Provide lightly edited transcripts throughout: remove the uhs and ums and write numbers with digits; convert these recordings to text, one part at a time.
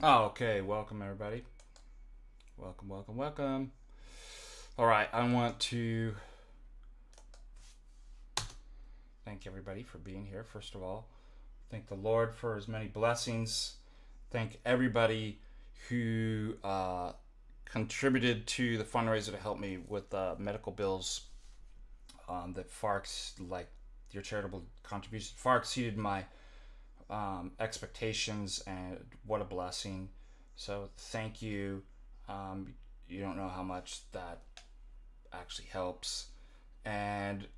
Oh, okay. Welcome, everybody. Welcome, welcome, welcome. All right. I want to thank everybody for being here, first of all. Thank the Lord for his many blessings. Thank everybody who contributed to the fundraiser to help me with medical bills that like your charitable contributions far exceeded my expectations, and what a blessing. So thank you. You don't know how much that actually helps. And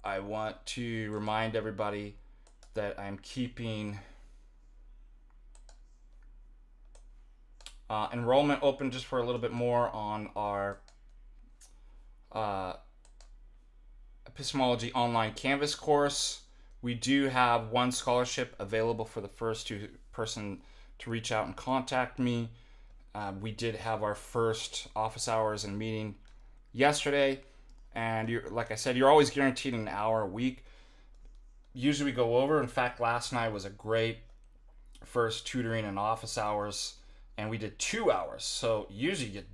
I want to remind everybody that I'm keeping enrollment open just for a little bit more on our uh, epistemology online Canvas course. We do have one scholarship available for the first person to reach out and contact me. We did have our first office hours and meeting yesterday, and like I said, you're always guaranteed an hour a week. Usually we go over. In fact, last night was a great first tutoring and office hours, and we did 2 hours. So usually you get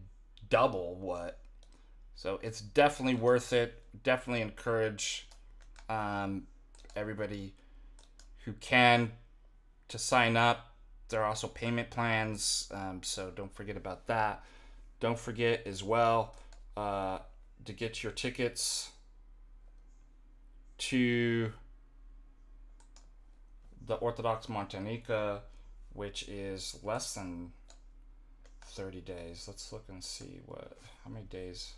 double what. So it's definitely worth it. Definitely encourage everybody who can to sign up. There are also payment plans, so don't forget about that. Don't forget as well to get your tickets to the Orthodox MontaNIKA, which is less than 30 days. Let's look and see how many days.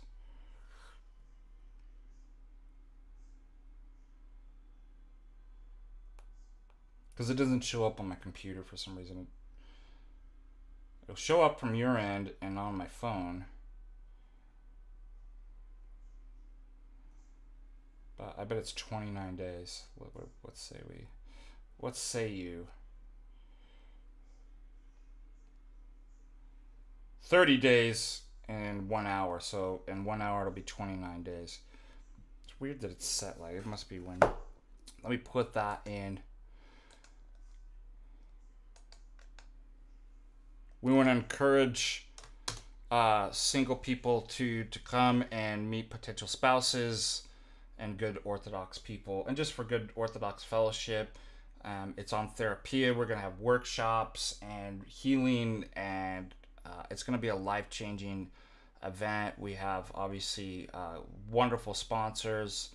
Because it doesn't show up on my computer for some reason. It'll show up from your end and on my phone. But I bet it's 29 days. What say you? 30 days and 1 hour. So in 1 hour it'll be 29 days. It's weird that it's set like it must be when. Let me put that in. We want to encourage single people to come and meet potential spouses and good Orthodox people, and just for good Orthodox fellowship. It's on Therapia. We're going to have workshops and healing, and it's going to be a life-changing event. We have obviously wonderful sponsors,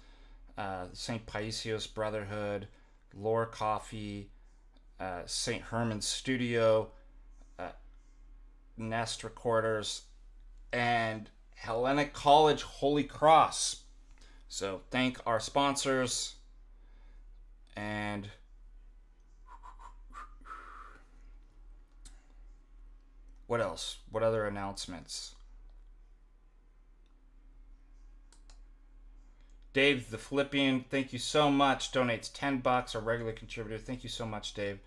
St. Paisios Brotherhood, Lore Coffee, St. Herman's Studio, Nest Recorders, and Hellenic College Holy Cross. So thank our sponsors. And what else? What other announcements? Dave the Philippian, thank you so much. Donates $10, a regular contributor. Thank you so much, Dave.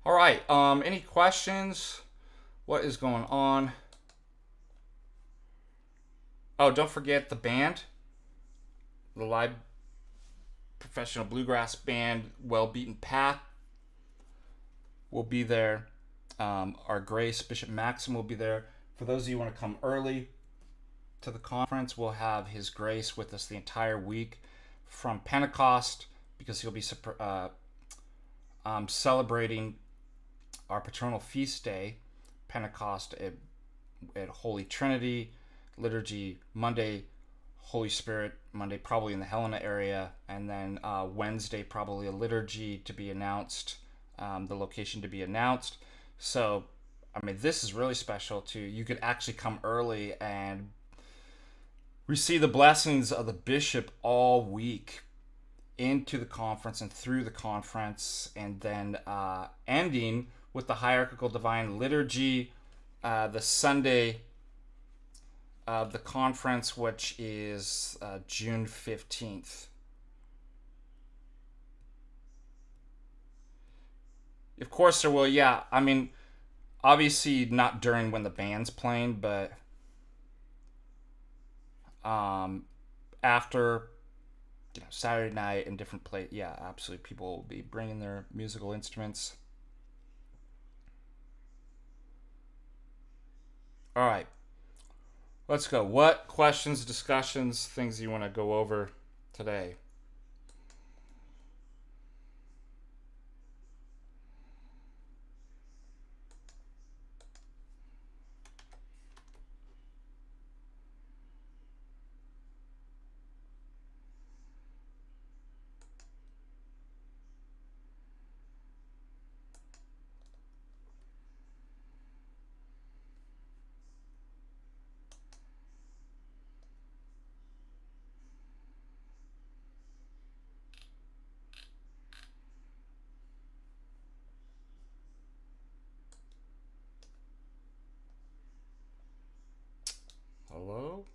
All right. Any questions? What is going on? Oh, don't forget the band, the live professional bluegrass band, Well Beaten Path, will be there. Our Grace Bishop Maxim will be there. For those of you who want to come early to the conference, we'll have His Grace with us the entire week from Pentecost, because he'll be celebrating our patronal feast day, Pentecost, at Holy Trinity, liturgy Monday, Holy Spirit Monday, probably in the Helena area, and then Wednesday, probably a liturgy to be announced, the location to be announced. So, I mean, this is really special too. You could actually come early and receive the blessings of the bishop all week into the conference and through the conference, and then ending with the hierarchical divine liturgy the Sunday of the conference, which is June 15th. Of course there will, yeah. I mean, obviously not during when the band's playing, but after, Saturday night in different places. Yeah, absolutely. People will be bringing their musical instruments. All right. Let's go. What questions, discussions, things you want to go over today? Hello?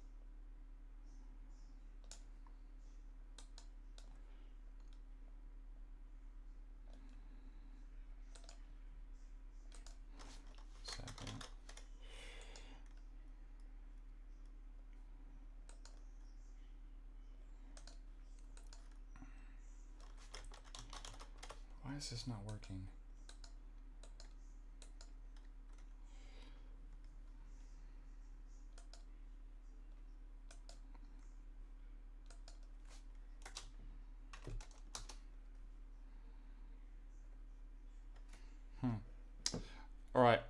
Second. Why is this not working? All right.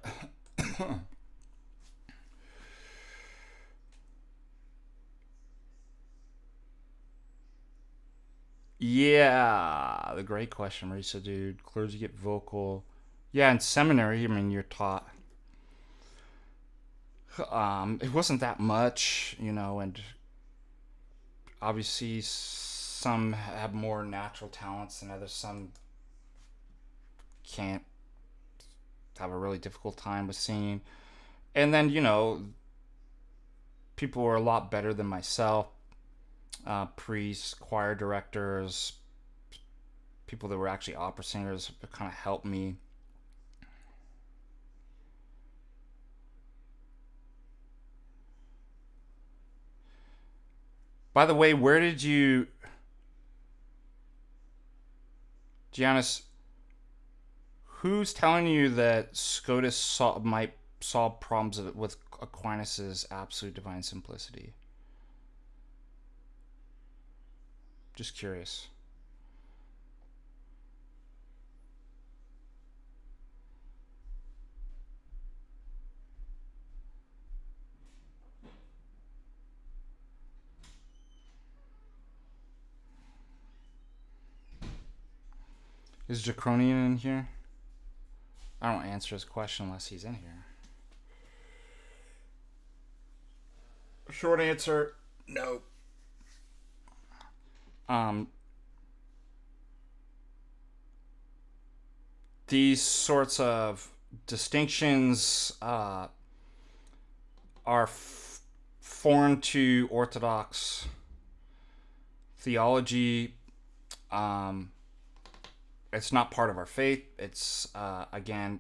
Yeah, the great question, Marisa, dude. Clergy get vocal. Yeah, in seminary, I mean, you're taught. It wasn't that much, and obviously some have more natural talents than others. Some can't, have a really difficult time with singing. And then, people were a lot better than myself. Priests, choir directors, people that were actually opera singers kind of helped me. By the way, where did you, Giannis, who's telling you that Scotus might solve problems with Aquinas's absolute divine simplicity? Just curious. Is Draconian in here? I don't answer his question unless he's in here. Short answer, no. These sorts of distinctions are foreign to Orthodox theology. It's not part of our faith. It's again,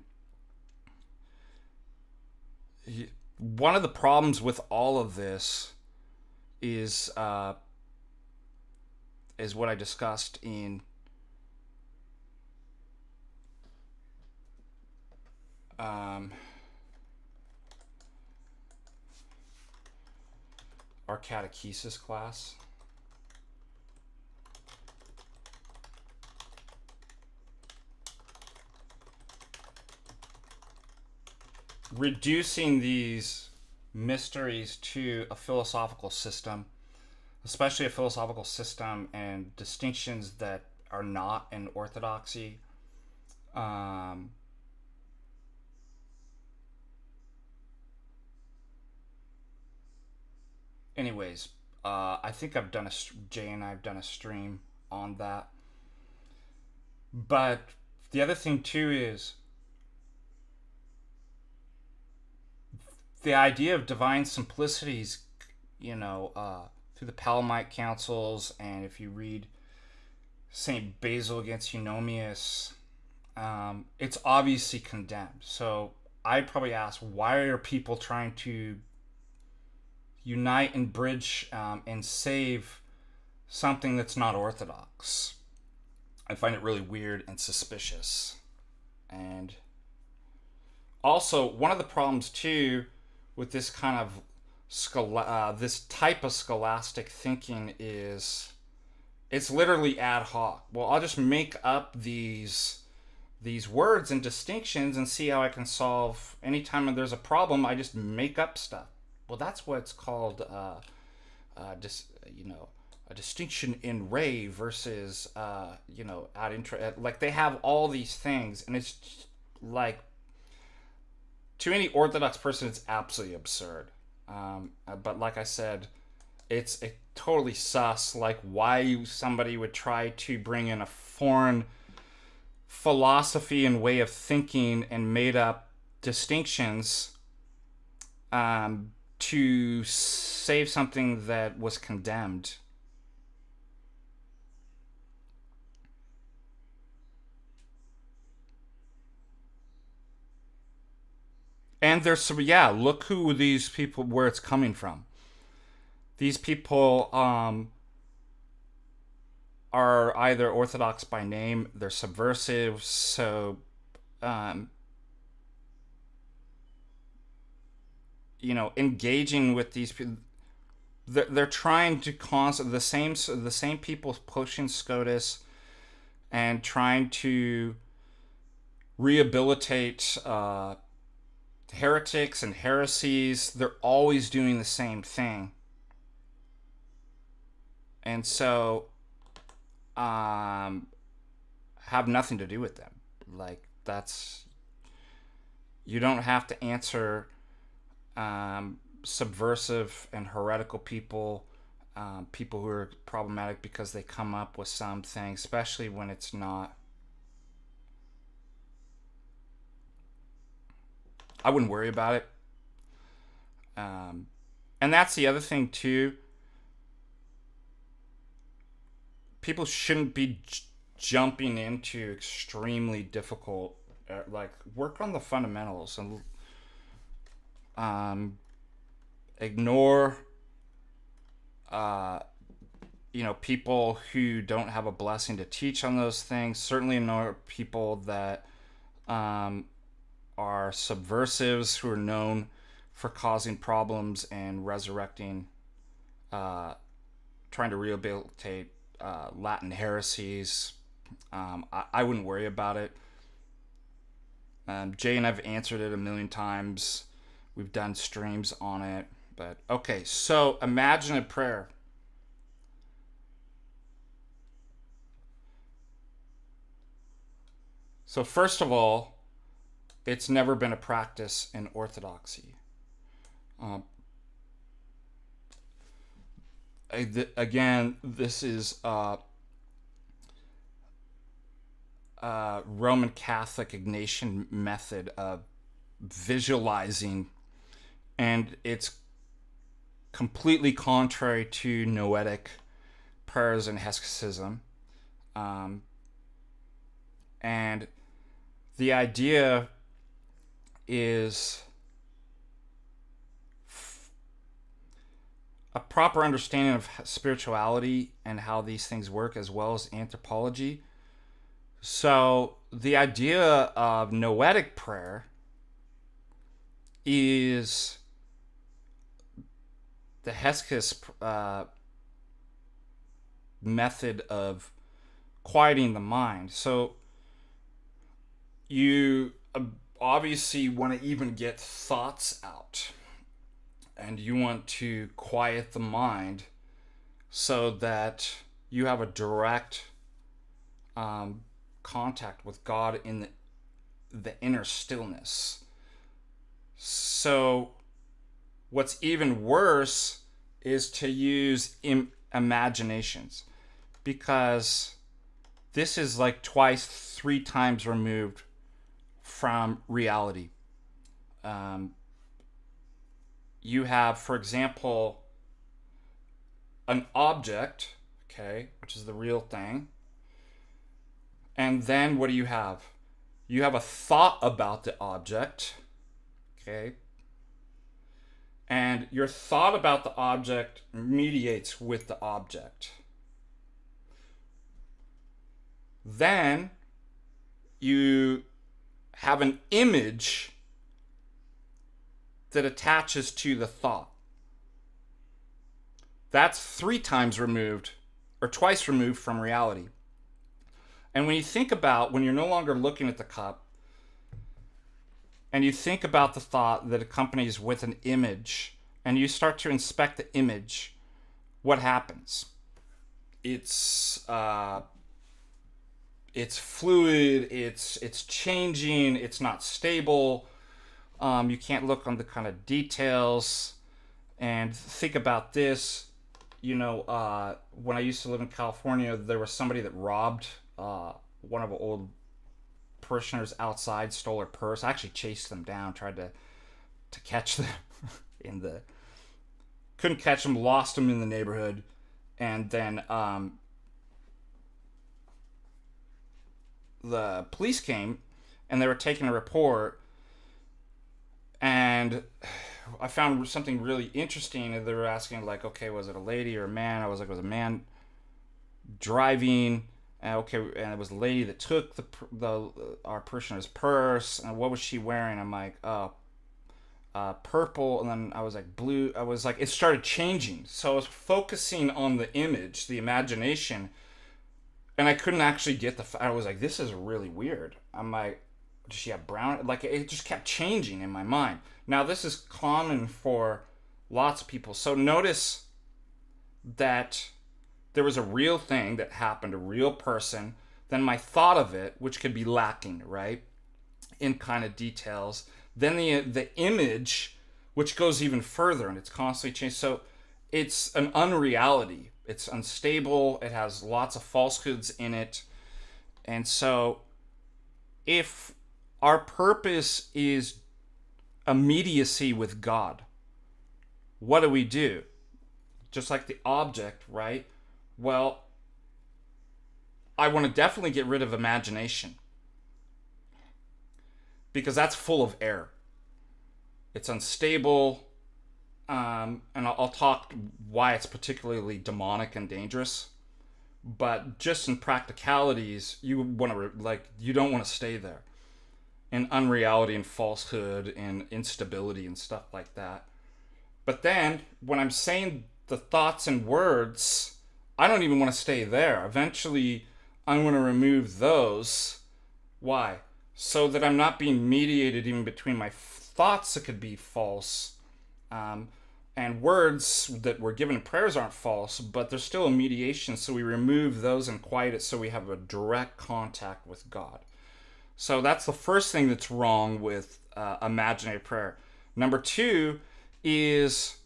one of the problems with all of this is what I discussed in our catechesis class. Reducing these mysteries to a philosophical system, especially a philosophical system and distinctions that are not in orthodoxy. Anyways, I think Jay and I have done a stream on that. But the other thing too is the idea of divine simplicities, through the Palamite councils, and if you read Saint Basil against Eunomius, it's obviously condemned. So I'd probably ask, why are people trying to unite and bridge and save something that's not orthodox? I find it really weird and suspicious. And also, one of the problems too with this kind of this type of scholastic thinking is it's literally ad hoc. Well, I'll just make up these words and distinctions and see how I can solve. Anytime there's a problem, I just make up stuff. Well, that's what's called a distinction in re versus ad intra. Like, they have all these things, and it's like, to any Orthodox person, it's absolutely absurd. But like I said, it's totally sus. Like, why somebody would try to bring in a foreign philosophy and way of thinking and made up distinctions to save something that was condemned. And there's some, yeah, look who these people, where it's coming from. These people are either Orthodox by name, they're subversive, so engaging with these people, they're trying to the same people pushing SCOTUS and trying to rehabilitate heretics and heresies. They're always doing the same thing, and so have nothing to do with them. Like, you don't have to answer subversive and heretical people, people who are problematic because they come up with something, especially when it's not. I wouldn't worry about it. And that's the other thing too. People shouldn't be jumping into extremely difficult, work on the fundamentals and ignore people who don't have a blessing to teach on those things. Certainly ignore people that are subversives, who are known for causing problems and resurrecting, trying to rehabilitate Latin heresies. I wouldn't worry about it. Jay and I've answered it a million times. We've done streams on it. But okay, so imaginative prayer. So first of all, it's never been a practice in Orthodoxy. Again, this is Roman Catholic Ignatian method of visualizing, and it's completely contrary to Noetic prayers and hesychasm. And the idea is a proper understanding of spirituality and how these things work, as well as anthropology. So the idea of noetic prayer is the hesychast method of quieting the mind. So you obviously want to even get thoughts out, and you want to quiet the mind so that you have a direct contact with God in the inner stillness. So what's even worse is to use imaginations, because this is like twice, 3 times removed from reality. You have, for example, an object, okay, which is the real thing. And then what do you have? You have a thought about the object, okay? And your thought about the object mediates with the object. Then you have an image that attaches to the thought. That's 3 times removed, or twice removed from reality. And when you think about when you're no longer looking at the cup, and you think about the thought that accompanies with an image, and you start to inspect the image, what happens? It's fluid, it's changing, it's not stable. You can't look on the kind of details. And think about this. When I used to live in California, there was somebody that robbed one of the old parishioners outside, stole her purse. I actually chased them down, tried to catch them couldn't catch them, lost them in the neighborhood, and then the police came and they were taking a report, and I found something really interesting. They were asking, like, okay, was it a lady or a man? I was like, it was a man driving. And it was a lady that took our parishioner's purse. And what was she wearing? I'm like, purple. And then I was like, blue. I was like, it started changing. So I was focusing on the image, the imagination, and I couldn't actually get I was like, this is really weird. I'm like, does she have brown? Like, it just kept changing in my mind. Now, this is common for lots of people. So notice that there was a real thing that happened, a real person. Then my thought of it, which could be lacking, right, in kind of details. Then the image, which goes even further, and it's constantly changed. So it's an unreality. It's unstable. It has lots of falsehoods in it. And so if our purpose is immediacy with God, what do? Just like the object, right? Well, I want to definitely get rid of imagination, because that's full of error. It's unstable, and I'll talk why it's particularly demonic and dangerous. But just in practicalities, you don't want to stay there in unreality and falsehood and instability and stuff like that. But then when I'm saying the thoughts and words, I don't even want to stay there. Eventually, I'm going to remove those. Why? So that I'm not being mediated even between my thoughts that could be false, and words that were given in prayers aren't false, but there's still a mediation. So we remove those and quiet it so we have a direct contact with God. So that's the first thing that's wrong with imaginary prayer. Number 2 is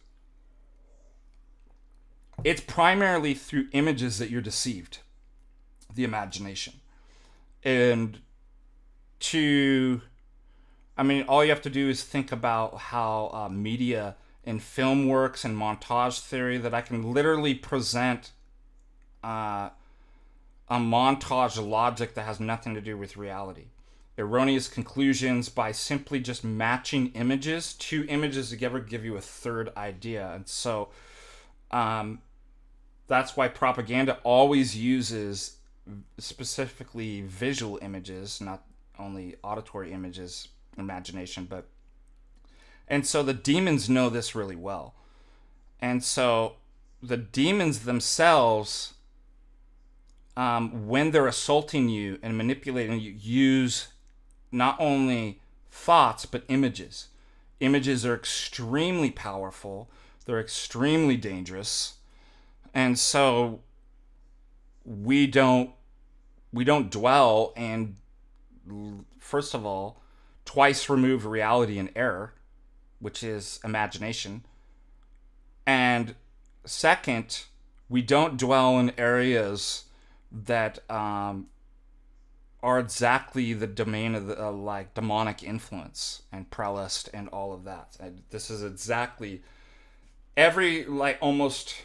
it's primarily through images that you're deceived, the imagination. And all you have to do is think about how media and film works and montage theory, that I can literally present a montage logic that has nothing to do with reality. Erroneous conclusions by simply just matching images. 2 images together give you a third idea. And so that's why propaganda always uses specifically visual images, not only auditory images, imagination. And so the demons know this really well. And so the demons themselves, when they're assaulting you and manipulating you, use not only thoughts but images. Images are extremely powerful. They're extremely dangerous. And so we don't dwell and, first of all, twice remove reality and error, which is imagination. And second, we don't dwell in areas that are exactly the domain of the demonic influence and prelist and all of that. And this is exactly almost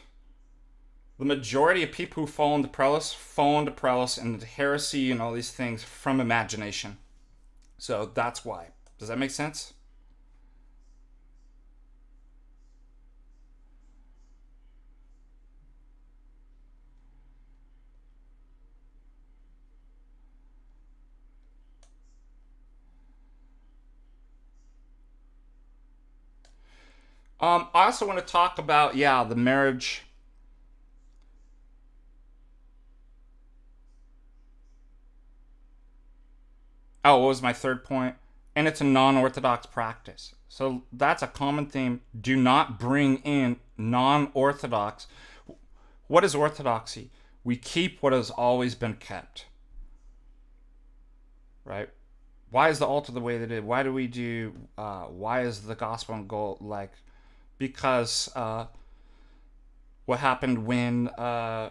the majority of people who fall into prelist and heresy and all these things from imagination. So that's why. Does that make sense? I also want to talk about, the marriage. Oh, what was my third point? And it's a non-orthodox practice. So that's a common theme. Do not bring in non-orthodox. What is orthodoxy? We keep what has always been kept, right? Why is the altar the way that it is? Why do we do? Why is the gospel and gold like? Because what happened when the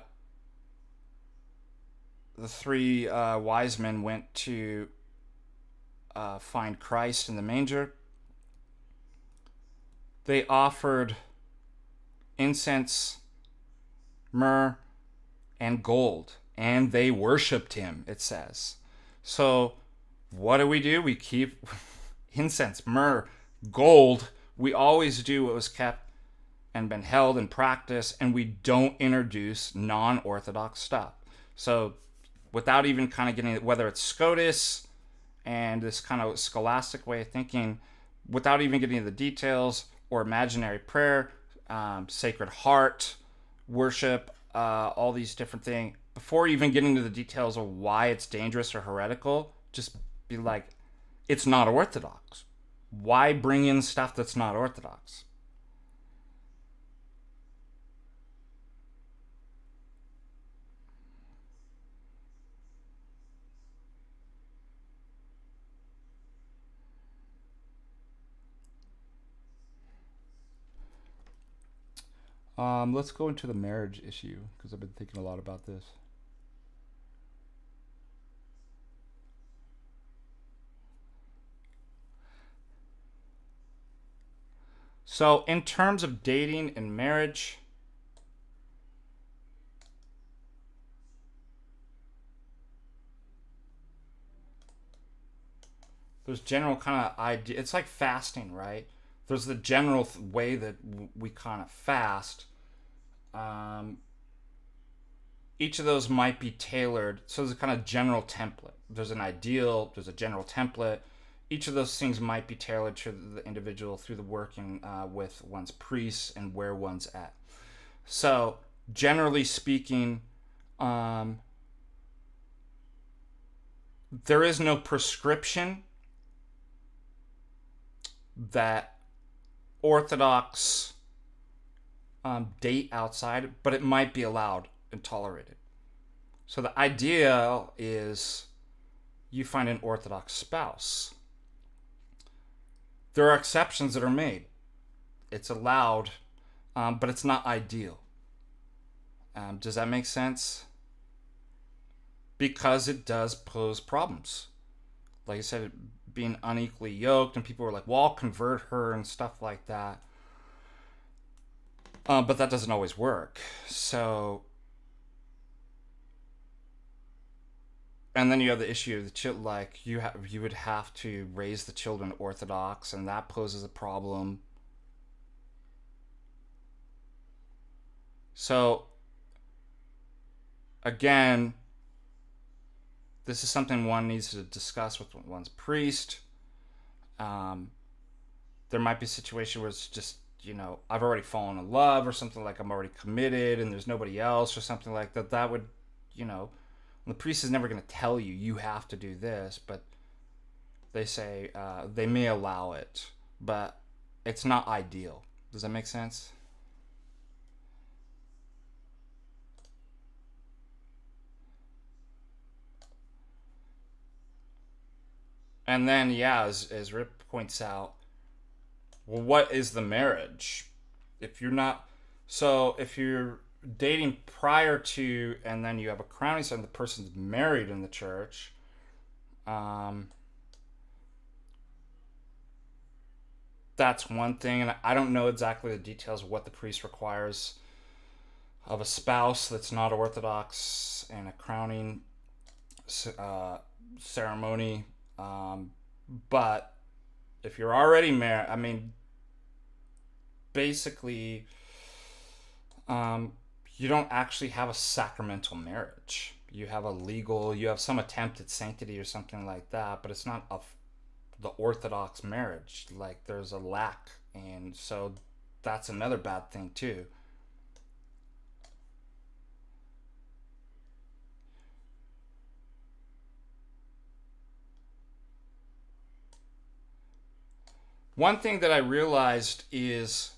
three wise men went to find Christ in the manger? They offered incense, myrrh, and gold, and they worshipped him, it says. So, what do? We keep incense, myrrh, gold. We always do what was kept and been held in practice, and we don't introduce non orthodox stuff. So, without even kind of getting whether it's SCOTUS and this kind of scholastic way of thinking, without even getting into the details, or imaginary prayer, sacred heart, worship, all these different things, before even getting into the details of why it's dangerous or heretical, just be like, it's not orthodox. Why bring in stuff that's not orthodox? Let's go into the marriage issue because I've been thinking a lot about this. So, in terms of dating and marriage, there's general kind of idea. It's like fasting, right? There's the general way that we kind of fast. Um, each of those might be tailored. So there's a kind of general template. There's an ideal. There's a general template. Each of those things might be tailored to the individual through the working with one's priests and where one's at. So generally speaking, um, there is no prescription that Orthodox date outside, but it might be allowed and tolerated. So the idea is you find an Orthodox spouse. There are exceptions that are made. It's allowed, but it's not ideal. Does that make sense? Because it does pose problems. Like I said, being unequally yoked, and people were like, well, I'll convert her and stuff like that. But that doesn't always work. So, and then you have the issue of the like you would have to raise the children Orthodox, and that poses a problem. So, again, this is something one needs to discuss with one's priest. Um, there might be a situation where it's just, I've already fallen in love or something, like I'm already committed and there's nobody else or something like that. That would, the priest is never going to tell you you have to do this, but they say they may allow it, but it's not ideal. Does that make sense? And then, yeah, as Rip points out, well, what is the marriage? If you're not, so if you're dating prior to, and then you have a crowning ceremony, the person's married in the church, um, that's one thing. And I don't know exactly the details of what the priest requires of a spouse that's not Orthodox and a crowning uh, ceremony. But if you're already married, I mean, basically, you don't actually have a sacramental marriage. You have some attempt at sanctity or something like that, but it's not the Orthodox marriage. Like, there's a lack. And so that's another bad thing too. One thing that I realized is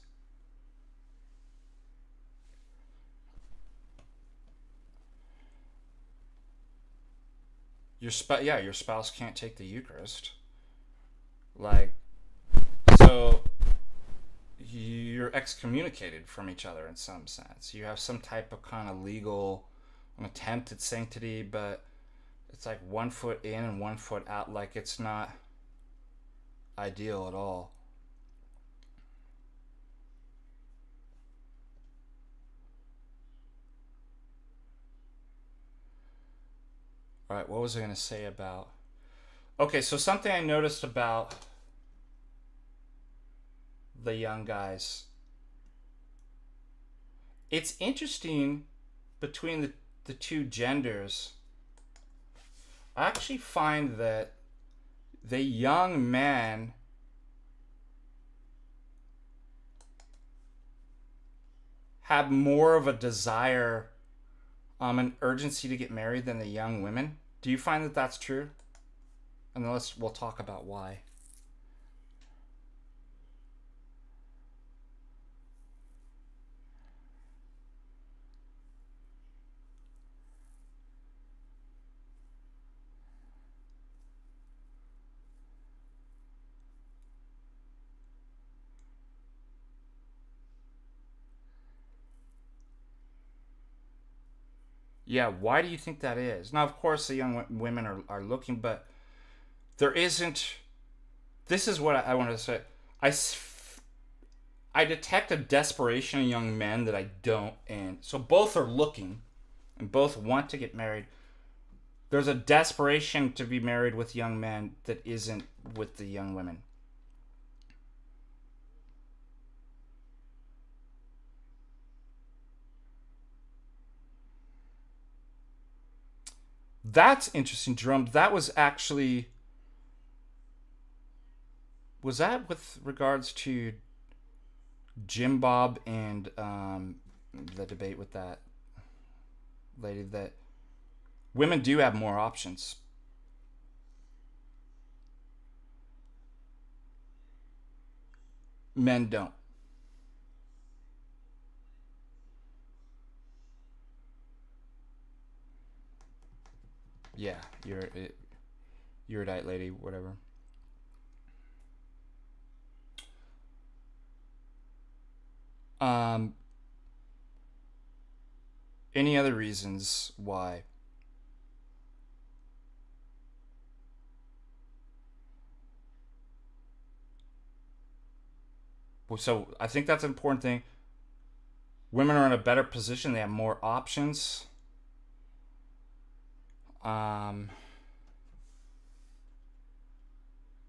your spouse can't take the Eucharist. Like, so you're excommunicated from each other in some sense. You have some type of kind of legal an attempt at sanctity, but it's like 1 foot in and 1 foot out. Like, it's not ideal at all. All right, what was I going to say about... Okay, so something I noticed about the young guys. It's interesting between the two genders. I actually find that the young men have more of a desire, an urgency to get married than the young women. Do you find that that's true? And then we'll talk about why. Yeah, why do you think that is? Now, of course, the young women are looking, but there isn't... This is what I want to say. I detect a desperation in young men that I don't. And so both are looking and both want to get married. There's a desperation to be married with young men that isn't with the young women. That's interesting, Jerome. That was actually... Was that with regards to Jim Bob and the debate with that lady, that women do have more options? Men don't. Yeah, you're a diet lady, whatever. Um, any other reasons why? Well, so I think that's an important thing. Women are in a better position. They have more options. Um,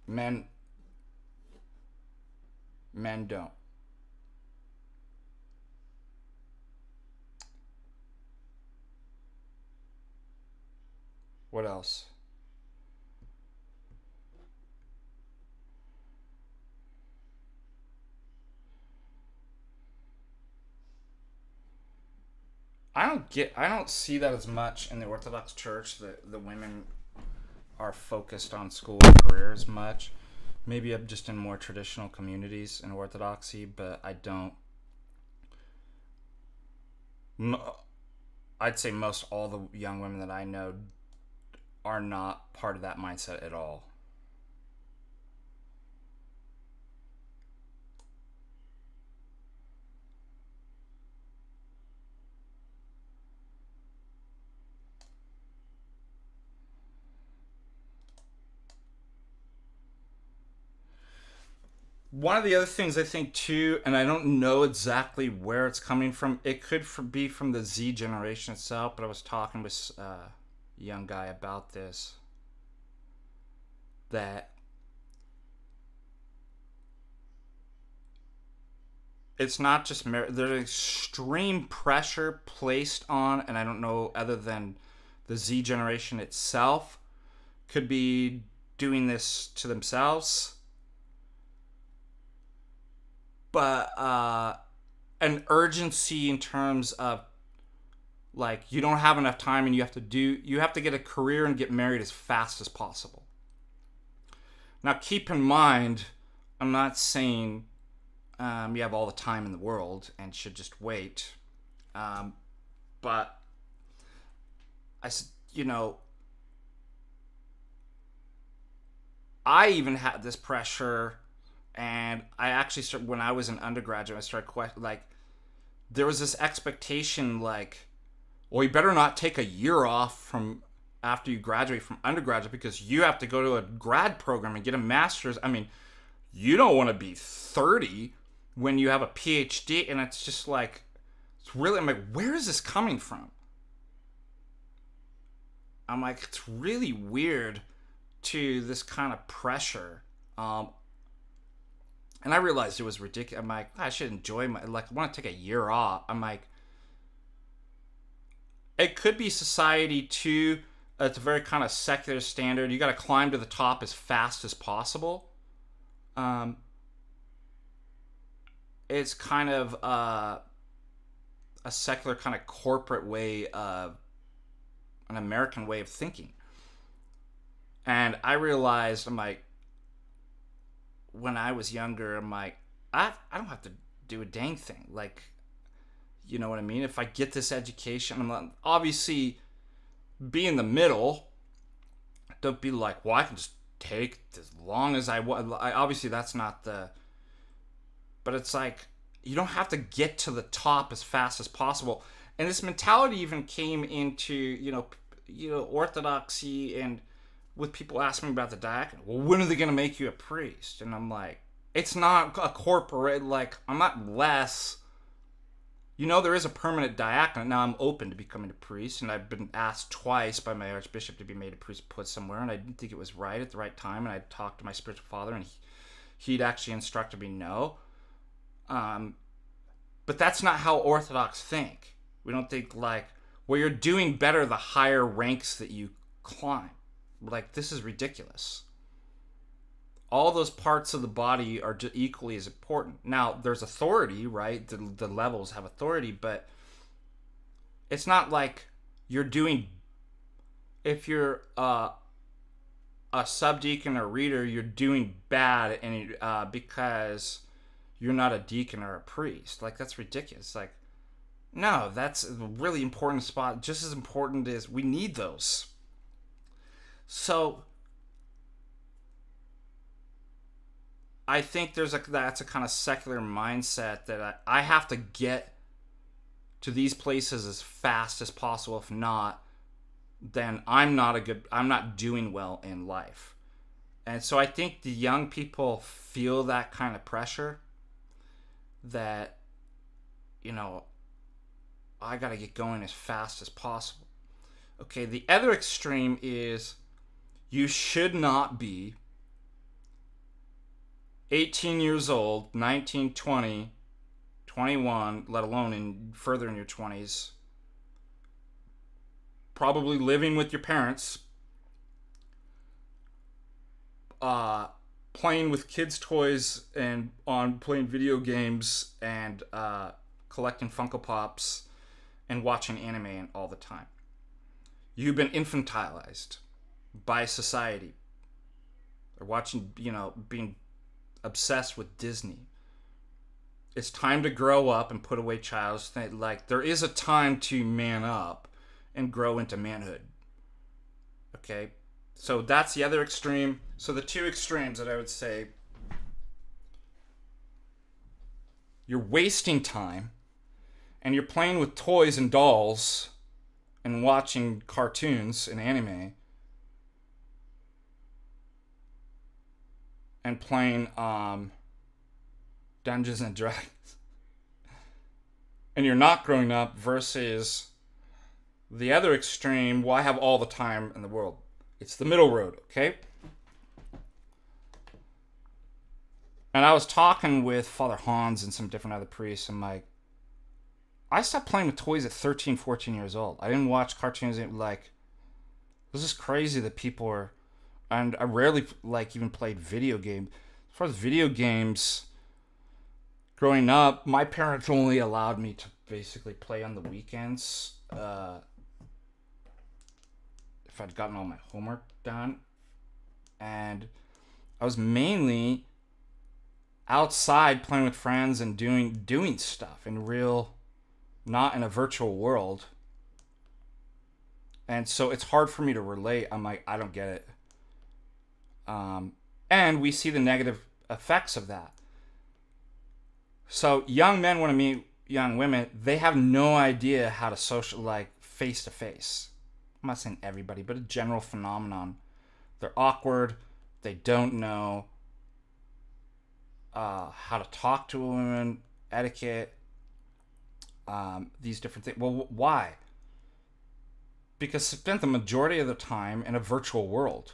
men men don't. What else? I don't see that as much in the Orthodox Church, that the women are focused on school and career as much. Maybe I'm just in more traditional communities in Orthodoxy, but I don't. I'd say most all the young women that I know are not part of that mindset at all. One of the other things I think too, and I don't know exactly where it's coming from, it could be from the Z generation itself, but I was talking with a young guy about this, that it's not just there's extreme pressure placed on, and I don't know, other than the Z generation itself could be doing this to themselves, but an urgency in terms of like you don't have enough time and you have to get a career and get married as fast as possible. Now keep in mind, I'm not saying you have all the time in the world and should just wait, but I even had this pressure, and I actually started when I was an undergraduate. I started there was this expectation like, well, you better not take a year off from after you graduate from undergraduate because you have to go to a grad program and get a master's. I mean, you don't want to be 30 when you have a PhD, and it's just like, I'm like, where is this coming from? I'm like, it's really weird to this kind of pressure. And I realized it was ridiculous. I'm like, I should enjoy I want to take a year off. I'm like, it could be society too. It's a very kind of secular standard. You got to climb to the top as fast as possible. It's kind of a secular kind of corporate way of an American way of thinking. And I realized, I'm like, when I was younger, I'm like, I don't have to do a dang thing. Like, you know what I mean? If I get this education, I'm not, obviously be in the middle. Don't be like, well, I can just take as long as I want. Obviously, that's not the. But it's like, you don't have to get to the top as fast as possible. And this mentality even came into, orthodoxy, and with people asking me about the diaconate. Well, when are they going to make you a priest? And I'm like, it's not a corporate, like, I'm not less. There is a permanent diaconate. Now I'm open to becoming a priest, and I've been asked twice by my archbishop to be made a priest put somewhere, and I didn't think it was right at the right time, and I talked to my spiritual father, and he'd actually instructed me no. But that's not how Orthodox think. We don't think like, well, you're doing better the higher ranks that you climb. Like, this is ridiculous. All those parts of the body are just equally as important. Now, there's authority, right? The levels have authority, but it's not like you're doing. If you're a subdeacon or reader, you're doing bad, and because you're not a deacon or a priest. Like, that's ridiculous. Like, no, that's a really important spot. Just as important as we need those. So I think that's a kind of secular mindset that I have to get to these places as fast as possible. If not, then I'm not doing well in life. And so I think the young people feel that kind of pressure that, I got to get going as fast as possible. Okay, the other extreme is you should not be 18 years old, 19, 20, 21, let alone further in your 20s, probably living with your parents, playing with kids' toys and playing video games and collecting Funko Pops and watching anime all the time. You've been infantilized by society, or watching, being obsessed with Disney. It's time to grow up and put away childish things. Like, there is a time to man up and grow into manhood. Okay? So that's the other extreme. So the two extremes that I would say, you're wasting time and you're playing with toys and dolls and watching cartoons and anime and playing Dungeons and Dragons. And you're not growing up, versus the other extreme, well, I have all the time in the world. It's the middle road, okay? And I was talking with Father Hans and some different other priests, and like, I stopped playing with toys at 13, 14 years old. I didn't watch cartoons. Like, this is crazy that people are, and I rarely even played video games. As far as video games, growing up, my parents only allowed me to basically play on the weekends if I'd gotten all my homework done. And I was mainly outside playing with friends and doing stuff in real, not in a virtual world. And so it's hard for me to relate. I'm like, I don't get it. And we see the negative effects of that. So young men want to meet young women. They have no idea how to social, like face to face. I'm not saying everybody, but a general phenomenon. They're awkward. They don't know how to talk to a woman, etiquette, these different things. Well, why? Because spent the majority of the time in a virtual world.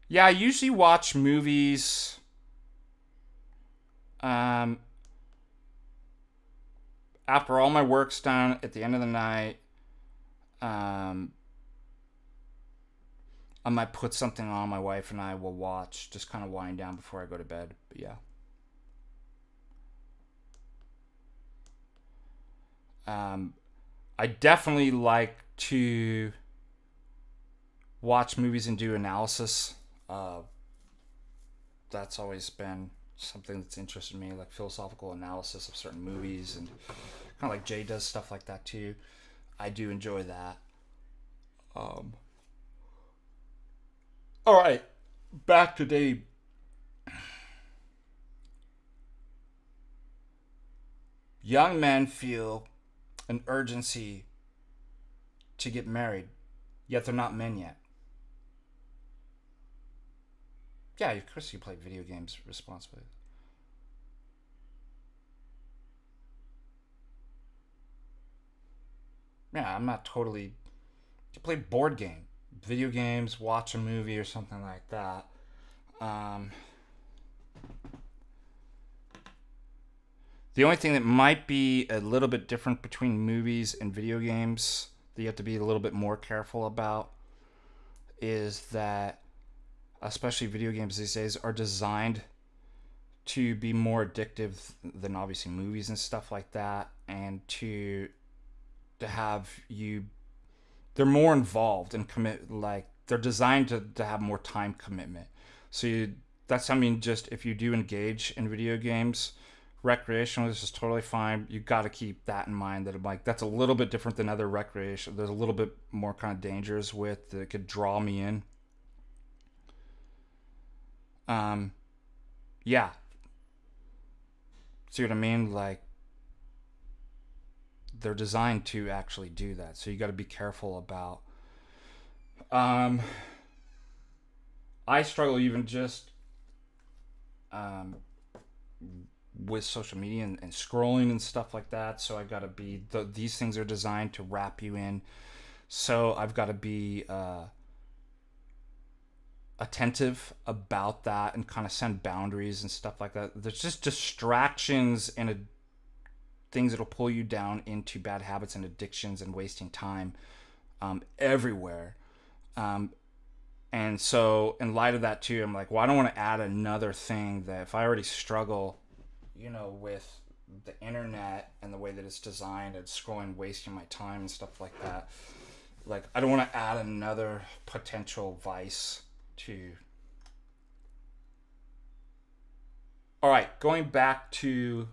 Yeah, I usually watch movies after all my work's done at the end of the night. I might put something on, my wife and I will watch, just kind of wind down before I go to bed. But yeah. I definitely like to watch movies and do analysis. That's always been something that's interested me, like philosophical analysis of certain movies, and kind of like Jay does stuff like that too. I do enjoy that. All right, back to Dave. Young men feel an urgency to get married, yet they're not men yet. Yeah, of course you play video games responsibly. Yeah, I'm not totally. You play board game, video games, watch a movie or something like that. Um, the only thing that might be a little bit different between movies and video games that you have to be a little bit more careful about is that, especially video games these days, are designed to be more addictive than obviously movies and stuff like that, and to have you, they're more involved and commit, like they're designed to have more time commitment. So that's, I mean, just if you do engage in video games recreational, this is totally fine. You got to keep that in mind, that like that's a little bit different than other recreation. There's a little bit more kind of dangers with that could draw me in. Yeah, see what I mean? Like, they're designed to actually do that, so you got to be careful about. I struggle even just with social media and scrolling and stuff like that. So I got to be these things are designed to wrap you in. So I've got to be attentive about that and kind of send boundaries and stuff like that. There's just distractions and things that'll pull you down into bad habits and addictions and wasting time everywhere. And so in light of that too, I'm like, well, I don't want to add another thing that if I already struggle, with the internet and the way that it's designed and scrolling, wasting my time and stuff like that. Like, I don't want to add another potential vice to. All right, going back to,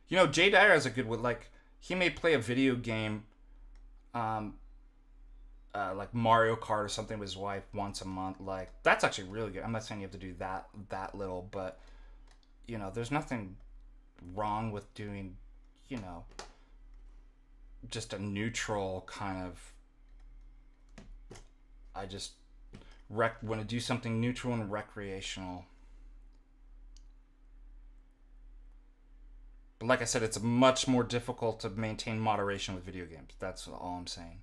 Jay Dyer has a good one. Like, he may play a video game, like Mario Kart or something with his wife once a month. Like, that's actually really good. I'm not saying you have to do that little, but there's nothing wrong with doing, just a neutral kind of. I just want to do something neutral and recreational. But like I said, it's much more difficult to maintain moderation with video games. That's all I'm saying.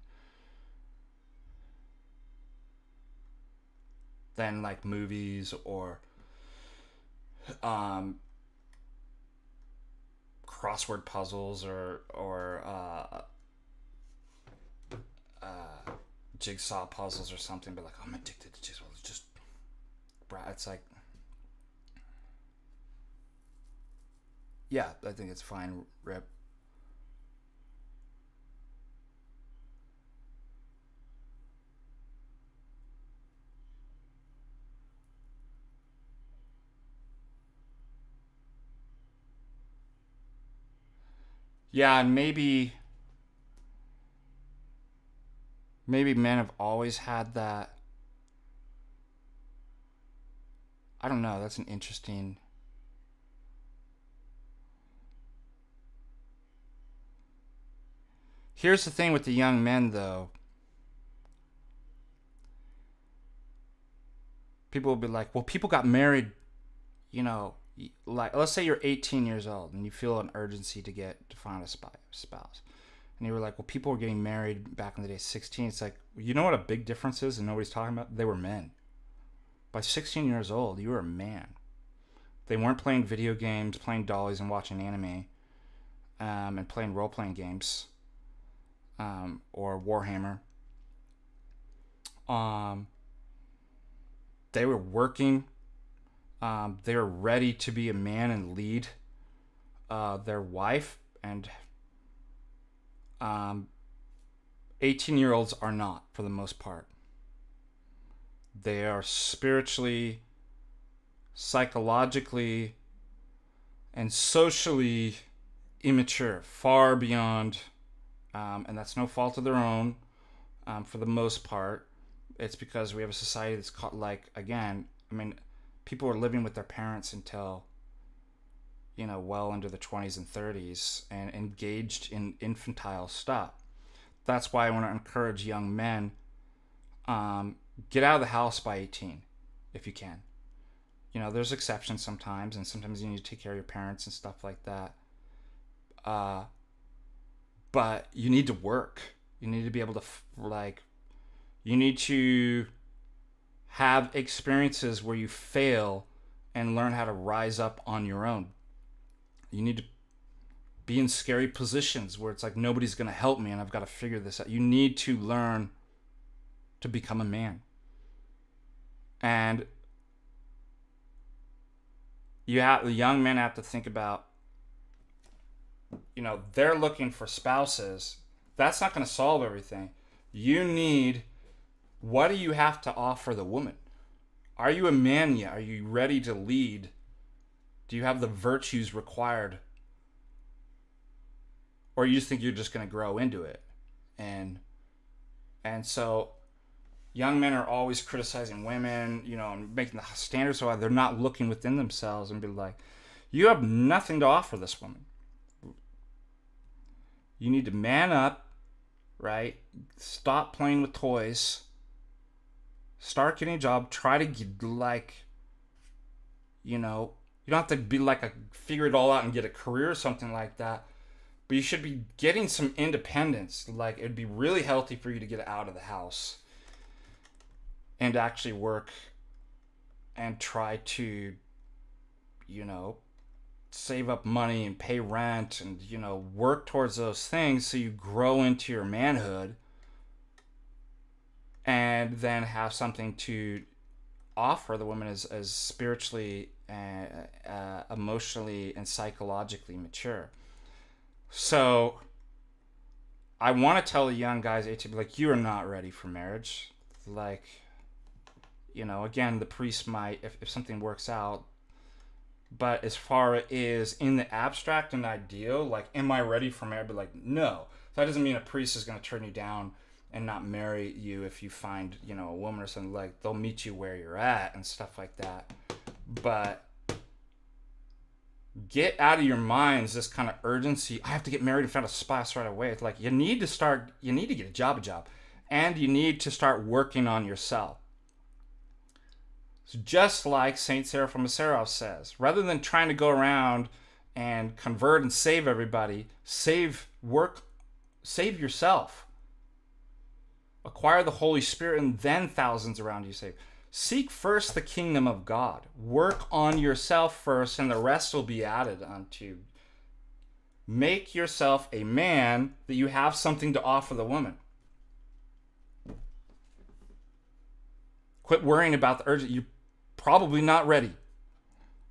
Than like movies or crossword puzzles or jigsaw puzzles or something, but like, I'm addicted to jigsaw. It's just, it's like, yeah, I think it's fine, Rip. Yeah, and maybe men have always had that. I don't know. That's an interesting. Here's the thing with the young men, though. People will be like, well, people got married, you know, like, let's say you're 18 years old and you feel an urgency to find a spouse. And you were like, well, people were getting married back in the day, 16. It's like, you know what a big difference is and nobody's talking about? They were men. By 16 years old, you were a man. They weren't playing video games, playing dollies and watching anime, and playing role-playing games, or Warhammer. They were working. They were ready to be a man and lead their wife. And 18-year-olds are not, for the most part. They are spiritually, psychologically, and socially immature, far beyond, and that's no fault of their own, for the most part. It's because we have a society that's caught, like, again, I mean, people were living with their parents until, you know, well into the 20s and 30s and engaged in infantile stuff. That's why I want to encourage young men, get out of the house by 18 if you can. You know, there's exceptions sometimes, and sometimes you need to take care of your parents and stuff like that. But you need to work. You need to be able to, you need to have experiences where you fail and learn how to rise up on your own. You need to be in scary positions where it's like, nobody's going to help me and I've got to figure this out. You need to learn to become a man. And the young men have to think about, you know, they're looking for spouses. That's not going to solve everything. What do you have to offer the woman? Are you a man yet? Are you ready to lead? Do you have the virtues required? Or you just think you're just going to grow into it? And so young men are always criticizing women, you know, and making the standards so high. They're not looking within themselves and be like, you have nothing to offer this woman. You need to man up, right? Stop playing with toys. Start getting a job. Try to get, you know, you don't have to be figure it all out and get a career or something like that. But you should be getting some independence. Like, it'd be really healthy for you to get out of the house and actually work and try to, you know, save up money and pay rent and, you know, work towards those things so you grow into your manhood and then have something to offer the woman as spiritually, emotionally, and psychologically mature. So I want to tell the young guys, like, you are not ready for marriage. Like, you know, again, the priest might, if something works out, but as far as in the abstract and ideal, like, am I ready for marriage? But like, no. That doesn't mean a priest is going to turn you down and not marry you if you find, you know, a woman or something. Like, they'll meet you where you're at and stuff like that. But get out of your minds this kind of urgency. I have to get married and find a spouse right away. It's like, you need to get a job, and you need to start working on yourself. So just like Saint Seraphim of Sarov says, rather than trying to go around and convert and save everybody, save yourself. Acquire the Holy Spirit, and then thousands around you save. Seek first the kingdom of God. Work on yourself first, and the rest will be added unto you. Make yourself a man that you have something to offer the woman. Quit worrying about the urgent. You're probably not ready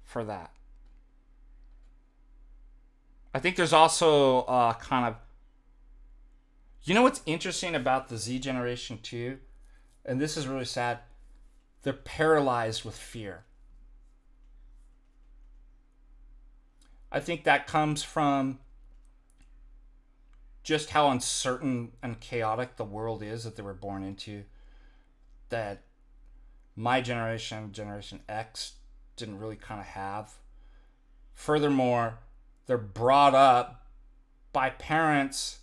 for that. I think there's also kind of, you know what's interesting about the Z generation too? And this is really sad. They're paralyzed with fear. I think that comes from just how uncertain and chaotic the world is that they were born into. That my generation, Generation X, didn't really kind of have. Furthermore, they're brought up by parents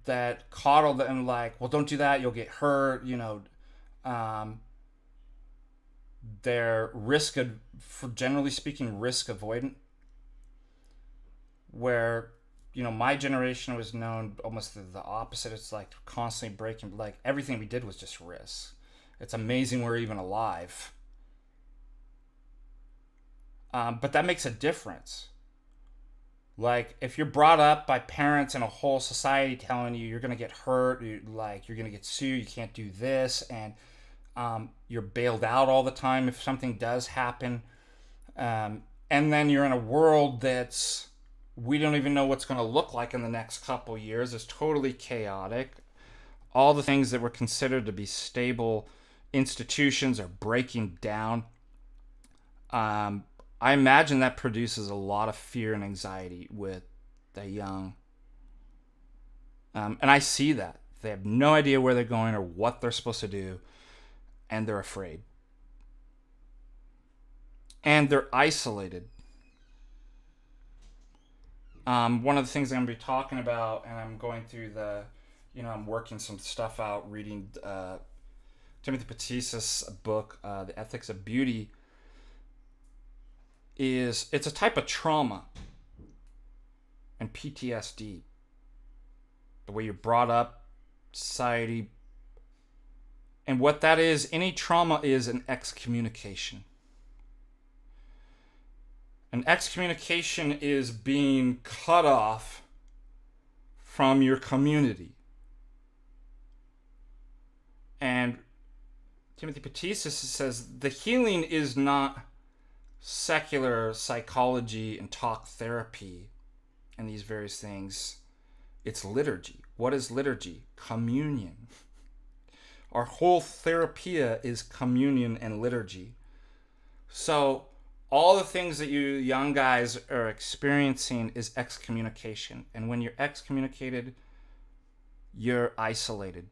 that coddle them like, well, don't do that, you'll get hurt, you know. They're generally speaking, risk avoidant. Where, you know, my generation was known almost the opposite. It's like constantly breaking, like everything we did was just risk. It's amazing we're even alive. But that makes a difference. Like, if you're brought up by parents and a whole society telling you you're going to get hurt, you're going to get sued, you can't do this, and you're bailed out all the time if something does happen. And then you're in a world that's, we don't even know what's going to look like in the next couple years. It's totally chaotic. All the things that were considered to be stable institutions are breaking down. I imagine that produces a lot of fear and anxiety with the young. And I see that. They have no idea where they're going or what they're supposed to do, and they're afraid. And they're isolated. One of the things I'm going to be talking about, and I'm going through I'm working some stuff out, reading Timothy Patis's book, The Ethics of Beauty, it's a type of trauma and PTSD. The way you're brought up, society. And what that is, any trauma is an excommunication. An excommunication is being cut off from your community. And Timothy Patis says the healing is not secular psychology and talk therapy and these various things. It's liturgy. What is liturgy? Communion. Our whole therapia is communion and liturgy. So all the things that you young guys are experiencing is excommunication. And when you're excommunicated, you're isolated.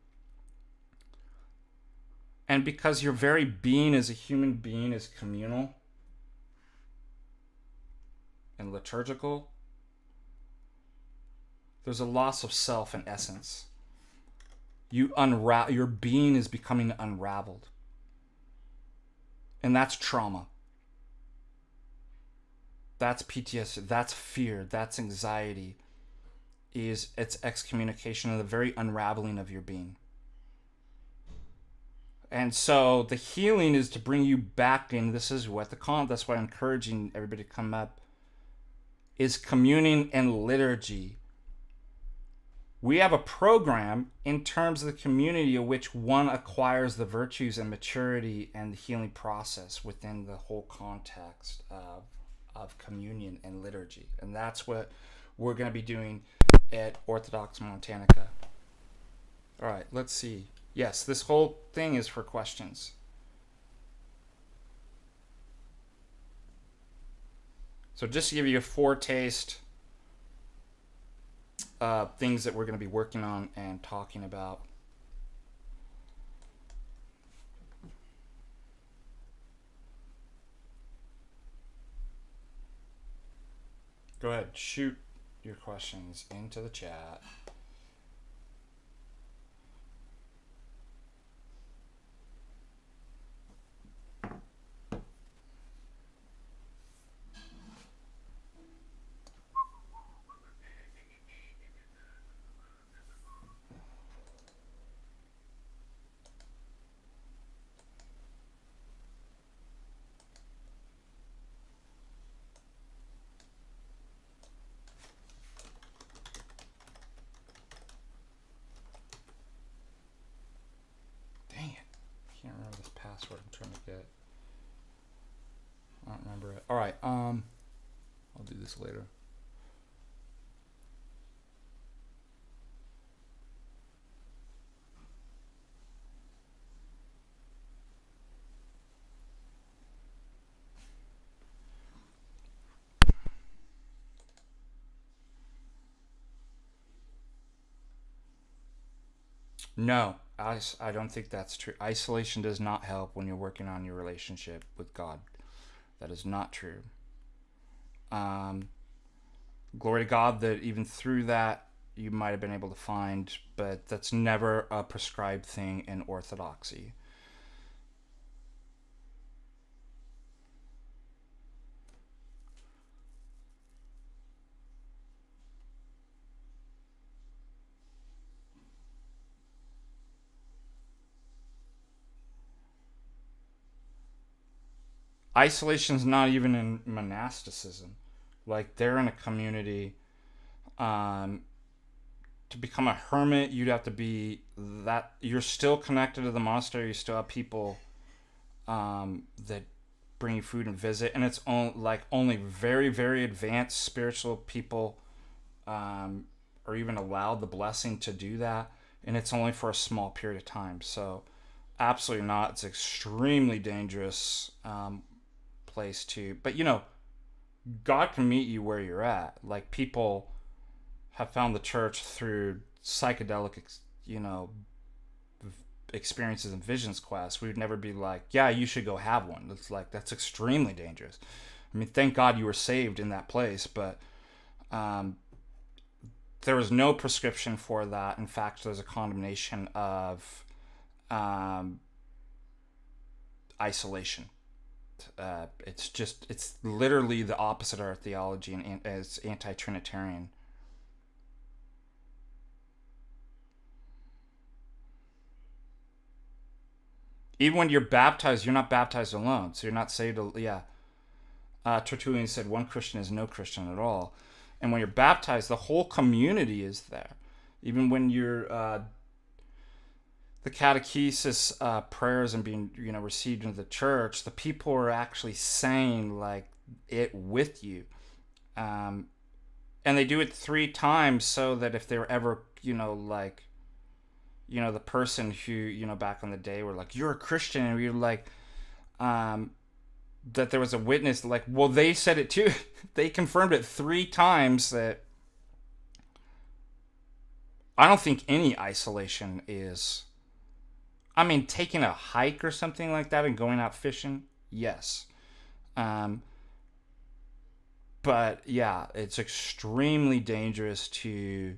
And because your very being as a human being is communal and liturgical, there's a loss of self and essence. Your being is becoming unraveled. And that's trauma. That's PTSD, that's fear, that's anxiety. It's excommunication and the very unraveling of your being. And so the healing is to bring you back in. This is what that's why I'm encouraging everybody to come up, is communing and liturgy. We have a program in terms of the community of which one acquires the virtues and maturity and the healing process within the whole context of communion and liturgy. And that's what we're going to be doing at Orthodox MontaNIKA. All right, let's see. Yes, this whole thing is for questions. So just to give you a foretaste of things that we're going to be working on and talking about. Go ahead, shoot your questions into the chat. what I'm trying to get. I don't remember it. All right. I'll do this later. No, I don't think that's true. Isolation does not help when you're working on your relationship with God. That is not true. Glory to God that even through that you might have been able to find, but that's never a prescribed thing in Orthodoxy. Isolation's not even in monasticism. Like, they're in a community. To become a hermit, you'd have to be that. You're still connected to the monastery. You still have people that bring you food and visit, and it's only very, very advanced spiritual people are even allowed the blessing to do that, and it's only for a small period of time. So, absolutely not. It's extremely dangerous place to. But God can meet you where you're at. Like, people have found the church through psychedelic, experiences and visions quests. We would never be like, yeah, you should go have one. It's like, that's extremely dangerous. I mean, thank God you were saved in that place, but there was no prescription for that. In fact, there's a condemnation of isolation. It's literally the opposite of our theology, and it's anti-Trinitarian. Even when you're baptized, you're not baptized alone, so you're not saved. Yeah, Tertullian said one Christian is no Christian at all, and when you're baptized, the whole community is there. Even when you're the catechesis prayers and being received into the church, the people are actually saying like it with you, and they do it 3 times so that if they're ever the person who back in the day were like, you're a Christian, and you're like that there was a witness like, well, they said it too. They confirmed it 3 times. That I don't think any isolation is, I mean, taking a hike or something like that and going out fishing, yes. But yeah, it's extremely dangerous to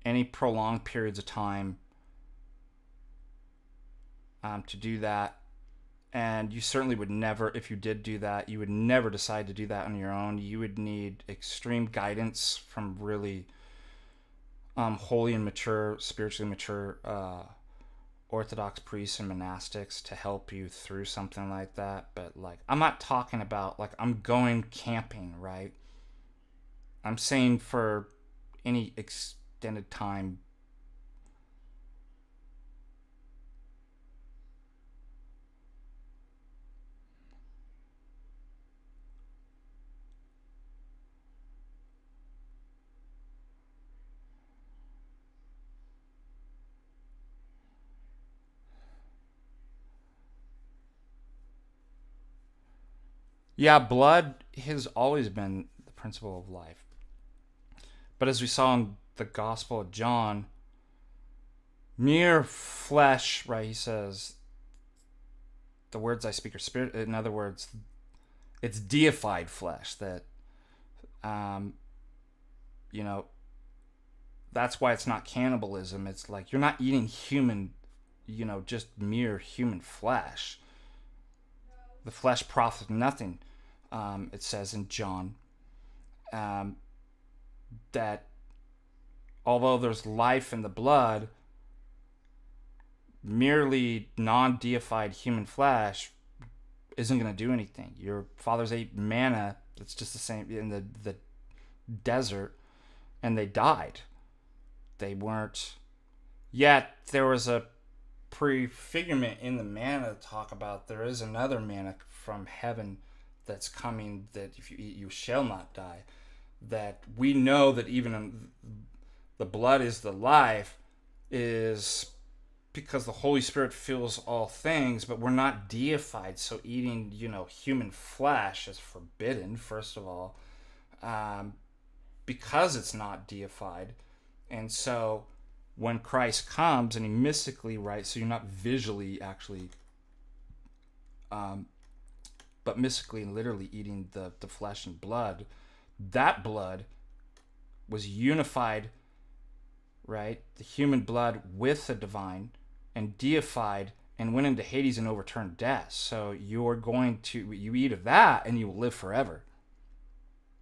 any prolonged periods of time to do that. And you certainly would never, if you did do that, you would never decide to do that on your own. You would need extreme guidance from really holy and mature, spiritually mature Orthodox priests and monastics to help you through something like that. But like, I'm not talking about like I'm going camping, right? I'm saying for any extended time. Yeah, blood has always been the principle of life. But as we saw in the Gospel of John, mere flesh, right? He says, the words I speak are spirit. In other words, it's deified flesh that, you know, that's why it's not cannibalism. It's like you're not eating human, just mere human flesh. The flesh profits nothing, it says in John. That although there's life in the blood, merely non-deified human flesh isn't going to do anything. Your fathers ate manna. It's just the same in the desert, and they died. They weren't. Yet there was a prefigurement in the manna talk about there is another manna from heaven that's coming, that if you eat, you shall not die. That we know that even the blood is the life is because the Holy Spirit fills all things, but we're not deified. So eating, human flesh is forbidden, first of all, because it's not deified. And so when Christ comes and he mystically, right, so you're not visually actually, but mystically and literally eating the flesh and blood, that blood was unified, right, the human blood with the divine, and deified and went into Hades and overturned death. So you eat of that and you will live forever,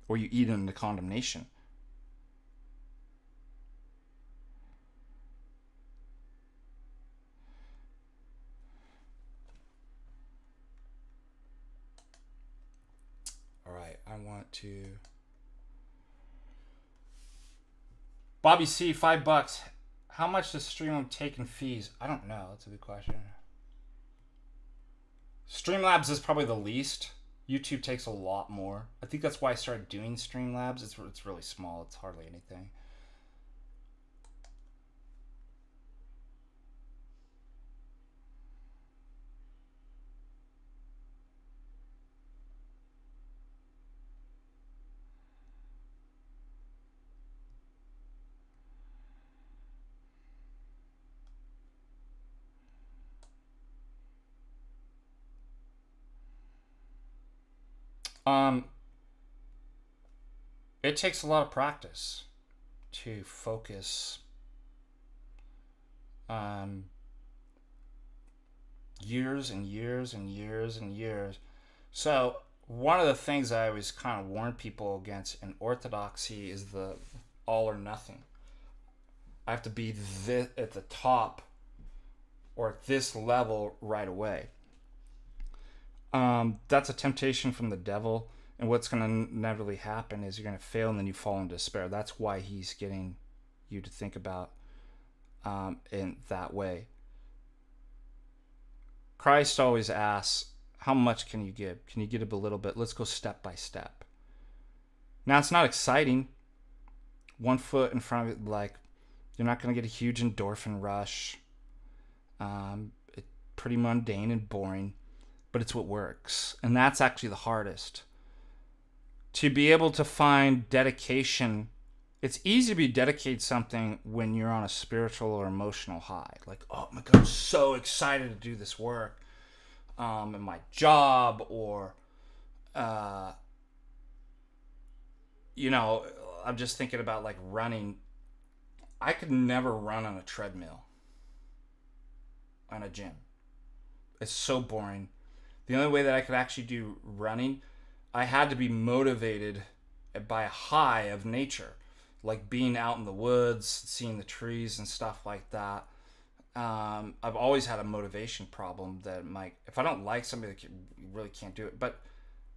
or you eat into condemnation. All right, I want to... Bobby C, $5. How much does Streamlabs take in fees? I don't know. That's a good question. Streamlabs is probably the least. YouTube takes a lot more. I think that's why I started doing Streamlabs. It's really small. It's hardly anything. It takes a lot of practice to focus years and years and years and years. So one of the things I always kind of warn people against in orthodoxy is the all or nothing. I have to be at the top or at this level right away. That's a temptation from the devil, and what's going to inevitably happen is you're going to fail and then you fall into despair. That's why he's getting you to think about in that way. Christ always asks, how much can you give? Can you give a little bit? Let's go step by step. Now, it's not exciting. 1 foot in front of it, like, you're not going to get a huge endorphin rush. It's pretty mundane and boring, but it's what works. And that's actually the hardest. To be able to find dedication, it's easy to be dedicated to something when you're on a spiritual or emotional high. Like, oh my God, I'm so excited to do this work in my job, or, I'm just thinking about like running. I could never run on a treadmill on a gym. It's so boring. The only way that I could actually do running, I had to be motivated by a high of nature, like being out in the woods, seeing the trees and stuff like that. I've always had a motivation problem that if I don't like somebody, that really can't do it. But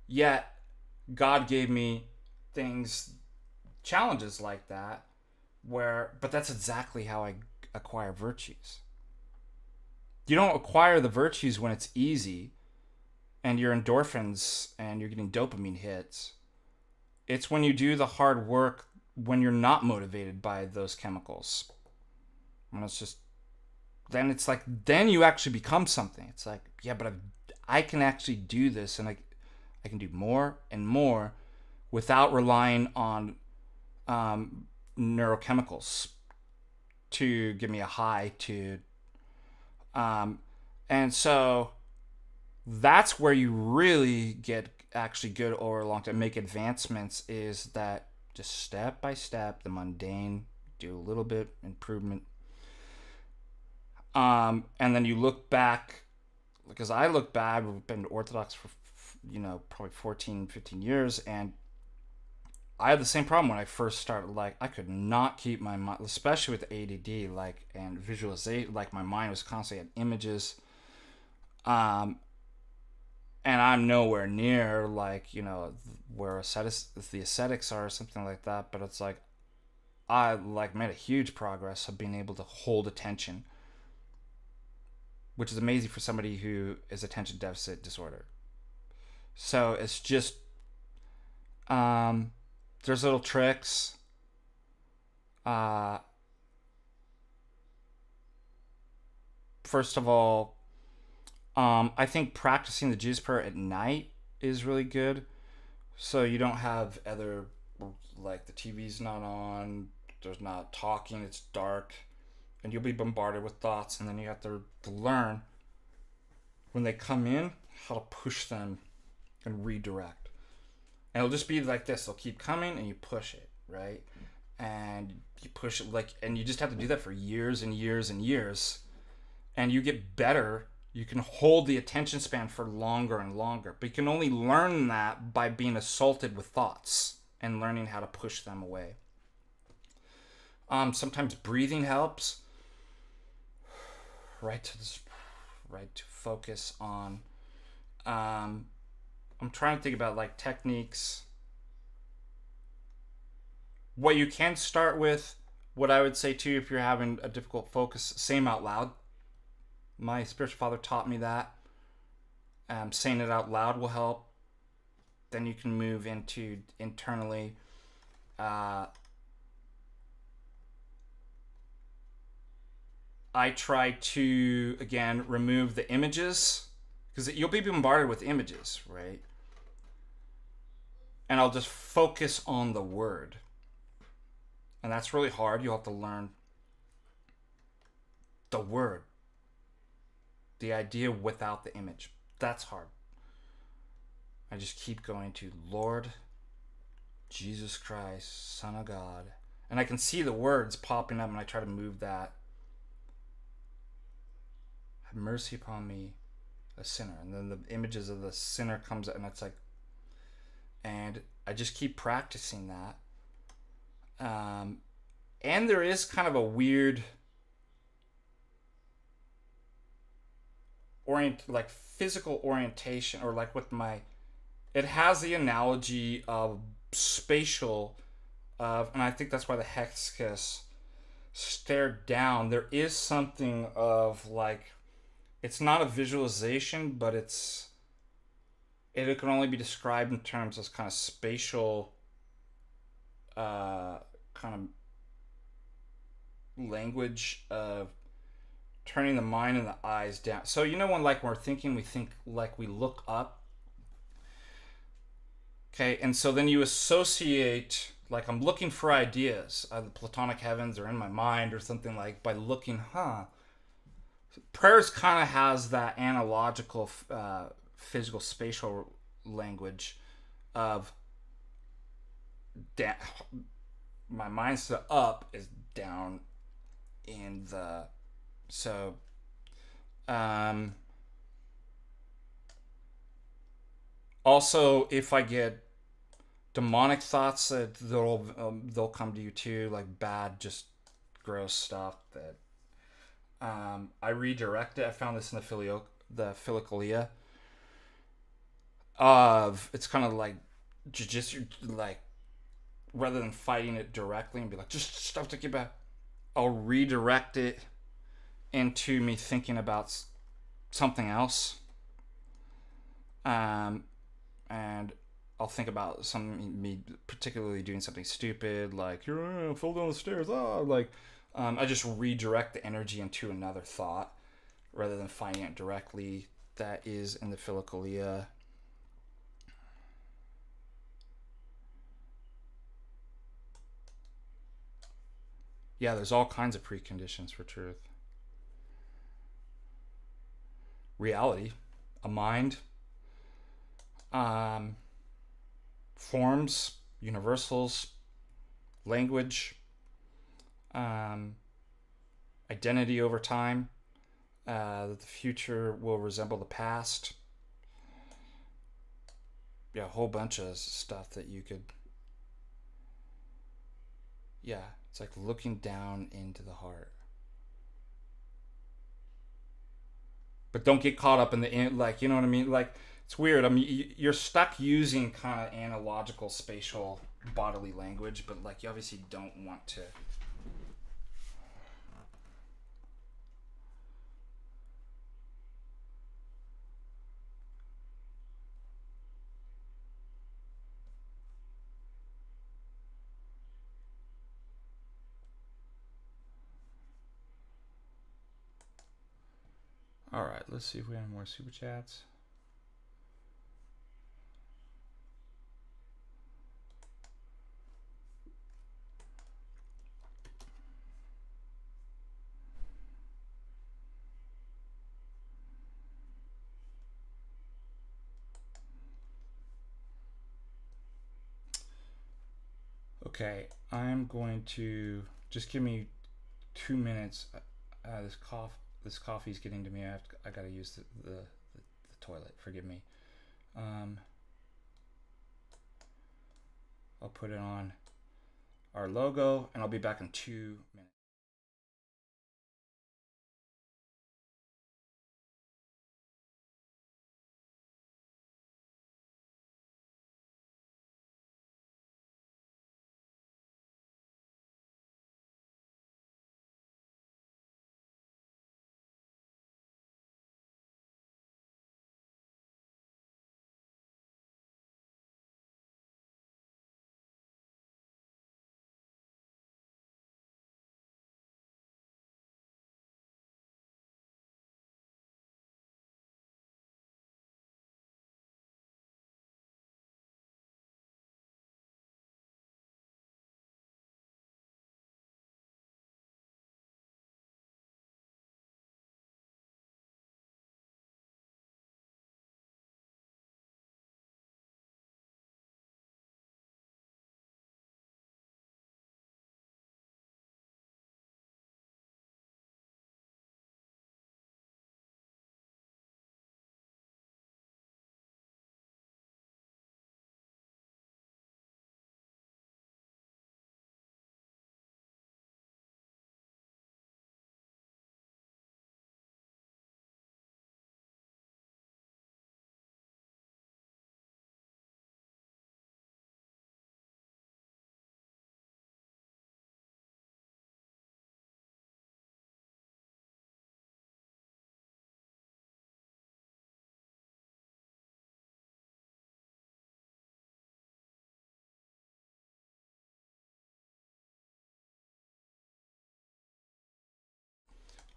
yet, God gave me challenges like that, but that's exactly how I acquire virtues. You don't acquire the virtues when it's easy and your endorphins and you're getting dopamine hits. It's when you do the hard work when you're not motivated by those chemicals. And it's just, then you actually become something. It's like, yeah, but I can actually do this, and I can do more and more without relying on neurochemicals to give me a high and so that's where you really get actually good over a long time, make advancements, is that just step by step, the mundane, do a little bit improvement. And then you look back, because I look back, we've been Orthodox for, probably 14, 15 years, and I had the same problem when I first started. Like, I could not keep my mind, especially with ADD, and visualization, my mind was constantly at images. And I'm nowhere near, where the ascetics are or something like that, but it's I made a huge progress of being able to hold attention. which is amazing for somebody who is attention deficit disorder. So it's just, there's little tricks. First of all, I think practicing the Jesus prayer at night is really good. So you don't have other, like the TV's not on, there's not talking, it's dark, and you'll be bombarded with thoughts, and then you have to learn when they come in how to push them and redirect. And it'll just be like this. They'll keep coming and you push it, right? And you push it and you just have to do that for years and years and years. And you get better. You can hold the attention span for longer and longer. But you can only learn that by being assaulted with thoughts and learning how to push them away. Sometimes breathing helps. Right to focus on. I'm trying to think about like techniques. What you can start with, what I would say too, if you're having a difficult focus, saying out loud. My spiritual father taught me that. Saying it out loud will help. Then you can move into internally. I try to, again, remove the images, because you'll be bombarded with images, right? And I'll just focus on the word. And that's really hard. You'll have to learn the word. The idea without the image. That's hard. I just keep going to Lord Jesus Christ, Son of God. And I can see the words popping up, and I try to move that. Have mercy upon me, a sinner. And then the images of the sinner comes out, and it's like, and I just keep practicing that. And there is kind of a weird physical orientation, or like with it has the analogy of spatial, and I think that's why the hexkis stared down. There is something of like, it's not a visualization, but it can only be described in terms of kind of spatial, kind of language of turning the mind and the eyes down. So when like we're thinking, we think like we look up. Okay, and so then you associate, like I'm looking for ideas. The Platonic heavens are in my mind or something, like by looking, Prayers kind of has that analogical, physical, spatial language of my mind's up is down in the, so also if I get demonic thoughts, that they'll come to you too, like bad, just gross stuff that I redirect it. I found this in the Philokalia of, it's kind of like just like, rather than fighting it directly and be like, just stop thinking about, I'll redirect it into me thinking about something else. And I'll think about me particularly doing something stupid, like you're fall down the stairs. I just redirect the energy into another thought rather than fighting it directly. That is in the Philokalia. Yeah, there's all kinds of preconditions for truth. Reality, a mind, forms, universals, language, identity over time, that the future will resemble the past. Yeah, a whole bunch of stuff that you could, it's like looking down into the heart. But don't get caught up in the, like, you know what I mean? Like, it's weird. I mean, you're stuck using kind of analogical, spatial, bodily language, but like you obviously don't want to. All right, let's see if we have more super chats. Okay, I'm going to just give me 2 minutes. This coffee's getting to me. I gotta use the toilet. Forgive me. I'll put it on our logo, and I'll be back in 2 minutes.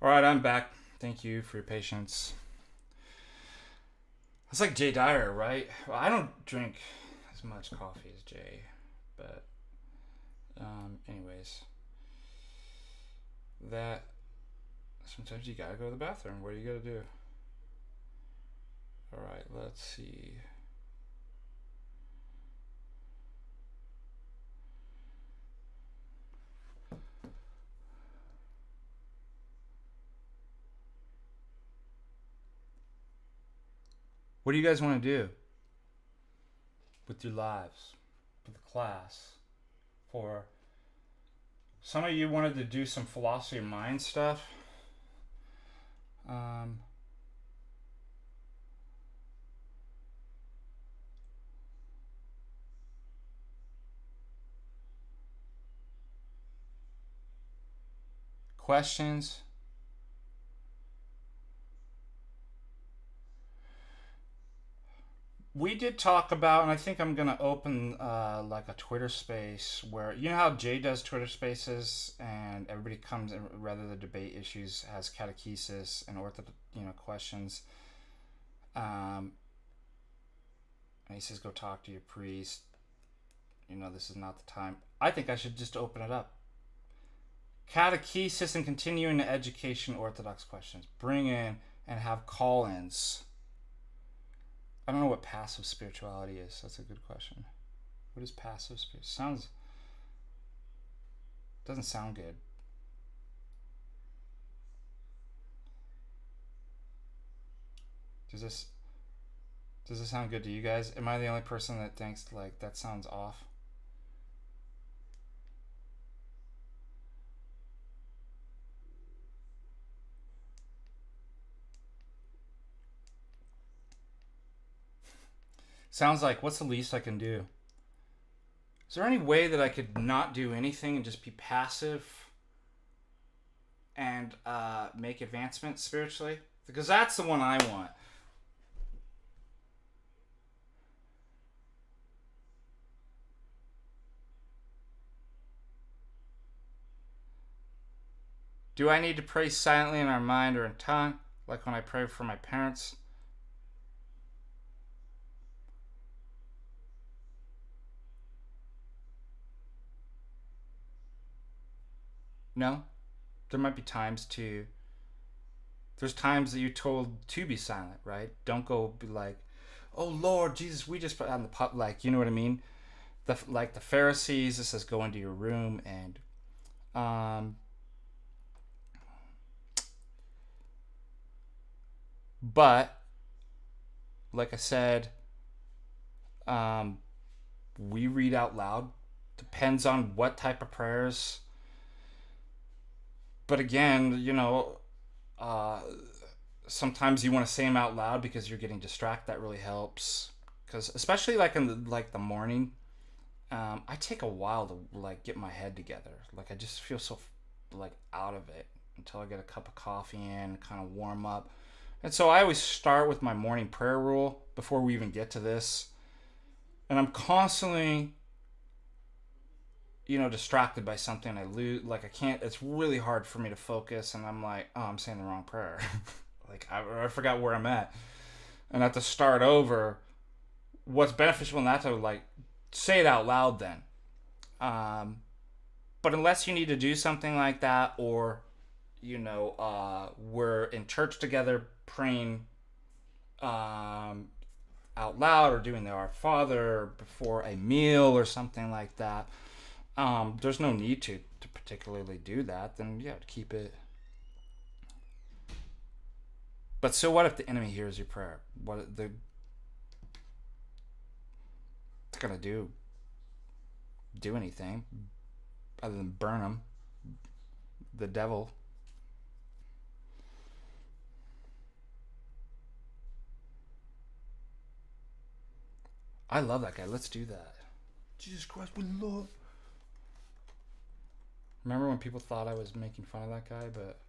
All right, I'm back. Thank you for your patience. It's like Jay Dyer, right? Well, I don't drink as much coffee as Jay, but anyways, that sometimes you gotta go to the bathroom. What do you gotta do? All right, let's see. What do you guys want to do with your lives, with the class? For some of you wanted to do some philosophy of mind stuff. Questions? We did talk about, and I think I'm gonna open like a Twitter space where you know how Jay does Twitter spaces, and everybody comes and rather than debate issues, has catechesis and questions. And he says, "Go talk to your priest. This is not the time." I think I should just open it up. Catechesis and continuing education Orthodox questions. Bring in and have call-ins. I don't know what passive spirituality is. That's a good question. What is passive spirituality? Doesn't sound good. Does this sound good to you guys? Am I the only person that thinks like that sounds off? Sounds like, what's the least I can do? Is there any way that I could not do anything and just be passive and make advancements spiritually? Because that's the one I want. Do I need to pray silently in our mind or in tongue? Like when I pray for my parents, no, there might be times to. There's times that you're told to be silent, right? Don't go be like, "Oh Lord Jesus, we just put on the pub," like, you know what I mean? Like the Pharisees, it says go into your room and, but like I said, we read out loud. Depends on what type of prayers. But again, sometimes you want to say them out loud because you're getting distracted. That really helps. Because especially like in the morning, I take a while to like get my head together. Like I just feel so like out of it until I get a cup of coffee in, kind of warm up. And so I always start with my morning prayer rule before we even get to this. And I'm constantly, distracted by something. I lose, like I can't, it's really hard for me to focus. And I'm like, oh, I'm saying the wrong prayer. Like I forgot where I'm at. And I have to start over. What's beneficial in that to like say it out loud then. But unless you need to do something like that, or, we're in church together praying out loud or doing the Our Father before a meal or something like that, there's no need to particularly do that. Then keep it. But so what if the enemy hears your prayer? What they're gonna do anything other than burn them? The devil. I love that guy. Let's do that. Jesus Christ, we love. Remember when people thought I was making fun of that guy, but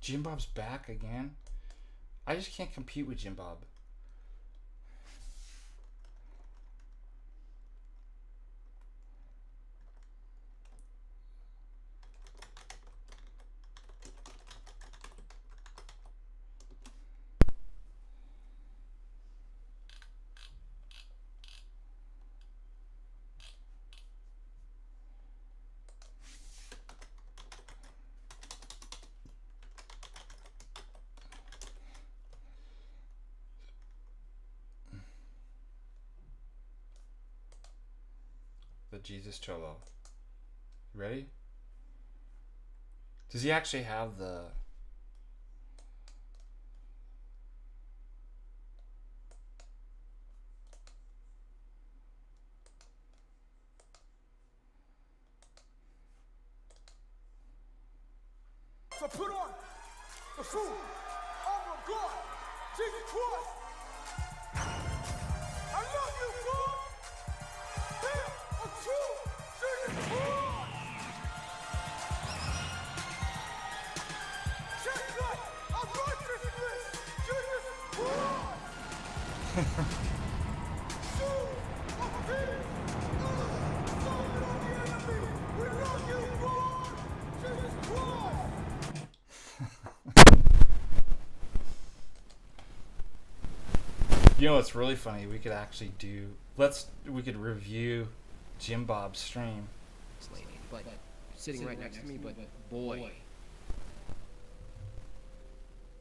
Jim Bob's back again? I just can't compete with Jim Bob. The Jesus Cholo. Ready? Does he actually have the... So put on the full armor of God, Jesus Christ. I love you, God. Him, a true Jesus Christ. Check out our righteousness, Jesus Christ. Shoes of peace. Solid on the enemy. We love you, God. Jesus Christ. You know what's really funny? We could actually we could review Jim Bob's stream. But sitting right next to me, but boy.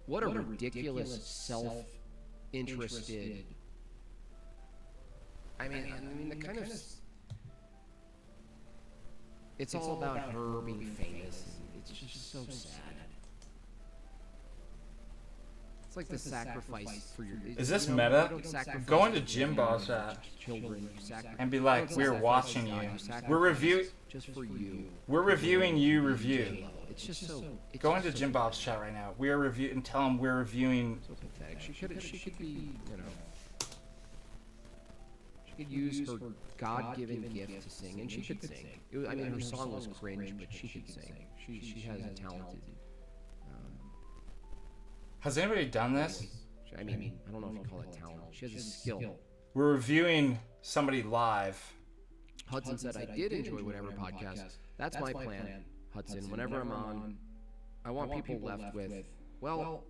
What a ridiculous self-interested... I mean, the kind of... It's all about her being famous. It's just so sad. It's like the sacrifice for your... Is this meta? Go into Jim Bob's children and be like, we're watching you. We're reviewing... just for you. We're reviewing you review. It's just so... Go into Jim Bob's chat right now. We are reviewing, and tell him we're reviewing... So pathetic. She could be, she could use her God-given gift to sing, and she could sing. Her song was cringe, but she could sing. She has a talented... Has anybody done this? I don't know if you call it talent. She has a skill. We're reviewing somebody live. Hudson said, I did enjoy whatever podcast. That's my plan, Hudson. Whenever I'm on, I want people left with, well,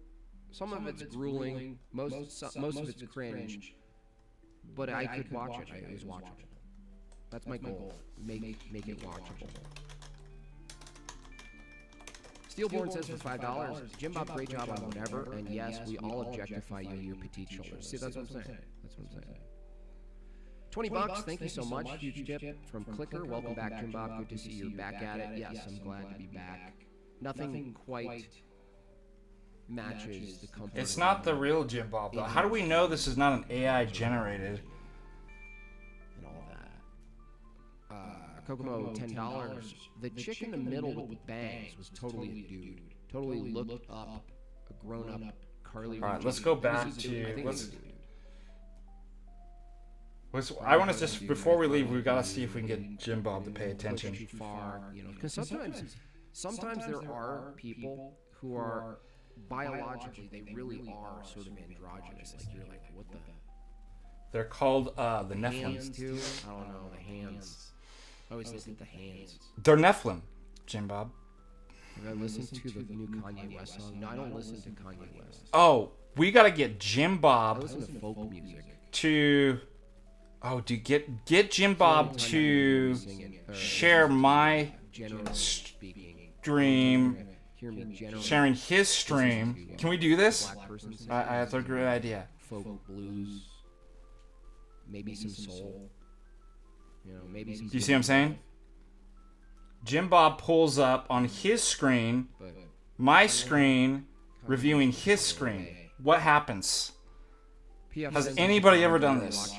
some of it's grueling, most of it's cringe, but I could watch it. I was watchable. That's my goal. Make it watchable. Steelborn says for $5, Jim Bob, great job on whatever, and yes, we all objectify you and your petite shoulders. See, that's what I'm saying. That's what I'm saying. $20, thank you so much. Huge tip from Clicker. Welcome back, Jim Bob. Good to see you're back at it. Yes, I'm glad to be back. Nothing quite matches the comfort. It's not the real Jim Bob, though. How do we know this is not an AI generated? And all that. Kokomo, $10. The chick in the middle with the bangs was totally a dude. Totally looked up a grown-up Carly. All right, let's go back to... I want to just, before we leave, we've got to see if we can get Jim Bob to pay attention. Too far, you know, because sometimes there are people who are biologically, they really are sort of androgynous. Like, you're like, what the? They're called the Nephilim. Hands too? I don't know, the hands. I always listen to the hands. They're Nephilim, Jim Bob. Have I listened to the new Kanye West song? No, I don't listen to Kanye West. Oh, we got to get Jim Bob I listen to folk music. to... Oh, dude, get Jim Bob to share my stream, sharing his stream. Can we do this? That's a great idea. Folk blues, maybe some soul. You know, maybe some. Do you see what I'm saying? Jim Bob pulls up on his screen, my screen, reviewing his screen. What happens? Has anybody ever done this?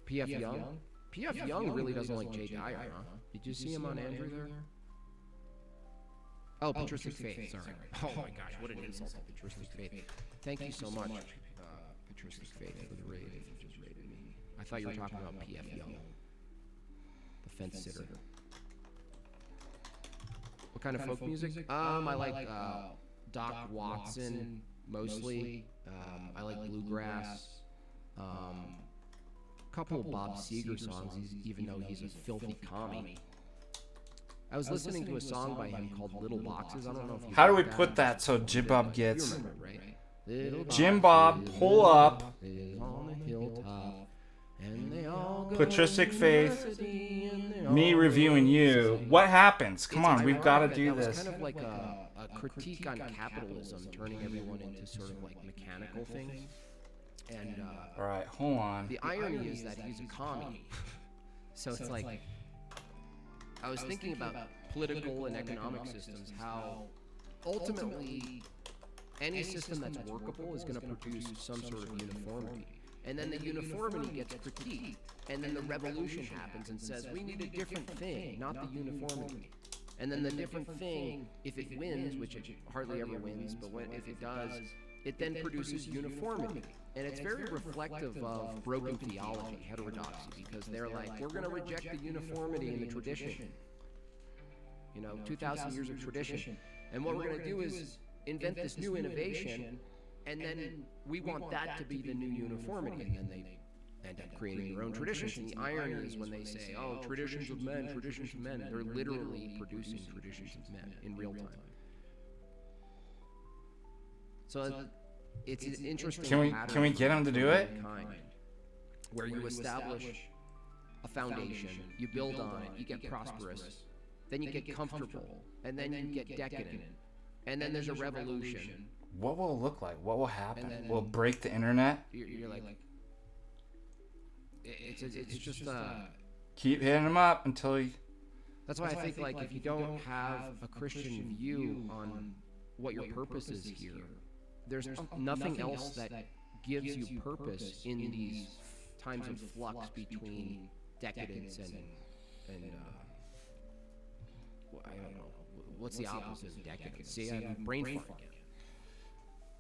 PF Young? PF Young really doesn't like Jay Dyer, huh? Did you see him on Andrew there? Oh, Patristic Faith, sorry. Oh my gosh, what an insult to Patristic Faith. Thank you so much, Patristic Faith, for the raid. You just raided me. I thought you were talking about PF Young, the fence sitter. What kind of folk music? I like Doc Watson, mostly. I like bluegrass. Couple of Bob Seger songs, even though he's a filthy commie. I was listening to a song by him called Little Boxes. I don't know if you How do we put that so Jim Bob gets... You remember, right? Jim Bob, pull up. On a hilltop, and they all go Patristic Faith, university, and they me all reviewing go you. university. What happens? Come It's on, we've got to ironic do that was this. kind of like a critique on capitalism, turning everyone into sort of like mechanical things. And All right, hold on. the irony is that he's a commie. So it's like, I was thinking about political and economic systems, how ultimately any system that's workable is going to produce some sort of uniformity. And then the uniformity gets critiqued, and then the revolution happens and says, we need a different thing, not the uniformity. And then the different thing, if it wins, which it hardly ever wins, but if it does, it then produces uniformity. And it's very reflective of broken theology, heterodoxy, because they're like, we're going to reject the uniformity in the tradition. You know, 2,000 years of tradition. And what we're going to do is invent this new innovation, and then we want that to be the new uniformity. And then they end up creating their own traditions. And the irony is when they say, oh, traditions of men, they're literally producing traditions of men in real time. So it's an interesting Can we get him to do it? Where you establish a foundation, you build on it, you get prosperous, then you get comfortable, and then you get decadent, and then there's a revolution. What will it look like? What will happen? Will it break the internet? You're like, it's just Keep hitting him up until he... That's why I think, like, if you don't have a Christian view on what your purpose is here, there's nothing else that gives you purpose in these times of flux between decadence and I don't know. What's the opposite of decadence? See, I'm brain fart again.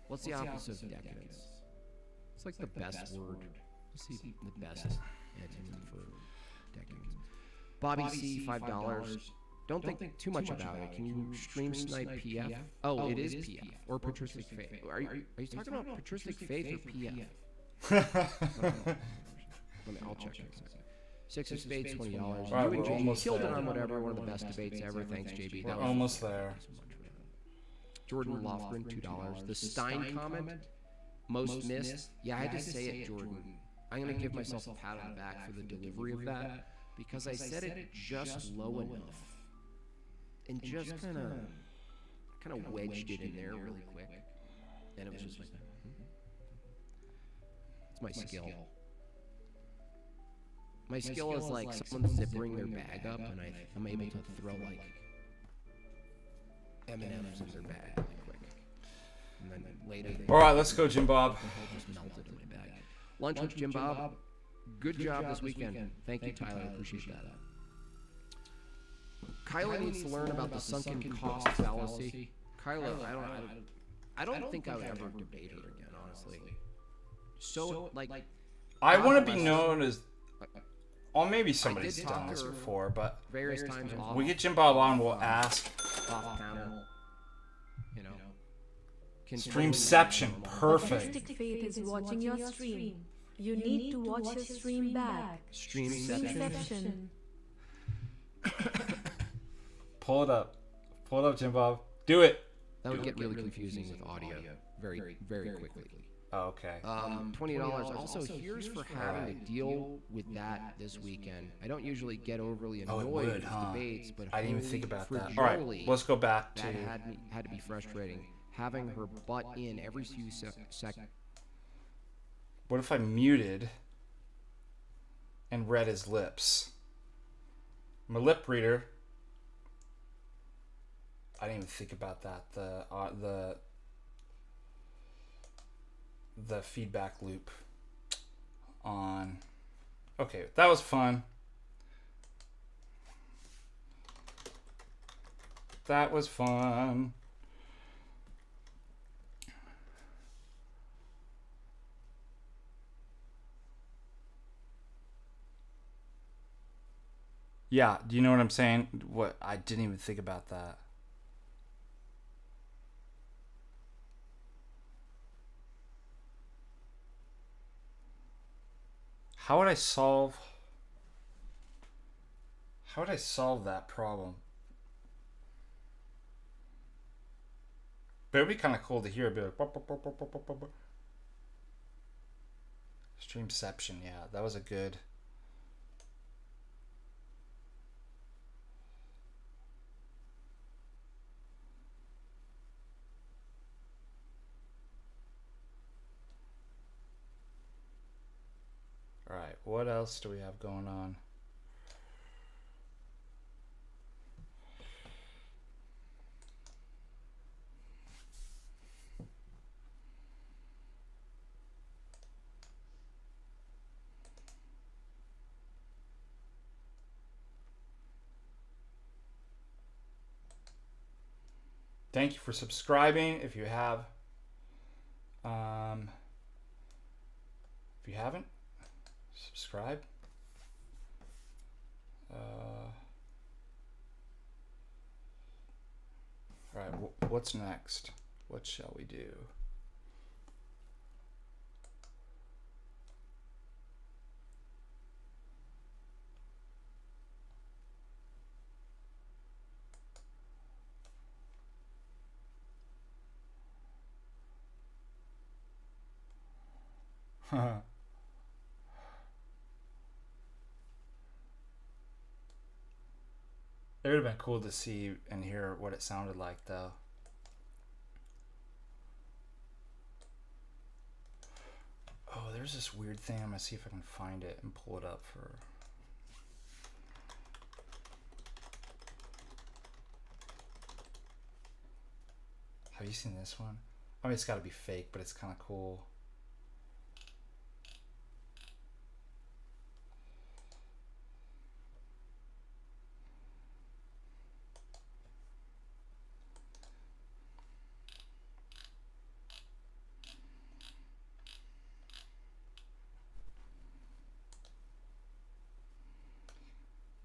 What's the opposite of decadence? It's like the best word. Let's see the best antonym for decadence. Bobby C, $5. Don't think too much about it. Can you stream snipe PF? Oh, it is PF or Patristic Faith. Are you talking about Patristic Faith or PF? I'll check it. Six of Spades, $20. Right, You and we're JB almost killed it there. on whatever. One of the best debates ever. Thanks, JB. We're That was almost there. Jordan Lofgren, $2. The Stein comment, most missed. Yeah, I had to say it, Jordan. I'm going to give myself a pat on the back for the delivery of that because I said it just low enough and just kind of wedged it in there really quick. And it was just like, it's my skill. My skill is like someone's zippering their bag up and I'm able to throw like M&M's in their bag really quick. And then later they... All right, let's go, Jim Bob. Just melted in my bag. Lunch with Jim Bob. Good job this weekend. Thank you, Tyler. I appreciate that. Kyla needs to learn about the sunken cost fallacy. Kyla, I don't think I would ever debate her again, honestly. So, like... I want to be known as... Or maybe I somebody's did done talk this to her before, but various times off. we get Jim Bob on, we'll ask. Off panel. You know. Streamception, perfect. Patristic Faith is watching your stream. You need to watch your stream back. Streamception. Pull it up. Pull it up, Jim Bob. Do it. That would get really confusing with audio very, very quickly. Oh, okay. $20. Also, here's for having to deal with that this weekend. I don't usually get overly Oh, annoyed it would, with huh? debates, but I didn't even think holy about that. frigoli, All right, let's go back to... that had to be frustrating. Having her butt in every few seconds. What if I muted and read his lips? I'm a lip reader. I didn't even think about that. The feedback loop on... Okay, that was fun. That was fun. Yeah, do you know what I'm saying? What, I didn't even think about that. How would I solve that problem? But it'd be kind of cool to hear a bit like Streamception, yeah, that was a good... Alright, what else do we have going on? Thank you for subscribing if you have. If you haven't, subscribe. Alright, what's next? What shall we do? It would have been cool to see and hear what it sounded like, though. Oh, there's this weird thing. I'm going to see if I can find it and pull it up for... Have you seen this one? I mean, it's got to be fake, but it's kind of cool.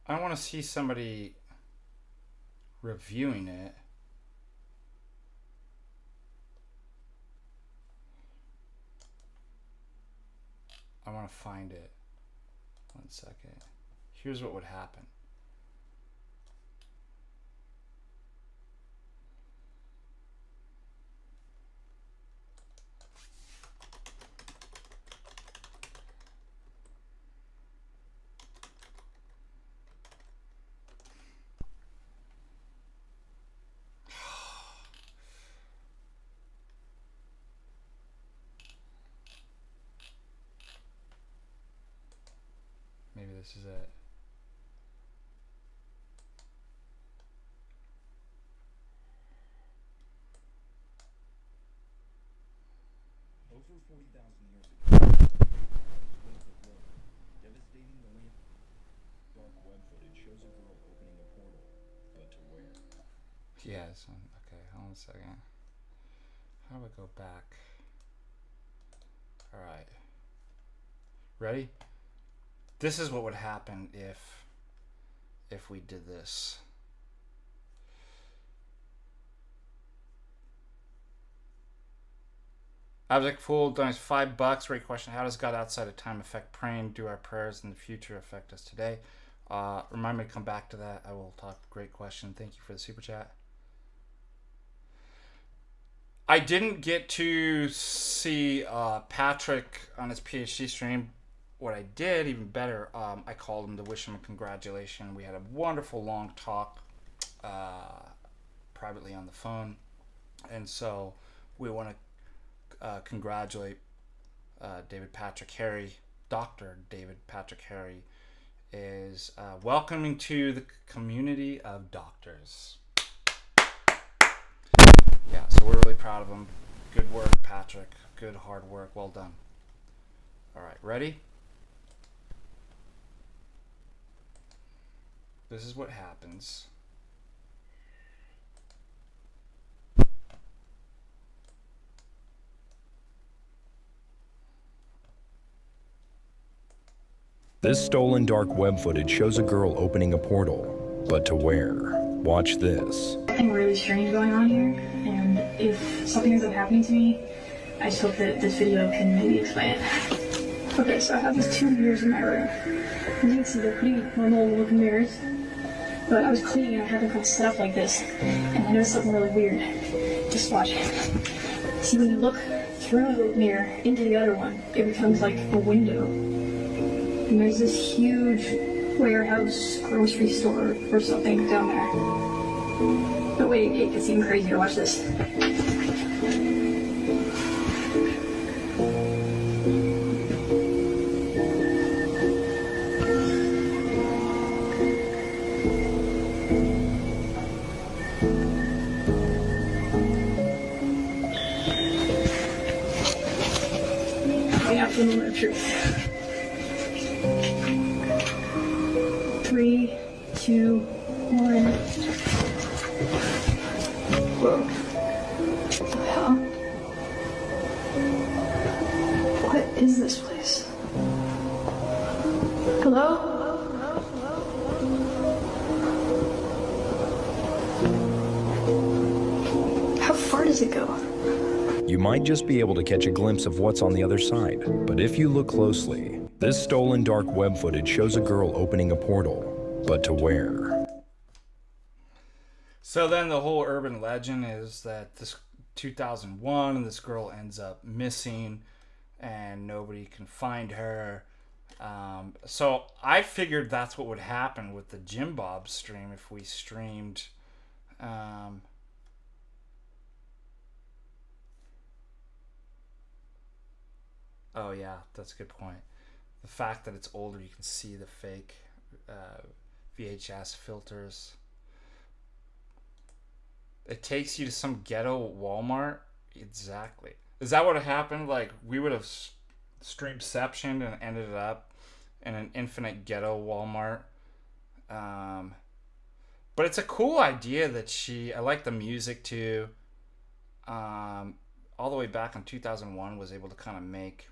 I want to see somebody reviewing it. I want to find it. 1 second. Here's what would happen. Maybe this is it. Over 40,000 years ago, devastating the land. Dark web footage shows a girl opening a portal, but to where? Yes. Okay, hold on a second. How do I go back? All right. Ready? This is what would happen if we did this. Object Fool donates $5. Great question. How does God outside of time affect praying? Do our prayers in the future affect us today? Remind me to come back to that. I will talk. Great question. Thank you for the super chat. I didn't get to see Patrick on his PhD stream. What I did, even better, I called him to wish him a congratulations. We had a wonderful long talk privately on the phone. And so we want to congratulate David Patrick Harry. Dr. David Patrick Harry is welcoming to the community of doctors. Yeah, so we're really proud of him. Good work, Patrick. Good hard work. Well done. All right, ready? This is what happens. This stolen dark web footage shows a girl opening a portal, but to where? Watch this. Something really strange going on here, and if something ends up happening to me, I just hope that this video can maybe explain it. Okay, so I have these 2 mirrors in my room. As you can see, they're pretty normal looking mirrors, but I was cleaning and I had them kind of set up like this, and I noticed something really weird. Just watch. See, when you look through the mirror into the other one, it becomes like a window. And there's this huge warehouse, grocery store, or something down there. But wait, it gets even crazier. Watch this. Okay, now for the moment of truth. 3, 2, 1. Whoa. What the hell? What is this place? Hello? How far does it go? You might just be able to catch a glimpse of what's on the other side, but if you look closely, this stolen dark web footage shows a girl opening a portal, but to where? So then the whole urban legend is that this 2001 and this girl ends up missing and nobody can find her. So I figured that's what would happen with the Jim Bob stream if we streamed. Oh yeah, that's a good point. The fact that it's older, you can see the fake VHS filters. It takes you to some ghetto Walmart. Exactly. Is that what happened? Like, we would have streamceptioned and ended up in an infinite ghetto Walmart. But it's a cool idea that I like the music too. All the way back in 2001 was able to kind of make.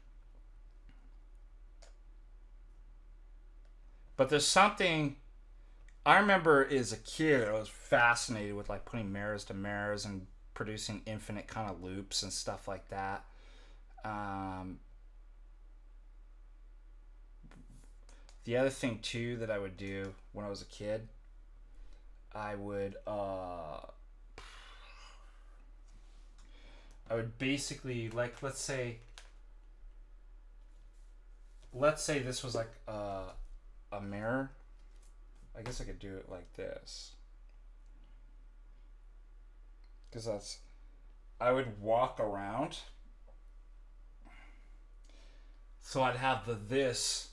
But there's something I remember as a kid, I was fascinated with like putting mirrors to mirrors and producing infinite kind of loops and stuff like that. The other thing too that I would do when I was a kid, I would basically, like, let's say this was like a mirror. I guess I could do it like this. Because I would walk around. So I'd have this,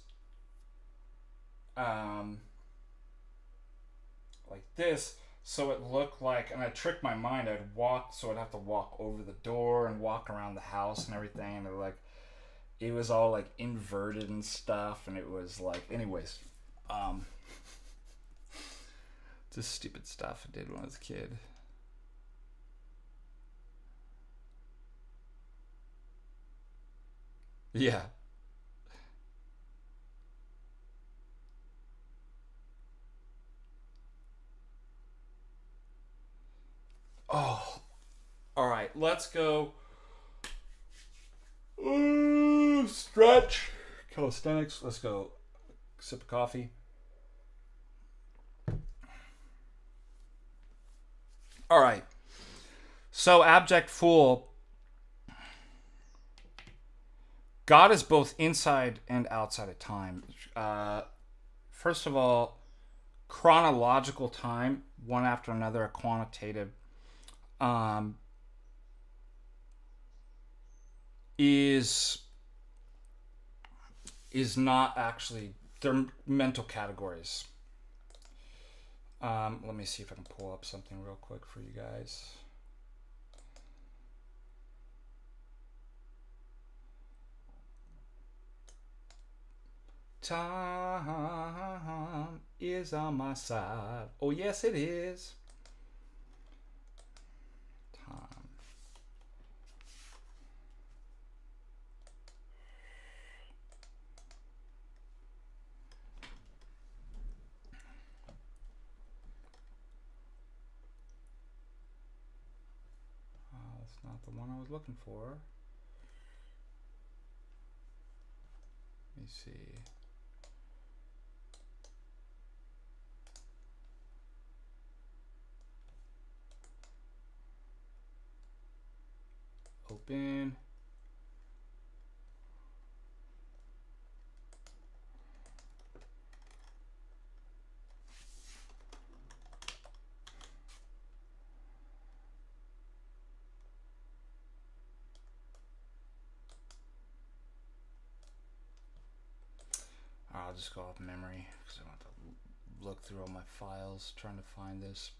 like this. So it looked like, and I tricked my mind, I'd walk, so I'd have to walk over the door and walk around the house and everything. And it was all like inverted and stuff. And it was like, anyways, just stupid stuff I did when I was a kid. Yeah. Oh, all right. Let's go. Stretch. Calisthenics. Let's go. Sip of coffee. All right. So, abject fool. God is both inside and outside of time. First of all, chronological time, one after another, a quantitative, is not actually, they're mental categories. Let me see if I can pull up something real quick for you guys. Time is on my side. Oh, yes, it is. Time. That's not the one I was looking for. Let me see. Open. I'll just go off memory because I want to look through all my files trying to find this.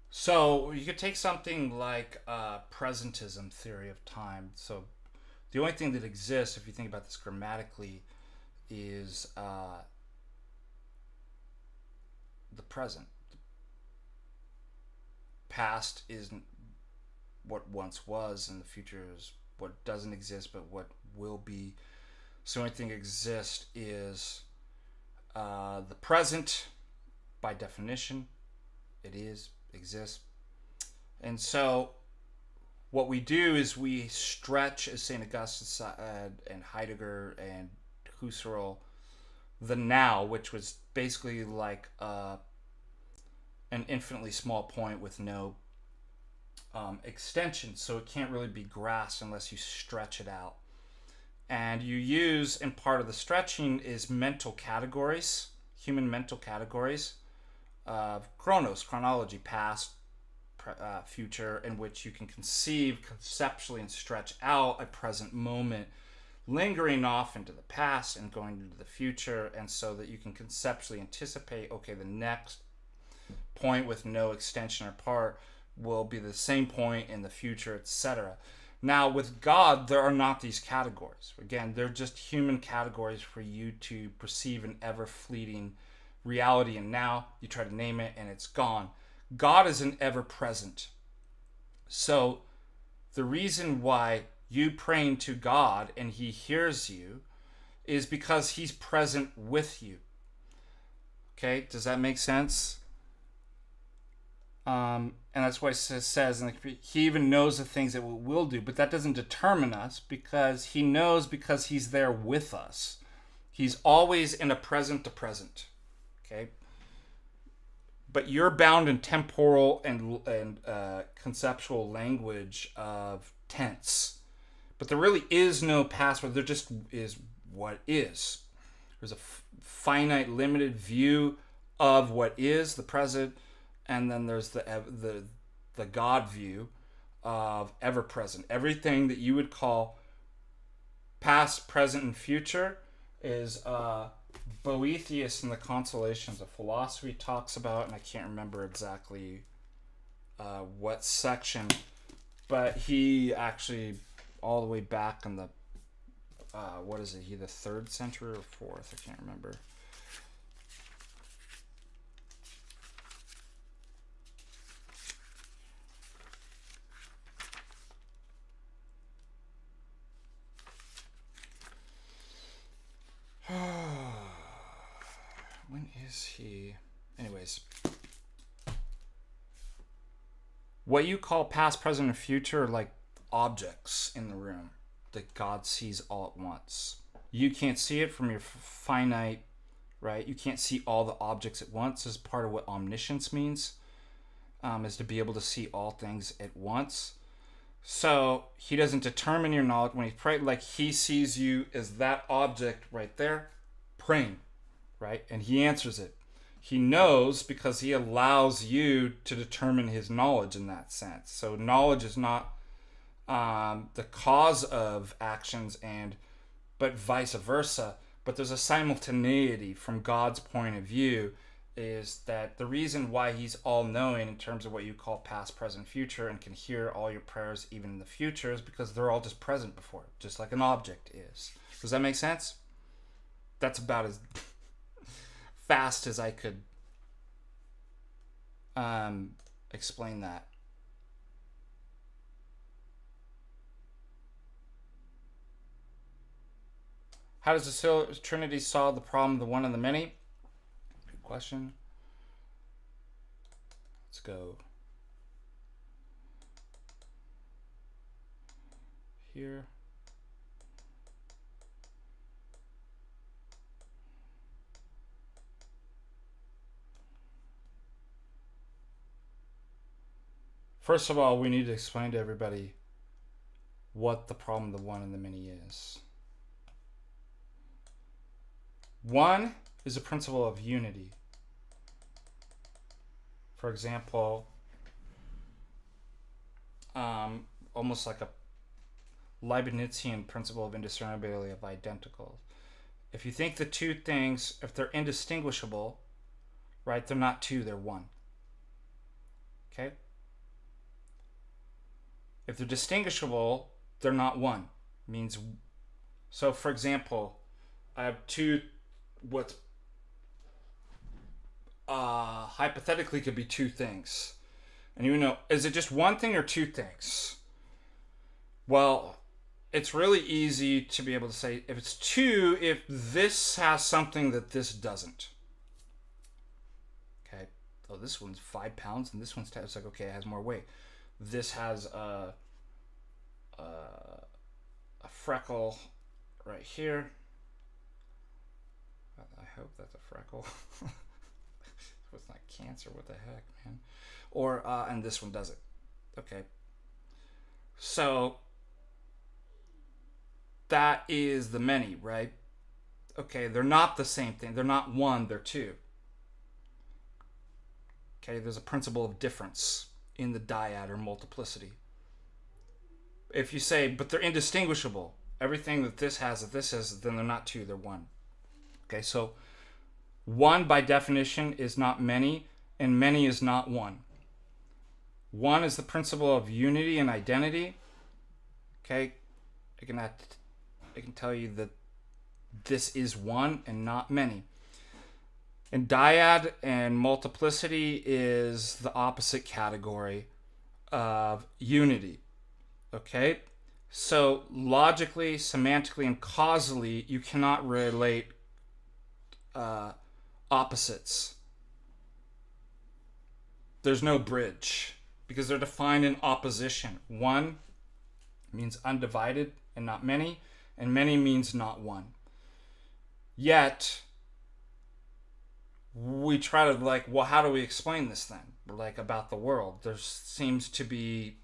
So you could take something like presentism theory of time. So the only thing that exists, if you think about this grammatically, is the present. Past isn't what once was, and the future is what doesn't exist, but what will be. So the only thing that exists is the present, by definition. It exists. And so what we do is we stretch, as St. Augustine said, and Heidegger and Husserl, the now, which was basically like an infinitely small point with no extension, so it can't really be grasped unless you stretch it out. And you use, and part of the stretching is mental categories, human mental categories, chronology, past, future, in which you can conceive conceptually and stretch out a present moment, lingering off into the past and going into the future, and so that you can conceptually anticipate, okay, the next point with no extension or part will be the same point in the future, etc. Now, with God, there are not these categories. Again, they're just human categories for you to perceive an ever-fleeting reality, and now you try to name it and it's gone. God is an ever-present. So the reason why you praying to God and he hears you is because he's present with you. Okay, does that make sense? And that's why it says, and he even knows the things that we will do, but that doesn't determine us, because he knows, because he's there with us. He's always in a present to present. Okay? But you're bound in temporal and conceptual language of tense. But there really is no past, there just is what is. There's a finite, limited view of what is the present, and then there's the God view of ever present. Everything that you would call past, present, and future is Boethius in the Consolations of Philosophy talks about, and I can't remember exactly what section, but he actually, all the way back in the what is it? He the 3rd century or 4th? I can't remember. When is he? Anyways, what you call past, present, and future are like objects in the room that God sees all at once. You can't see it from your finite, right? You can't see all the objects at once. This is part of what omniscience means, is to be able to see all things at once. So he doesn't determine your knowledge when he prays. Like, he sees you as that object right there, praying, right? And he answers it. He knows because he allows you to determine his knowledge in that sense. So knowledge is not the cause of actions, but vice versa. But there's a simultaneity from God's point of view, is that the reason why he's all-knowing in terms of what you call past, present, future, and can hear all your prayers even in the future, is because they're all just present before it, just like an object is. Does that make sense? That's about as fast as I could explain that. How does the Trinity solve the problem of the one and the many? Good question. Let's go here. First of all, we need to explain to everybody what the problem of the one and the many is. One is a principle of unity. For example, almost like a Leibnizian principle of indiscernibility of identicals. If you think the two things, if they're indistinguishable, right, they're not two, they're one. Okay? If they're distinguishable, they're not one. Means, so for example, I have two, what hypothetically could be two things. And you know, is it just one thing or two things? Well, it's really easy to be able to say if it's two, if this has something that this doesn't. Okay. Oh, this one's 5 pounds and this one's 10. It's like, okay, it has more weight. This has a freckle right here. I hope that's a freckle. It's not cancer. What the heck, man? Or and this one doesn't. Okay. So that is the many, right? Okay, they're not the same thing. They're not one, they're two. Okay, there's a principle of difference in the dyad or multiplicity. If you say, but they're indistinguishable, everything that this has, then they're not two, they're one. Okay, so one by definition is not many, and many is not one. One is the principle of unity and identity. Okay, I can tell you that this is one and not many. And dyad and multiplicity is the opposite category of unity. Okay? So logically, semantically, and causally, you cannot relate opposites. there's no bridge because they're defined in opposition. One means undivided and not many, and many means not one. Yet, we try to like, well, how do we explain this then? Like about the world, there seems to be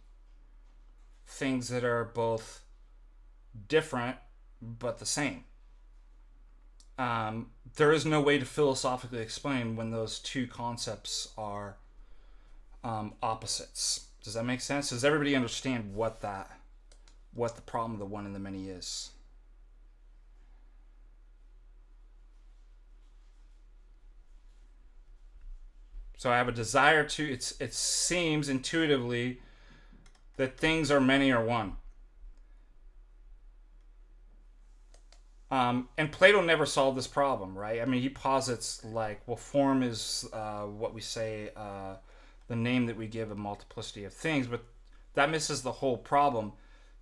things that are both different but the same. There is no way to philosophically explain when those two concepts are opposites. Does that make sense? Does everybody understand what the problem of the one and the many is? So I have a desire to, it seems intuitively that things are many or one. And Plato never solved this problem, right? I mean, he posits like, well, form is what we say, the name that we give a multiplicity of things, but that misses the whole problem.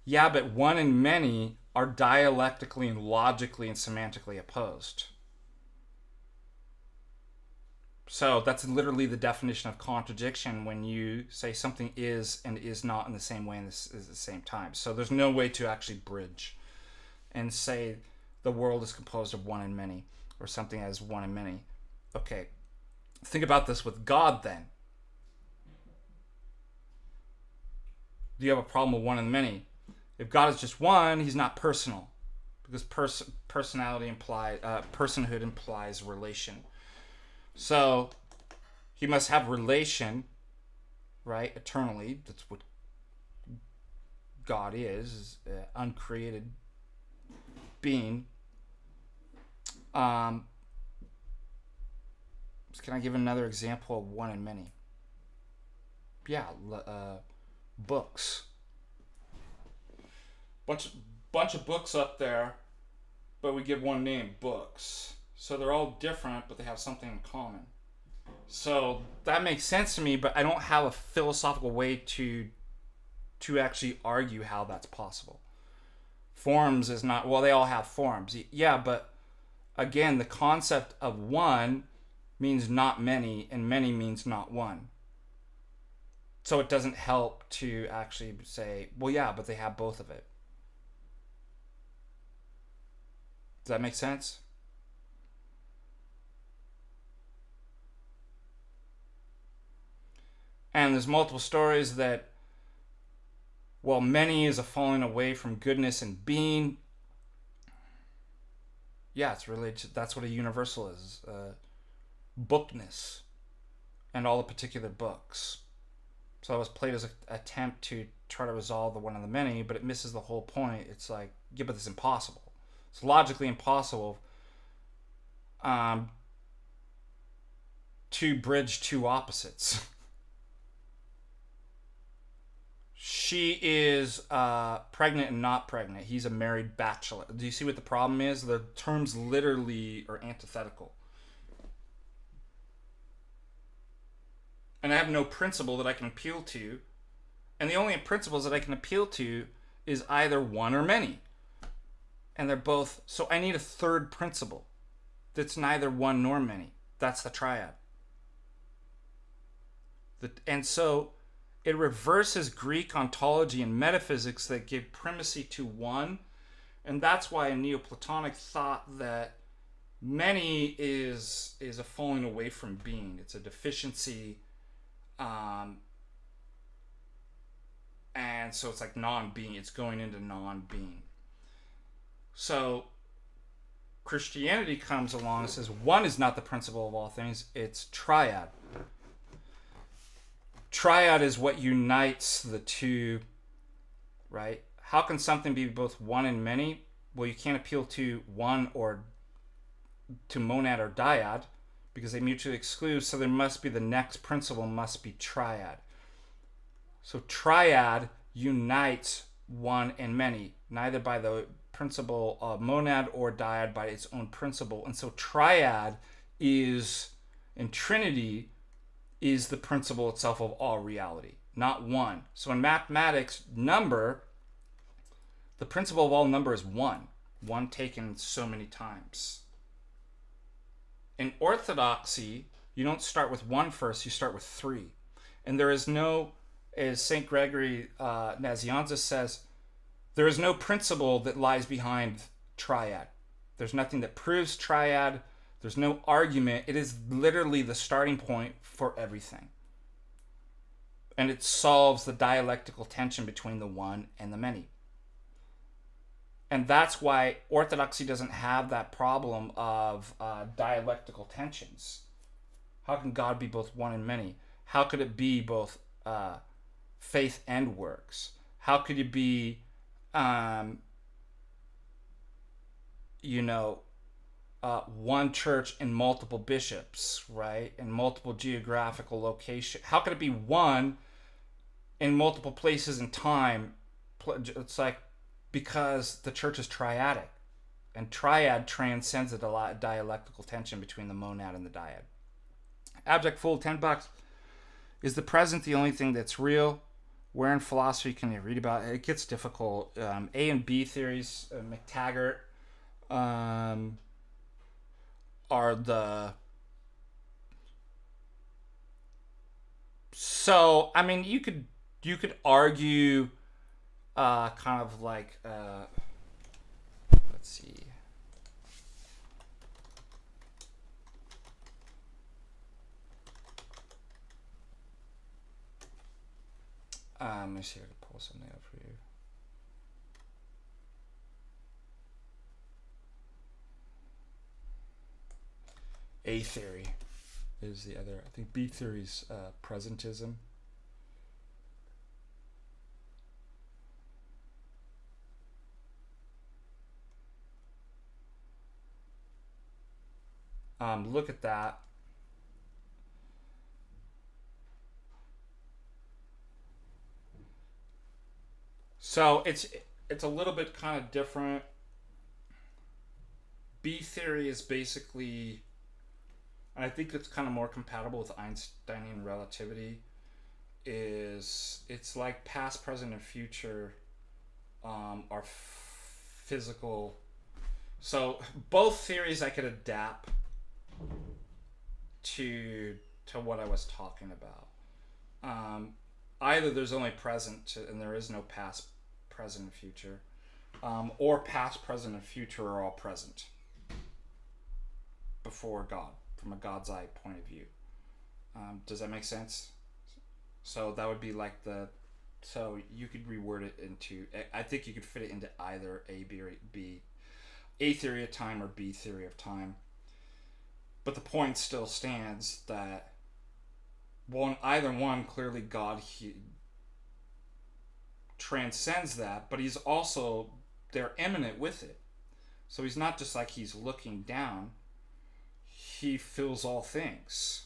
Yeah, but one and many are dialectically and logically and semantically opposed. So that's literally the definition of contradiction when you say something is and is not in the same way and is at the same time. So there's no way to actually bridge and say the world is composed of one and many, or something as one and many. Okay, think about this with God then. Do you have a problem with one and many? If God is just one, he's not personal, because personality implies personhood implies relation. So he must have relation, right? Eternally. That's what God is uncreated being. Can I give another example of one and many? Yeah, books. Bunch of books up there, but we give one name, books. So they're all different, but they have something in common. So that makes sense to me, but I don't have a philosophical way to actually argue how that's possible. Forms is not, well, they all have forms. Yeah, but again, the concept of one means not many, and many means not one. So it doesn't help to actually say, well, yeah, but they have both of it. Does that make sense? And there's multiple stories that, well, many is a falling away from goodness and being. Yeah, it's related to, that's what a universal is. Bookness. And all the particular books. So that was Plato's attempt to try to resolve the one and the many, but it misses the whole point. It's like, yeah, but it's impossible. It's logically impossible to bridge two opposites. She is pregnant and not pregnant. He's a married bachelor. Do you see what the problem is? The terms literally are antithetical. And I have no principle that I can appeal to. And the only principles that I can appeal to is either one or many. And they're both. So I need a third principle that's neither one nor many. That's the triad. And so it reverses Greek ontology and metaphysics that give primacy to one. And that's why a Neoplatonic thought that many is a falling away from being. It's a deficiency. And so it's like non-being. It's going into non-being. So Christianity comes along and says one is not the principle of all things. It's triad. Triad is what unites the two, right? How can something be both one and many? Well, you can't appeal to one or to monad or dyad because they mutually exclude. So there must be the next principle must be triad. So triad unites one and many, neither by the principle of monad or dyad by its own principle. And so triad is, in Trinity, is the principle itself of all reality, not one. So in mathematics, number, the principle of all number is one taken so many times. In orthodoxy, you don't start with one first, you start with three. And there is no, as St. Gregory Nazianzus says, there is no principle that lies behind triad. There's nothing that proves triad. There's no argument. It is literally the starting point for everything. And it solves the dialectical tension between the one and the many. And that's why Orthodoxy doesn't have that problem of dialectical tensions. How can God be both one and many? How could it be both faith and works? How could it be, one church and multiple bishops, right? And multiple geographical locations. How could it be one in multiple places in time? It's like, because the church is triadic. And triad transcends the dialectical tension between the monad and the dyad. Abject Fool, $10. Is the present the only thing that's real? Where in philosophy can you read about it? It gets difficult. A and B theories, McTaggart, are the... So, I mean, you could argue kind of like... let's see... let me see if I can pull something up for you. A theory is the other. I think B theory's presentism. Look at that. So it's a little bit kind of different. B theory is basically, and I think it's kind of more compatible with Einsteinian relativity, it's like past, present, and future are physical. So both theories I could adapt to what I was talking about. Either there's only present and there is no past, present, and future, or past, present, and future are all present before God, from a God's eye point of view. Does that make sense? So that would be like so you could reword it into, I think you could fit it into either A, B, or B, A theory of time or B theory of time. But the point still stands that either one, clearly God transcends that, but he's also, they're immanent with it. So he's not just like he's looking down, he fills all things.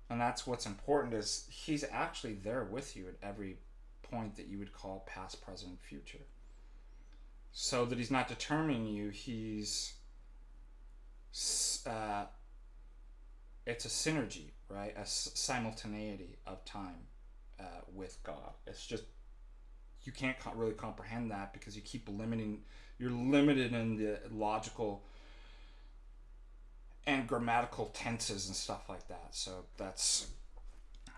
And that's what's important, is he's actually there with you at every point that you would call past, present, future. So that he's not determining you, he's it's a synergy, right? A simultaneity of time with God. It's just, you can't really comprehend that because you keep you're limited in the logical and grammatical tenses and stuff like that. So that's a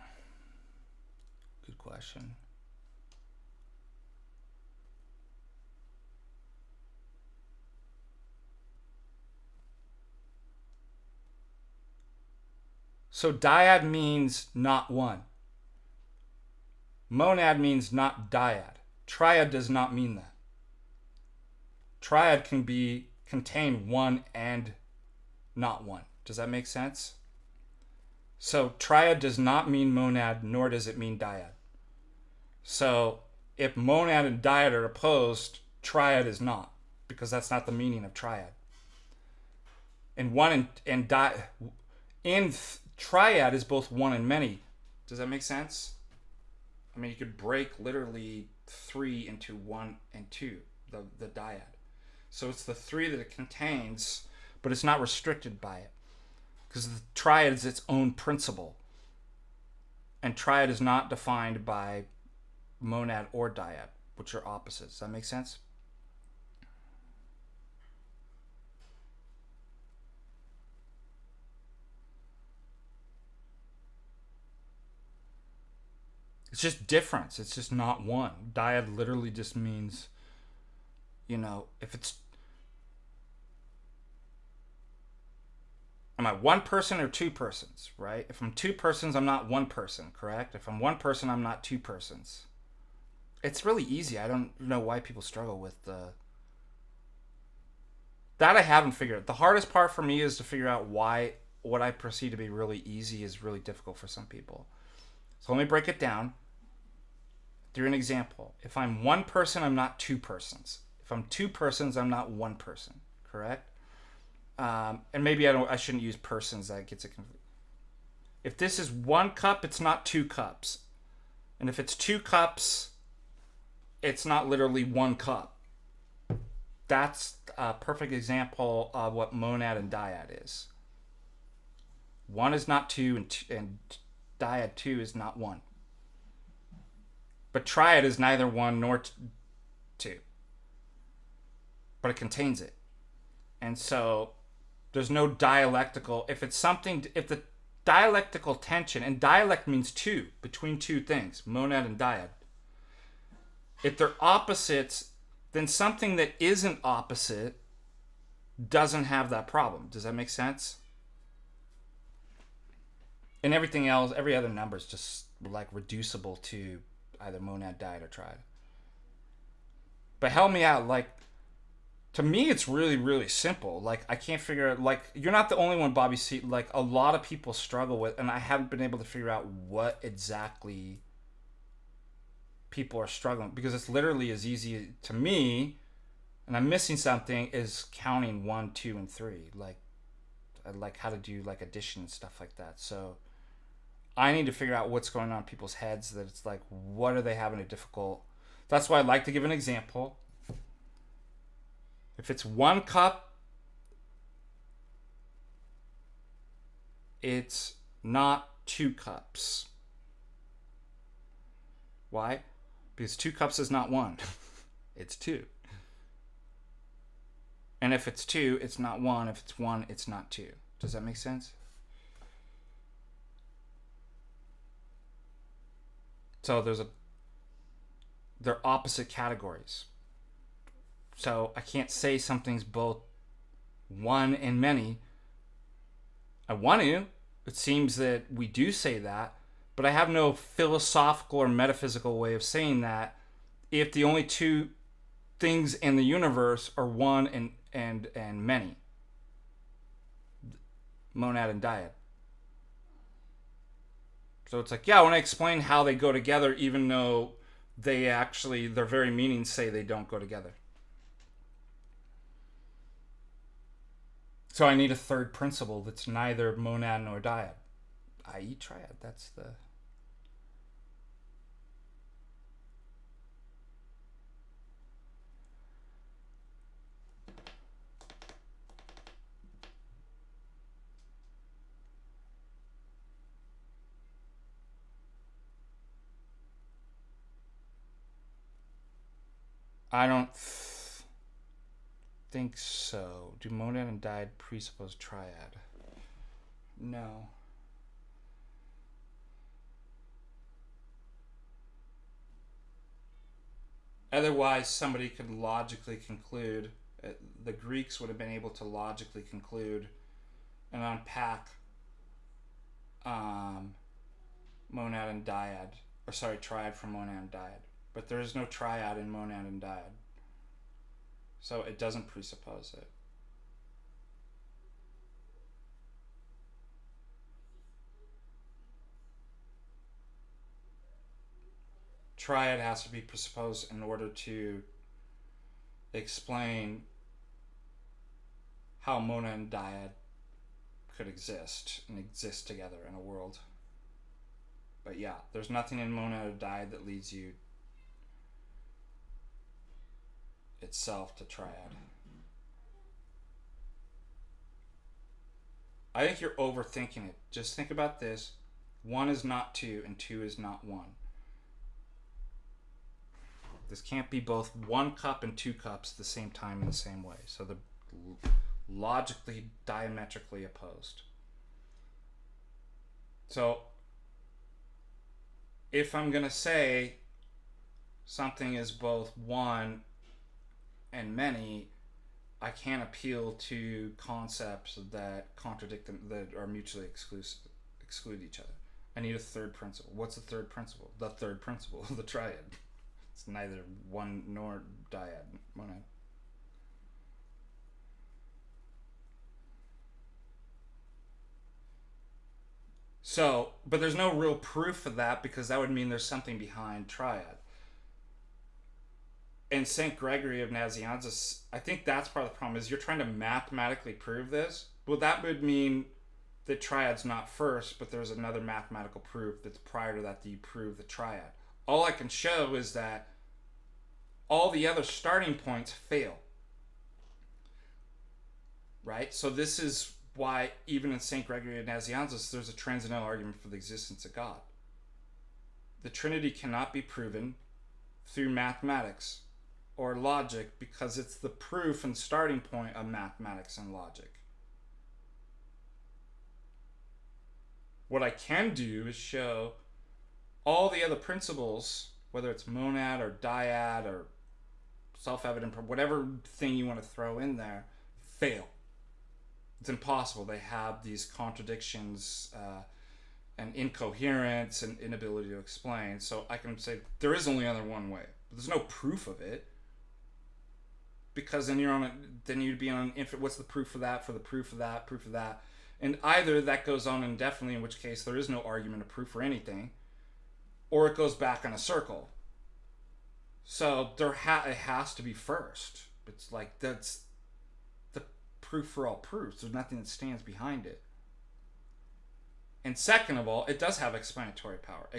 good question. So dyad means not one. Monad means not dyad. Triad does not mean that. Triad can contain one and not one. Does that make sense? So triad does not mean monad, nor does it mean dyad. So if monad and dyad are opposed, triad is not, because that's not the meaning of triad. And one and triad is both one and many. Does that make sense? I mean, you could break literally 3 into 1 and 2, the dyad. So it's the 3 that it contains, but it's not restricted by it, because the triad is its own principle. And triad is not defined by monad or dyad, which are opposites. Does that make sense? It's just difference. It's just not one. Dyad literally just means, if it's... Am I one person or two persons, right? If I'm two persons, I'm not one person, correct? If I'm one person, I'm not two persons. It's really easy. I don't know why people struggle with that. I haven't figured out. The hardest part for me is to figure out why what I perceive to be really easy is really difficult for some people. So let me break it down through an example. If I'm one person, I'm not two persons. If I'm two persons, I'm not one person, correct? And maybe I shouldn't use persons. That gets it confused. If this is one cup, it's not two cups. And if it's two cups, it's not literally one cup. That's a perfect example of what monad and dyad is. One is not two, and dyad two is not one. But triad is neither one nor two. But it contains it. And so there's no dialectical, if the dialectical tension, and dialect means two, between two things, monad and dyad. If they're opposites, then something that isn't opposite doesn't have that problem. Does that make sense? And everything else, every other number is just like reducible to either monad, dyad, or triad. But help me out, like, to me, it's really, really simple. Like, I can't figure out, like, you're not the only one, Bobby C. Like, a lot of people struggle with, and I haven't been able to figure out what exactly people are struggling. Because it's literally as easy to me, and I'm missing something, is counting 1, 2, and 3. Like how to do, like, addition and stuff like that. So, I need to figure out what's going on in people's heads, that it's like, what are they having a difficult... That's why I like to give an example. If it's one cup, it's not two cups. Why? Because two cups is not one. It's two. And if it's two, it's not one. If it's one, it's not two. Does that make sense? So they're opposite categories. So I can't say something's both one and many. I want to. It seems that we do say that, but I have no philosophical or metaphysical way of saying that if the only two things in the universe are one and many. Monad and dyad. So it's like, yeah, I want to explain how they go together, even though their very meanings say they don't go together. So I need a third principle that's neither monad nor dyad, i.e. triad. That's the... I don't think so. Do monad and dyad presuppose triad? No. Otherwise, somebody could logically conclude, the Greeks would have been able to logically conclude and unpack monad and dyad, triad from monad and dyad. But there is no triad in monad and dyad. So it doesn't presuppose it. Triad has to be presupposed in order to explain how monad and dyad could exist and exist together in a world. But yeah, there's nothing in monad or dyad that leads you itself to triad. I think you're overthinking it. Just think about this. 1 is not 2 and 2 is not 1. This can't be both 1 cup and 2 cups at the same time in the same way. So they're logically diametrically opposed. So if I'm going to say something is both one and many, I can't appeal to concepts that contradict them, that are mutually exclude each other. I need a third principle. What's the third principle? The third principle, the triad. It's neither one nor dyad, monad. So, but there's no real proof of that, because that would mean there's something behind triad. And St. Gregory of Nazianzus, I think that's part of the problem, is you're trying to mathematically prove this. Well, that would mean that triad's not first, but there's another mathematical proof that's prior to that you prove the triad. All I can show is that all the other starting points fail. Right? So this is why even in St. Gregory of Nazianzus, there's a transcendental argument for the existence of God. The Trinity cannot be proven through mathematics or logic, because it's the proof and starting point of mathematics and logic. What I can do is show all the other principles, whether it's monad or dyad or self-evident, whatever thing you want to throw in there, fail. It's impossible. They have these contradictions and incoherence and inability to explain. So I can say there is only other one way, but there's no proof of it, because then you'd be on infinite. What's the proof of that? For the proof of that, proof of that, and either that goes on indefinitely, in which case there is no argument of proof for anything, or it goes back in a circle. So it has to be first. It's like that's the proof for all proofs. There's nothing that stands behind it. And second of all, it does have explanatory power.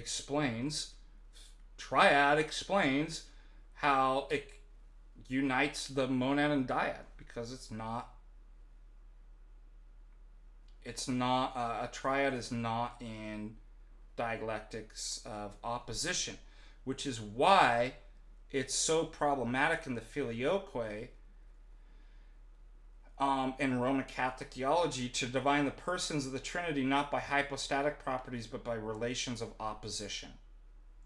Triad explains how it unites the monad and dyad, because it's not a triad is not in dialectics of opposition, which is why it's so problematic in the Filioque in Roman Catholic theology to divine the persons of the Trinity not by hypostatic properties but by relations of opposition,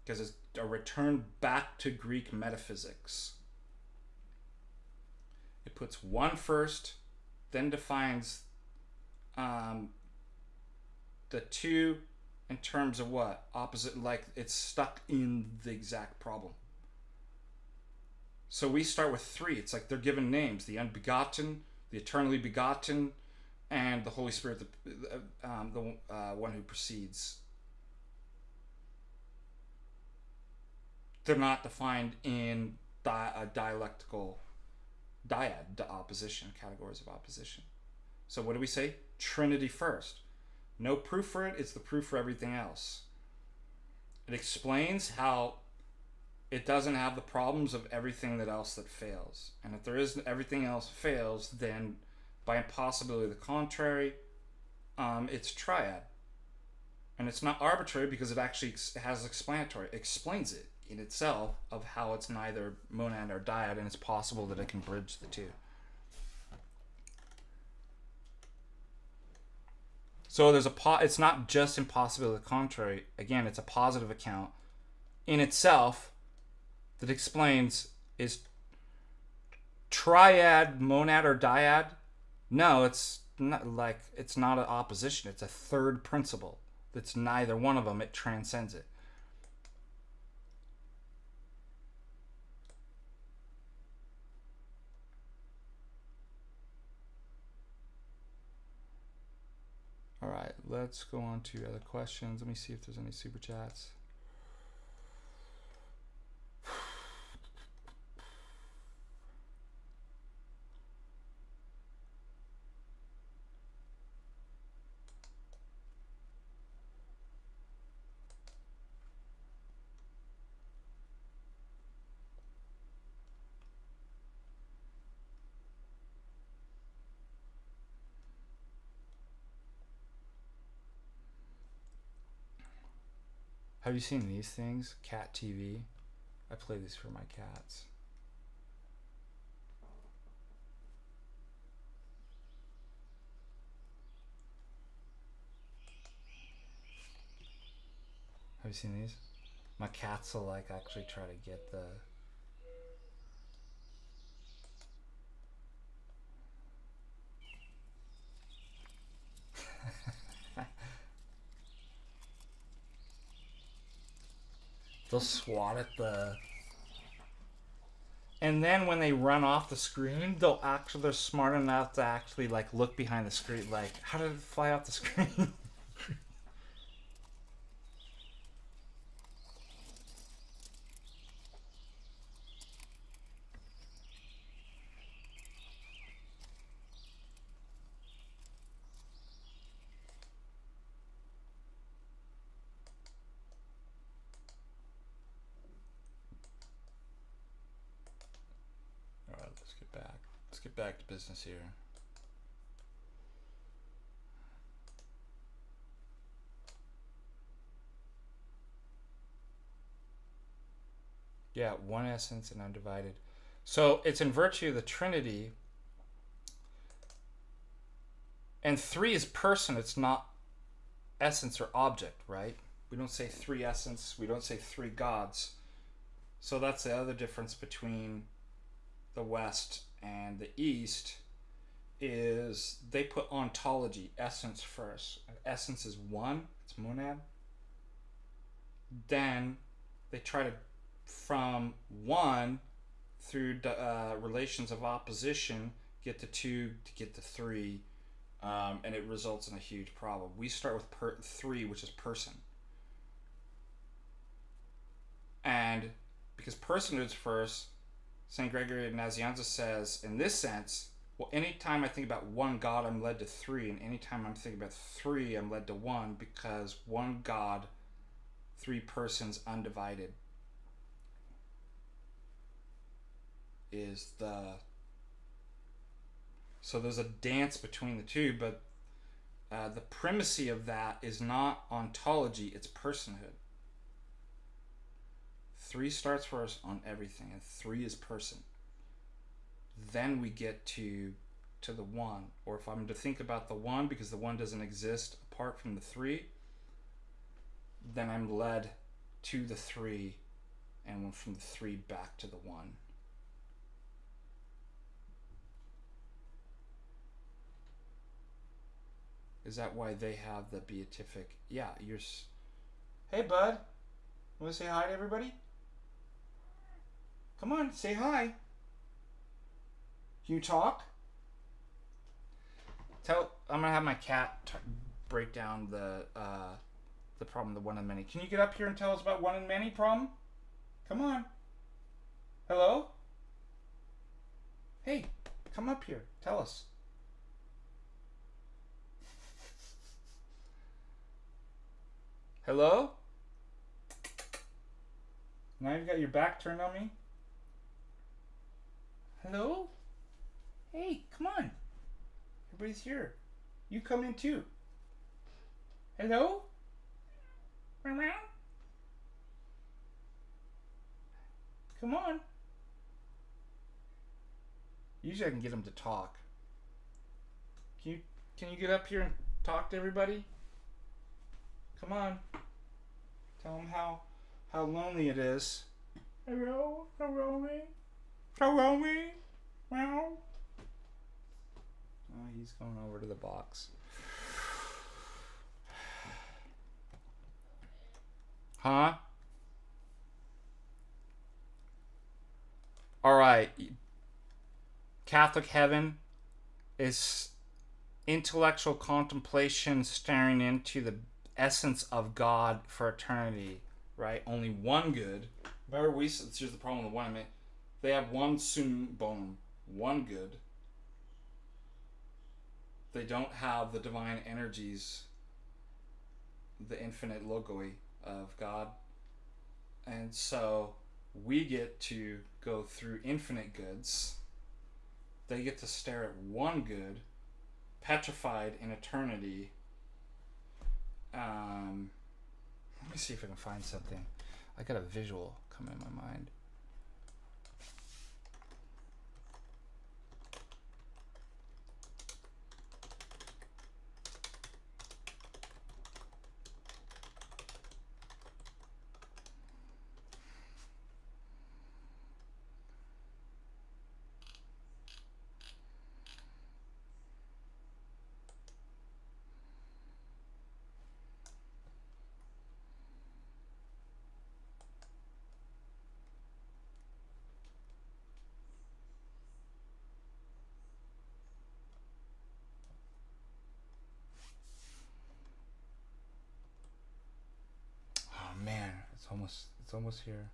because it's a return back to Greek metaphysics. It puts one first, then defines the two in terms of what? Opposite, like it's stuck in the exact problem. So we start with three. It's like they're given names: the unbegotten, the eternally begotten, and the Holy Spirit, the one who proceeds. They're not defined in dialectical dyad, opposition, categories of opposition. So what do we say? Trinity first. No proof for it. It's the proof for everything else. It explains how it doesn't have the problems of everything else that fails. And if there is everything else fails, then by impossibility of the contrary, it's triad. And it's not arbitrary, because it actually has explanatory. It explains it in itself of how it's neither monad or dyad, and it's possible that it can bridge the two. So it's not just impossibility of the contrary. Again, it's a positive account in itself that explains, is triad monad or dyad? No, it's not. Like, it's not an opposition. It's a third principle that's neither one of them. It transcends it. All right, let's go on to other questions. Let me see if there's any super chats. Have you seen these things? Cat TV. I play these for my cats. Have you seen these? My cats will like actually try to get the... They'll swat at the... And then when they run off the screen, they're smart enough to actually like look behind the screen, like, how did it fly off the screen? Let's get back to business here. Yeah, one essence and undivided. So it's in virtue of the Trinity. And three is person, it's not essence or object, right? We don't say three essence, we don't say three gods. So that's the other difference between the West and the East, is they put ontology, essence first. Essence is one, it's monad. Then they try to, from one through relations of opposition, get to two to get to three, and it results in a huge problem. We start with three, which is person. And because personhood is first, St. Gregory of Nazianzus says, in this sense, well, anytime I think about one God, I'm led to three, and anytime I'm thinking about three, I'm led to one, because one God, three persons, undivided, is the... So there's a dance between the two, but the primacy of that is not ontology, it's personhood. Three starts first on everything, and three is person. Then we get to the one. Or if I'm to think about the one, because the one doesn't exist apart from the three, then I'm led to the three, and from the three back to the one. Is that why they have the beatific? Yeah, Hey, bud. Want to say hi to everybody? Come on, say hi. Can you talk? I'm gonna have my cat break down the problem, the one and many. Can you get up here and tell us about one and many problem? Come on. Hello? Hey, come up here. Tell us. Hello? Now you've got your back turned on me? Hello? Hey, come on. Everybody's here. You come in too. Hello? Meow. Come on. Usually I can get them to talk. Can you get up here and talk to everybody? Come on. Tell them how lonely it is. Hello? Hello me? Hello me? Meow. Oh, he's going over to the box. Huh? Alright. Catholic heaven is intellectual contemplation staring into the essence of God for eternity, right? Only one good. Remember, here's the problem with one. I mean, they have one sum bonum, one good. They don't have the divine energies, the infinite logoi of God. And so we get to go through infinite goods. They get to stare at one good, petrified in eternity. Let me see if I can find something. I got a visual coming in my mind. It's almost here.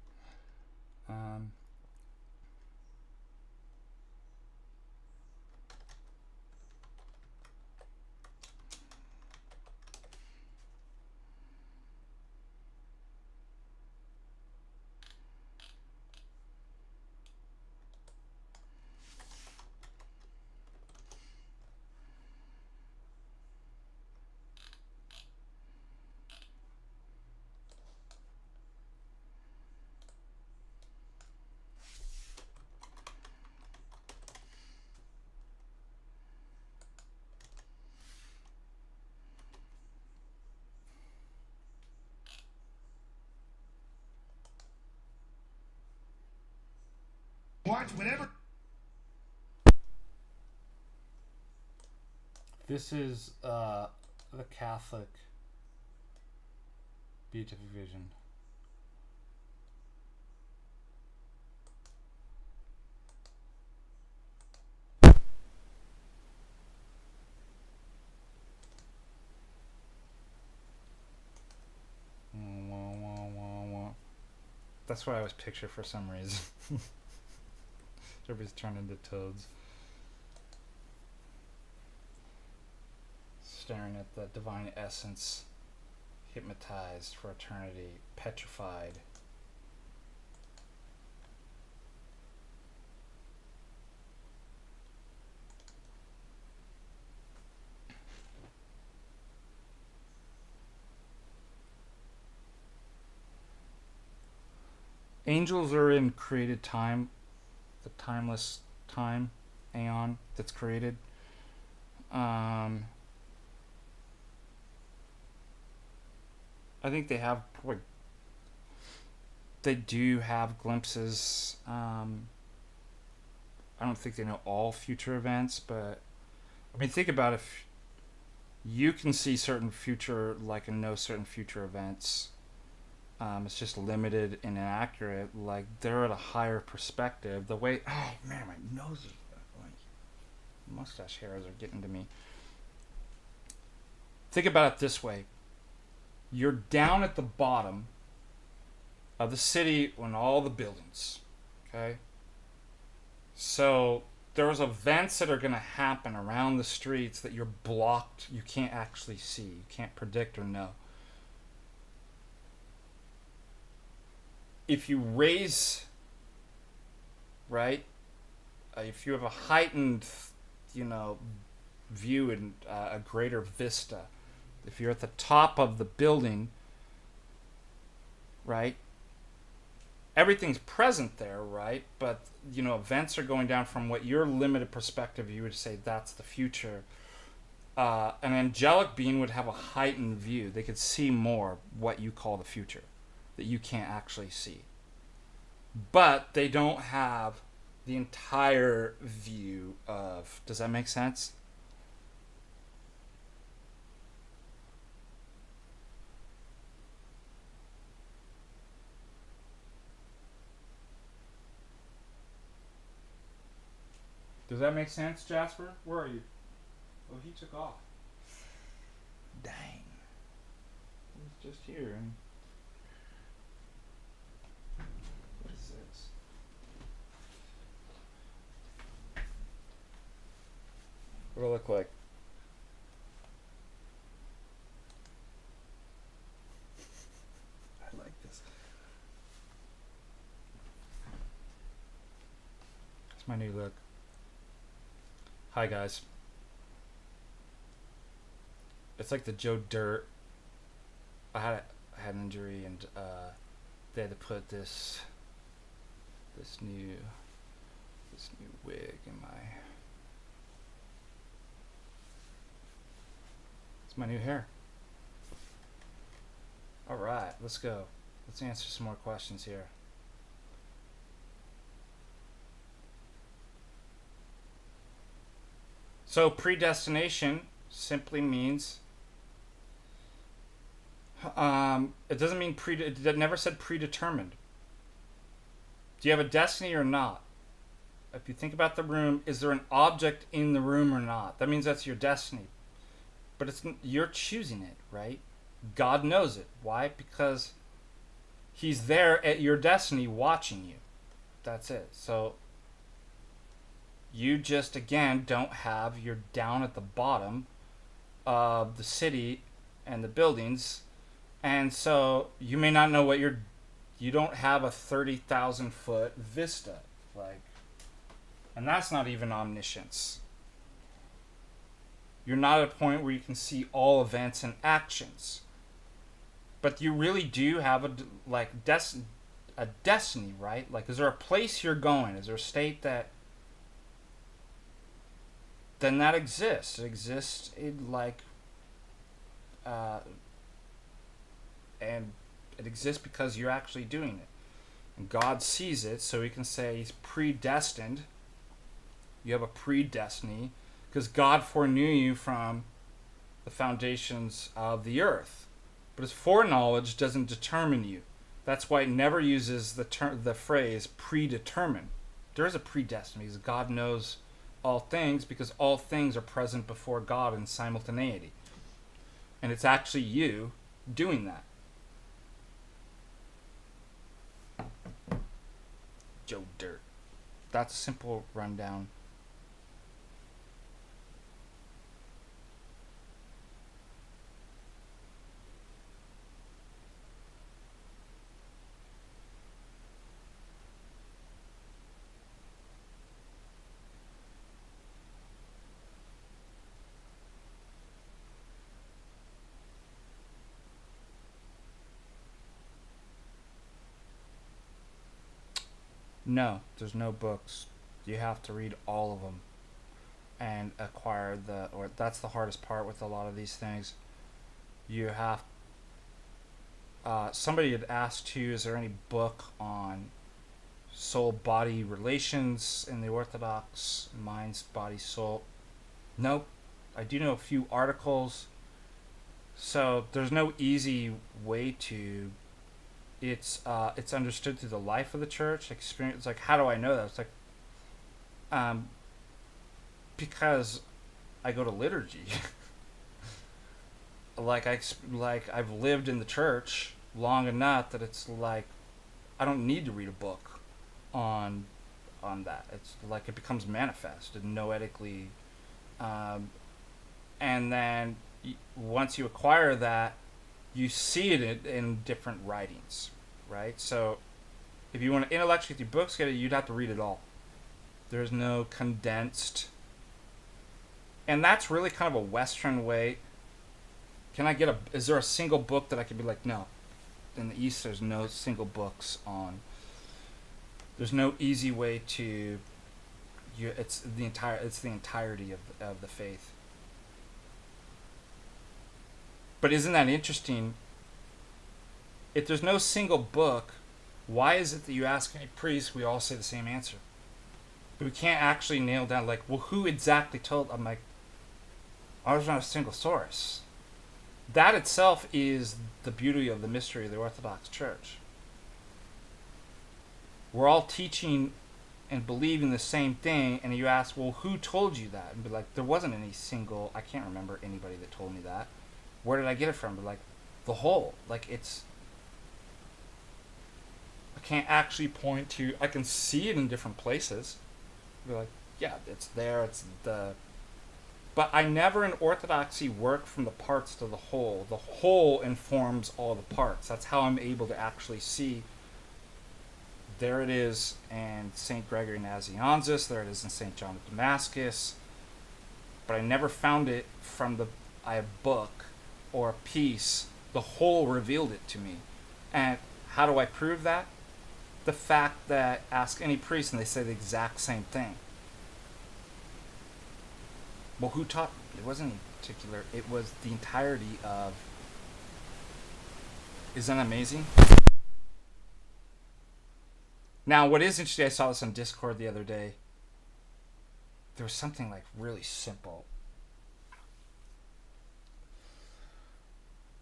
Watch whatever. This is the Catholic beatification. That's what I always picture for some reason. Everybody's turned into toads. Staring at the divine essence, hypnotized for eternity, petrified. Angels are in created time, the timeless time, aeon that's created. I think they have, they do have glimpses. I don't think they know all future events, but I mean, think about if you can see certain future, like, and know certain future events. It's just limited and inaccurate. Like, they're at a higher perspective. The way, oh man, my nose is like, mustache hairs are getting to me. Think about it this way: you're down at the bottom of the city on all the buildings. Okay, so there's events that are going to happen around the streets that you're blocked. You can't actually see. You can't predict or know. If you raise, right, if you have a heightened, view and a greater vista, if you're at the top of the building, right, everything's present there, right, but, events are going down from what your limited perspective, you would say that's the future. An angelic being would have a heightened view. They could see more what you call the future, that you can't actually see. But they don't have the entire view of... Does that make sense? Does that make sense, Jasper? Where are you? Oh, he took off. Dang. He's just here and... What do I look like? I like this. It's my new look. Hi guys. It's like the Joe Dirt. I had an injury and they had to put this new wig in my... my new hair. All right, let's go. Let's answer some more questions here. So predestination simply means it doesn't mean it never said predetermined. Do you have a destiny or not? If you think about the room, is there an object in the room or not? That means that's your destiny. But you're choosing it, right? God knows it. Why? Because He's there at your destiny watching you. That's it. So you just, again, don't have, you're down at the bottom of the city and the buildings. And so you may not know what you don't have a 30,000 foot vista. Like, and that's not even omniscience. You're not at a point where you can see all events and actions. But you really do have a destiny, right? Like, is there a place you're going? Is there a state that... Then that exists. It exists in, like... and it exists because you're actually doing it. And God sees it, so he can say he's predestined. You have a predestiny, because God foreknew you from the foundations of the earth. But his foreknowledge doesn't determine you. That's why it never uses the phrase predetermined. There is a predestiny, because God knows all things, because all things are present before God in simultaneity. And it's actually you doing that. Joe Dirt. That's a simple rundown. No, there's no books. You have to read all of them and acquire that's the hardest part with a lot of these things. You have, somebody had asked too, is there any book on soul-body relations in the Orthodox, mind, body, soul? Nope. I do know a few articles. So there's no easy way to... It's understood through the life of the church experience. Like, how do I know that? It's like, because I go to liturgy. I've lived in the church long enough that it's like I don't need to read a book on that. It's like it becomes manifest and noetically, and then once you acquire that, you see it in different writings, right? So if you want to intellectually through books get it, you'd have to read it all. There's no condensed, and that's really kind of a Western way. Is there a single book that I could be like, no? In the East, there's no single books on. There's no easy way to. It's the entirety of the faith. But isn't that interesting? If there's no single book, why is it that you ask any priest, we all say the same answer? But we can't actually nail down, like, well, who exactly told? I'm like, there's not a single source. That itself is the beauty of the mystery of the Orthodox Church. We're all teaching and believing the same thing, and you ask, well, who told you that? And be like, there wasn't any single, I can't remember anybody that told me that. Where did I get it from? But like, the whole, like, it's, I can't actually point to, I can see it in different places. Be like, yeah, it's there, it's but I never in Orthodoxy work from the parts to the whole. The whole informs all the parts. That's how I'm able to actually see, there it is in St. Gregory Nazianzus, there it is in St. John of Damascus, but I never found it from a book or a piece. The whole revealed it to me. And how do I prove that? The fact that ask any priest and they say the exact same thing. Well, who taught? It wasn't any particular, it was the entirety of. Isn't that amazing? Now, what is interesting, I saw this on Discord the other day. There was something like really simple.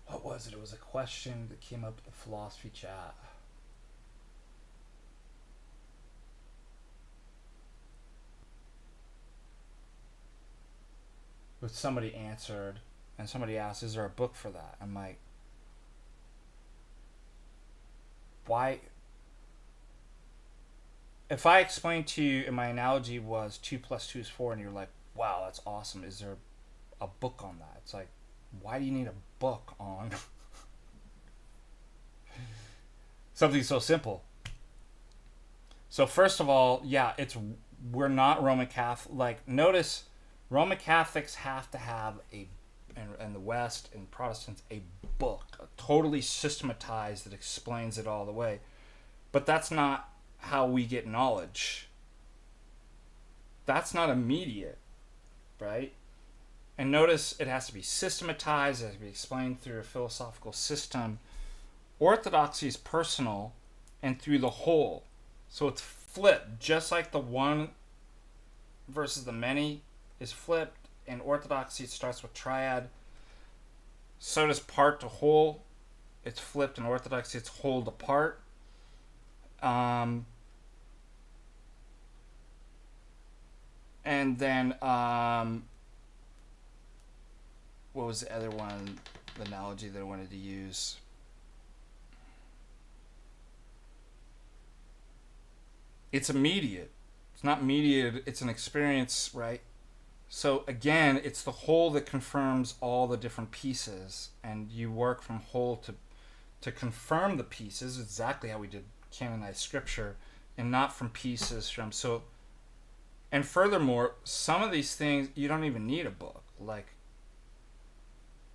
What was it? It was a question that came up in the philosophy chat. But somebody answered, and somebody asked, is there a book for that? I'm like, why? If I explained to you, and my analogy was 2 + 2 is 4, and you're like, wow, that's awesome. Is there a book on that? It's like, why do you need a book on something so simple? So first of all, yeah, we're not Roman Catholic. Like, notice, Roman Catholics have to have in the West and Protestants, a book, totally systematized that explains it all the way. But that's not how we get knowledge. That's not immediate, right? And notice it has to be systematized, it has to be explained through a philosophical system. Orthodoxy is personal and through the whole. So it's flipped, just like the one versus the many is flipped. In Orthodoxy, it starts with triad. So does part to whole. It's flipped in Orthodoxy, it's whole to part. And then, what was the other one, the analogy that I wanted to use? It's immediate. It's not mediated, it's an experience, right? So again, it's the whole that confirms all the different pieces, and you work from whole to confirm the pieces, exactly how we did canonized scripture, and not from pieces from, so, and furthermore, some of these things, you don't even need a book. Like,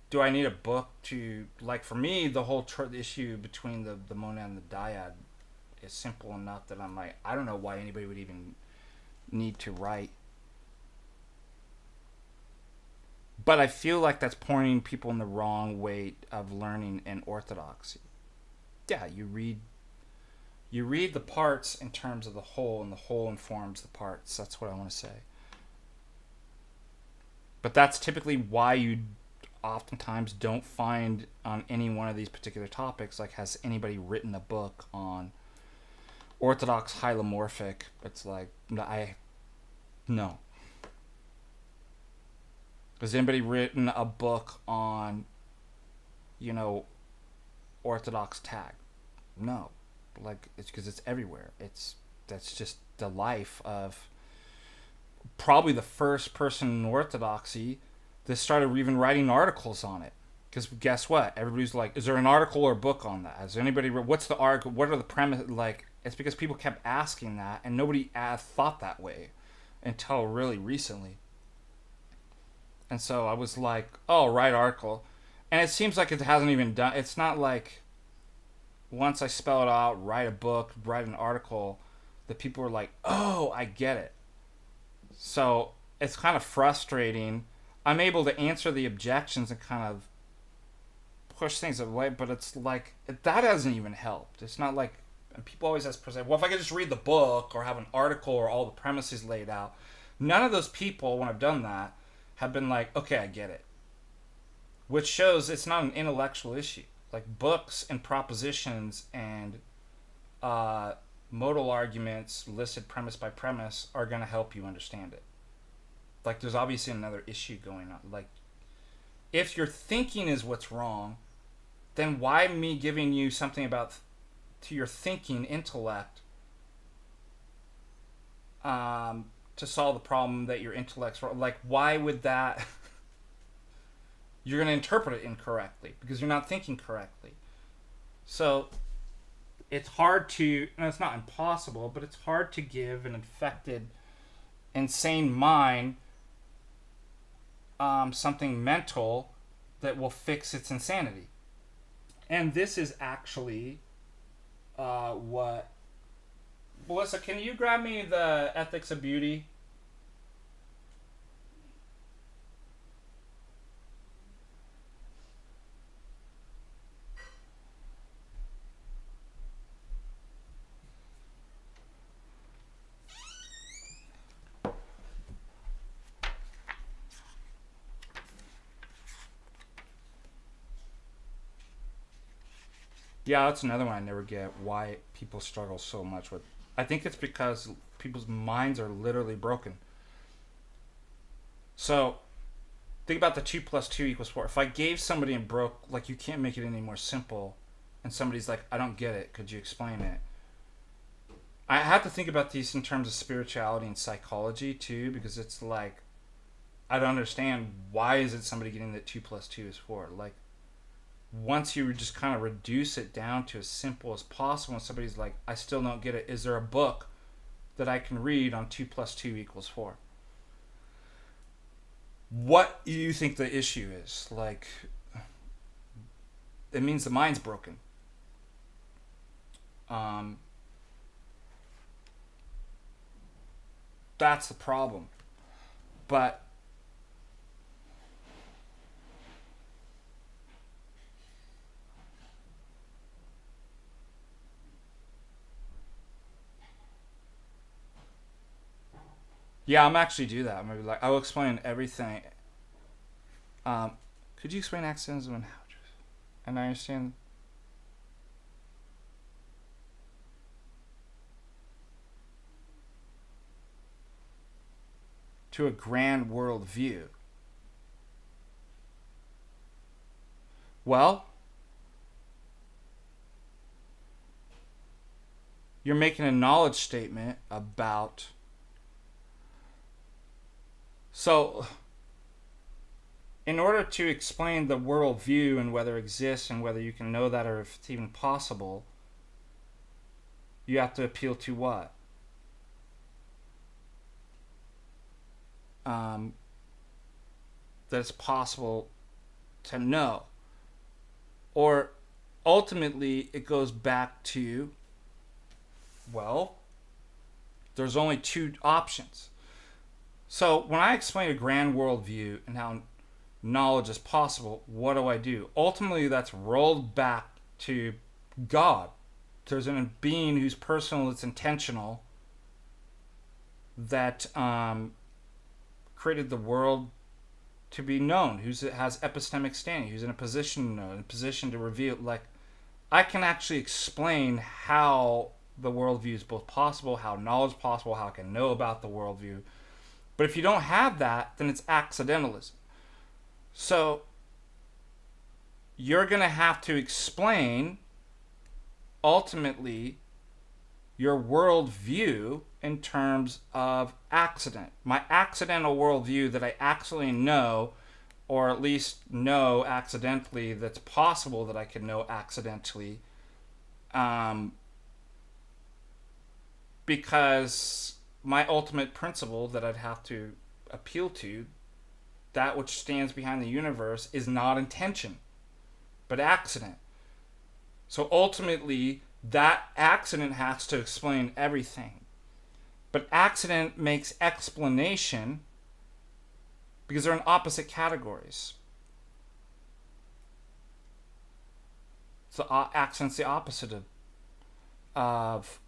do I need a book to, like, for me, the whole issue between the monad and the dyad is simple enough that I'm like, I don't know why anybody would even need to write. But I feel like that's pointing people in the wrong way of learning in Orthodoxy. Yeah, you read the parts in terms of the whole, and the whole informs the parts. That's what I want to say. But that's typically why you oftentimes don't find on any one of these particular topics, like, has anybody written a book on Orthodox hylomorphic? It's like, no. Has anybody written a book on, Orthodox tag? No. Like, it's because it's everywhere. That's just the life of probably the first person in Orthodoxy that started even writing articles on it. Because guess what? Everybody's like, is there an article or a book on that? Has anybody what's the article? What are the premise? Like, it's because people kept asking that, and nobody thought that way until really recently. And so I was like, oh, write article. And it seems like it hasn't even done. It's not like once I spell it out, write a book, write an article, that people were like, oh, I get it. So it's kind of frustrating. I'm able to answer the objections and kind of push things away, but it's like, that hasn't even helped. It's not like, and people always ask, well, if I could just read the book or have an article or all the premises laid out. None of those people, when I've done that, have been like, okay, I get it. Which shows it's not an intellectual issue. Like, books and propositions and modal arguments listed premise by premise are going to help you understand it. Like, there's obviously another issue going on. Like, if your thinking is what's wrong, then why me giving you something about to your thinking intellect to solve the problem that your intellect's wrong? Like, why would that... You're going to interpret it incorrectly because you're not thinking correctly. So it's hard to, and it's not impossible, but it's hard to give an infected, insane mind something mental that will fix its insanity. And this is actually what... Melissa, can you grab me the Ethics of Beauty? Yeah, that's another one I never get, why people struggle so much with. I think it's because people's minds are literally broken. So, think about the 2 + 2 = 4. If I gave somebody and broke, like, you can't make it any more simple, and somebody's like, I don't get it, could you explain it? I have to think about these in terms of spirituality and psychology too, because it's like, I don't understand, why is it somebody getting that 2 + 2 is 4? Like, once you just kind of reduce it down to as simple as possible, and somebody's like, I still don't get it, is there a book that I can read on 2 + 2 = 4? What do you think the issue is? Like, it means the mind's broken. That's the problem. But yeah, I'm actually do that. Maybe like I will explain everything. Could you explain accidentalism and how? And I understand. To a grand world view. Well, you're making a knowledge statement about. So, in order to explain the worldview and whether it exists and whether you can know that or if it's even possible, you have to appeal to what? That it's possible to know. Or ultimately, it goes back to, well, there's only two options. So when I explain a grand worldview and how knowledge is possible, what do? Ultimately, that's rolled back to God. There's a being who's personal, it's intentional, that created the world to be known, who has epistemic standing, who's in a position to know, in a position to reveal. Like, I can actually explain how the worldview is both possible, how knowledge is possible, how I can know about the worldview. But if you don't have that, then it's accidentalism. So you're going to have to explain, ultimately, your worldview in terms of accident. My accidental worldview that I actually know, or at least know accidentally, that's possible that I can know accidentally, because my ultimate principle that I'd have to appeal to, that which stands behind the universe, is not intention, but accident. So ultimately, that accident has to explain everything. But accident makes explanation because they're in opposite categories. So accident's the opposite of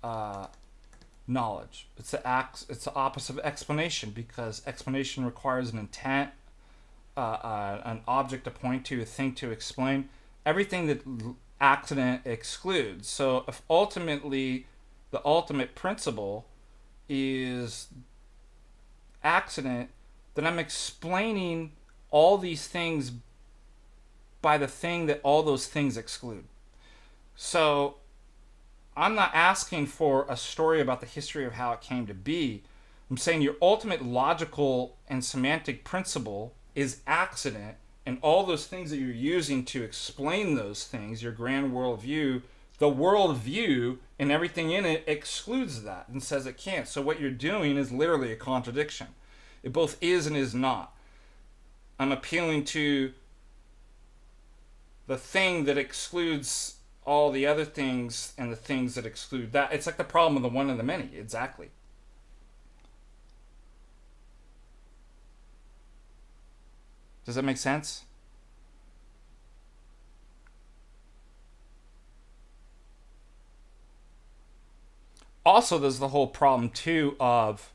knowledge. It's the opposite of explanation, because explanation requires an intent, an object to point to, a thing to explain. Everything that accident excludes. So if ultimately the ultimate principle is accident, then I'm explaining all these things by the thing that all those things exclude. So I'm not asking for a story about the history of how it came to be. I'm saying your ultimate logical and semantic principle is accident, and all those things that you're using to explain those things, your grand worldview, the worldview and everything in it excludes that and says it can't. So what you're doing is literally a contradiction. It both is and is not. I'm appealing to the thing that excludes all the other things and the things that exclude that. It's like the problem of the one and the many. Exactly. Does that make sense? Also, there's the whole problem too of,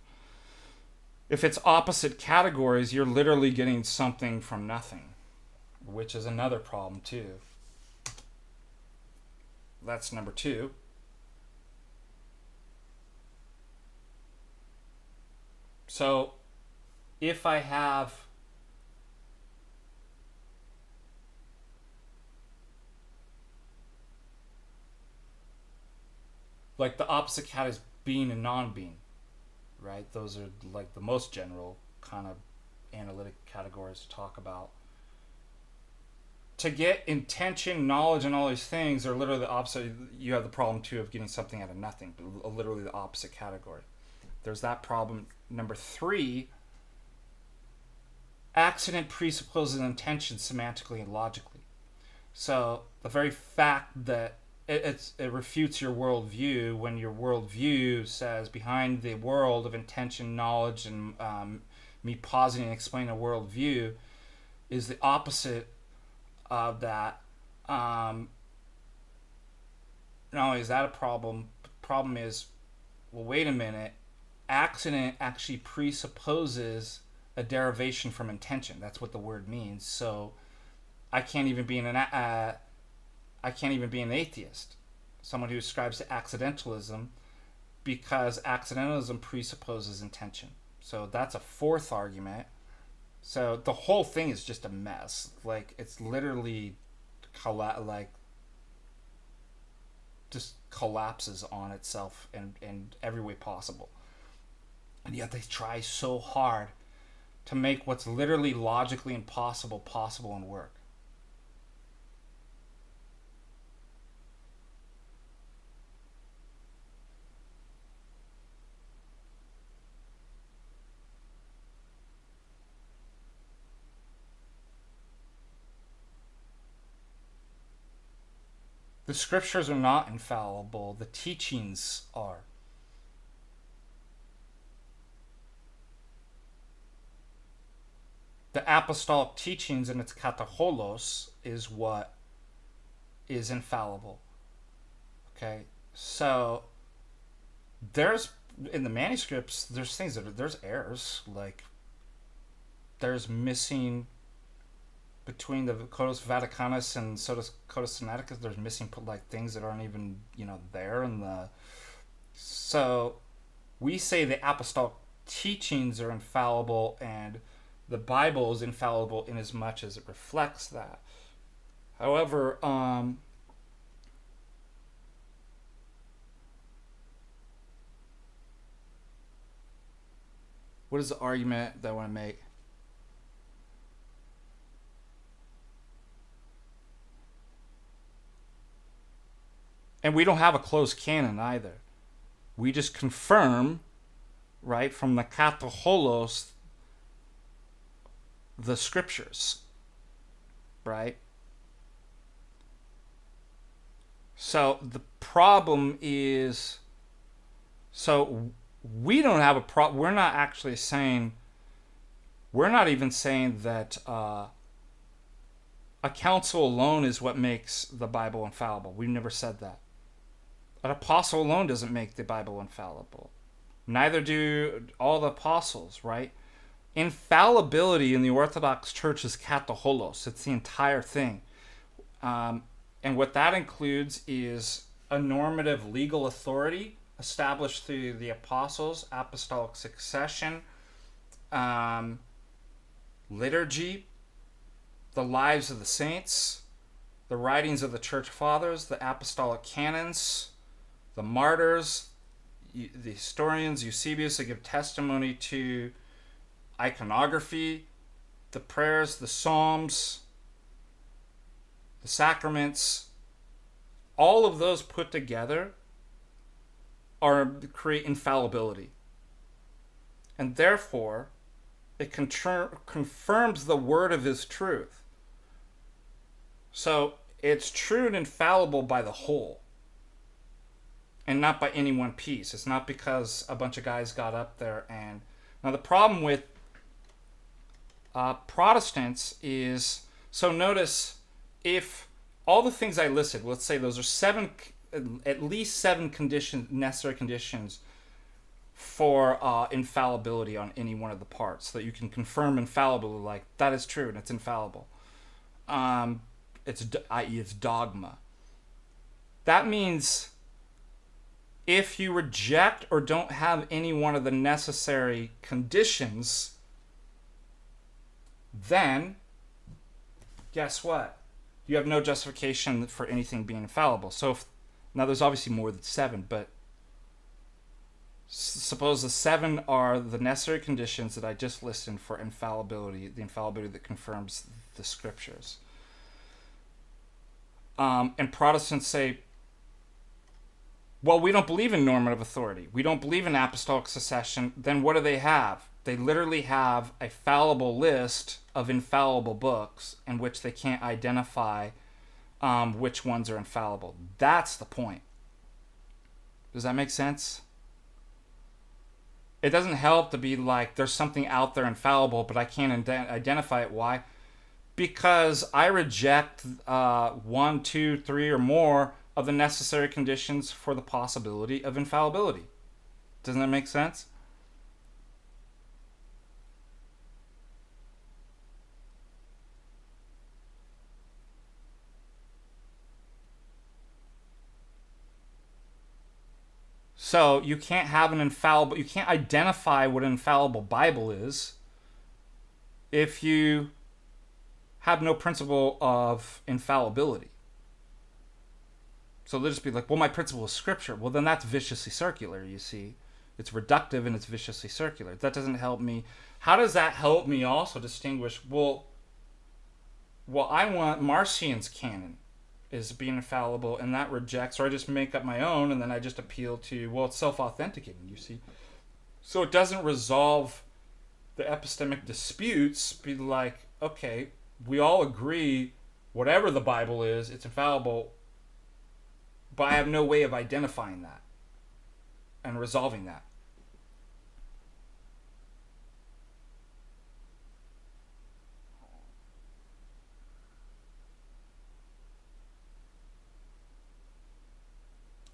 if it's opposite categories, you're literally getting something from nothing, which is another problem too. That's number 2. So if I have like the opposite cat is being and non-being, right? Those are like the most general kind of analytic categories to talk about. To get intention, knowledge, and all these things are literally the opposite. You have the problem too of getting something out of nothing, but literally the opposite category. There's that problem. Number 3, accident presupposes intention semantically and logically. So the very fact that it refutes your worldview when your worldview says behind the world of intention, knowledge, and me pausing and explaining a worldview is the opposite of that. Not only is that a problem, the problem is, well, wait a minute, accident actually presupposes a derivation from intention. That's what the word means. So I can't even be an atheist, someone who ascribes to accidentalism, because accidentalism presupposes intention. So that's a 4th argument. So the whole thing is just a mess. Like, it's literally just collapses on itself in every way possible. And yet they try so hard to make what's literally logically impossible possible and work. The scriptures are not infallible. The teachings are. The apostolic teachings and its kataholos is what is infallible. Okay? So, there's, in the manuscripts, there's things that there's errors. Like, there's missing... Between the Codex Vaticanus and Codex Sinaiticus, there's missing like things that aren't even there in the. So, we say the apostolic teachings are infallible, and the Bible is infallible in as much as it reflects that. However, what is the argument that I want to make? And we don't have a closed canon either. We just confirm, right, from the kataholos, the scriptures, right? So the problem is, so we don't have a problem. We're not actually saying, we're not even saying that a council alone is what makes the Bible infallible. We've never said that. An apostle alone doesn't make the Bible infallible. Neither do all the apostles, right? Infallibility in the Orthodox Church is kataholos. It's the entire thing. And what that includes is a normative legal authority established through the apostles, apostolic succession, liturgy, the lives of the saints, the writings of the church fathers, the apostolic canons, the martyrs, the historians, Eusebius, that give testimony to iconography, the prayers, the psalms, the sacraments. All of those put together create infallibility. And therefore, it confirms the word of his truth. So it's true and infallible by the whole, and not by any one piece. It's not because a bunch of guys got up there and... Now the problem with Protestants is... So notice, if all the things I listed, let's say those are at least seven necessary conditions for infallibility on any one of the parts, so that you can confirm infallibility, like, that is true and it's infallible. I.e. it's dogma. That means if you reject or don't have any one of the necessary conditions, then guess what? You have no justification for anything being infallible. So now there's obviously more than 7, but suppose the 7 are the necessary conditions that I just listed for infallibility, the infallibility that confirms the Scriptures. And Protestants say, well, we don't believe in normative authority. We don't believe in apostolic succession. Then what do they have? They literally have a fallible list of infallible books in which they can't identify which ones are infallible. That's the point. Does that make sense? It doesn't help to be like, there's something out there infallible, but I can't identify it. Why? Because I reject 1, 2, 3, or more of the necessary conditions for the possibility of infallibility. Doesn't that make sense? So you can't have an infallible, you can't identify what an infallible Bible is if you have no principle of infallibility. So they'll just be like, well, my principle is Scripture. Well, then that's viciously circular, you see. It's reductive and it's viciously circular. That doesn't help me. How does that help me also distinguish, well, I want Marcion's canon is being infallible, and that rejects, or I just make up my own, and then I just appeal to, well, it's self-authenticating, you see. So it doesn't resolve the epistemic disputes, be like, okay, we all agree, whatever the Bible is, it's infallible, but I have no way of identifying that and resolving that.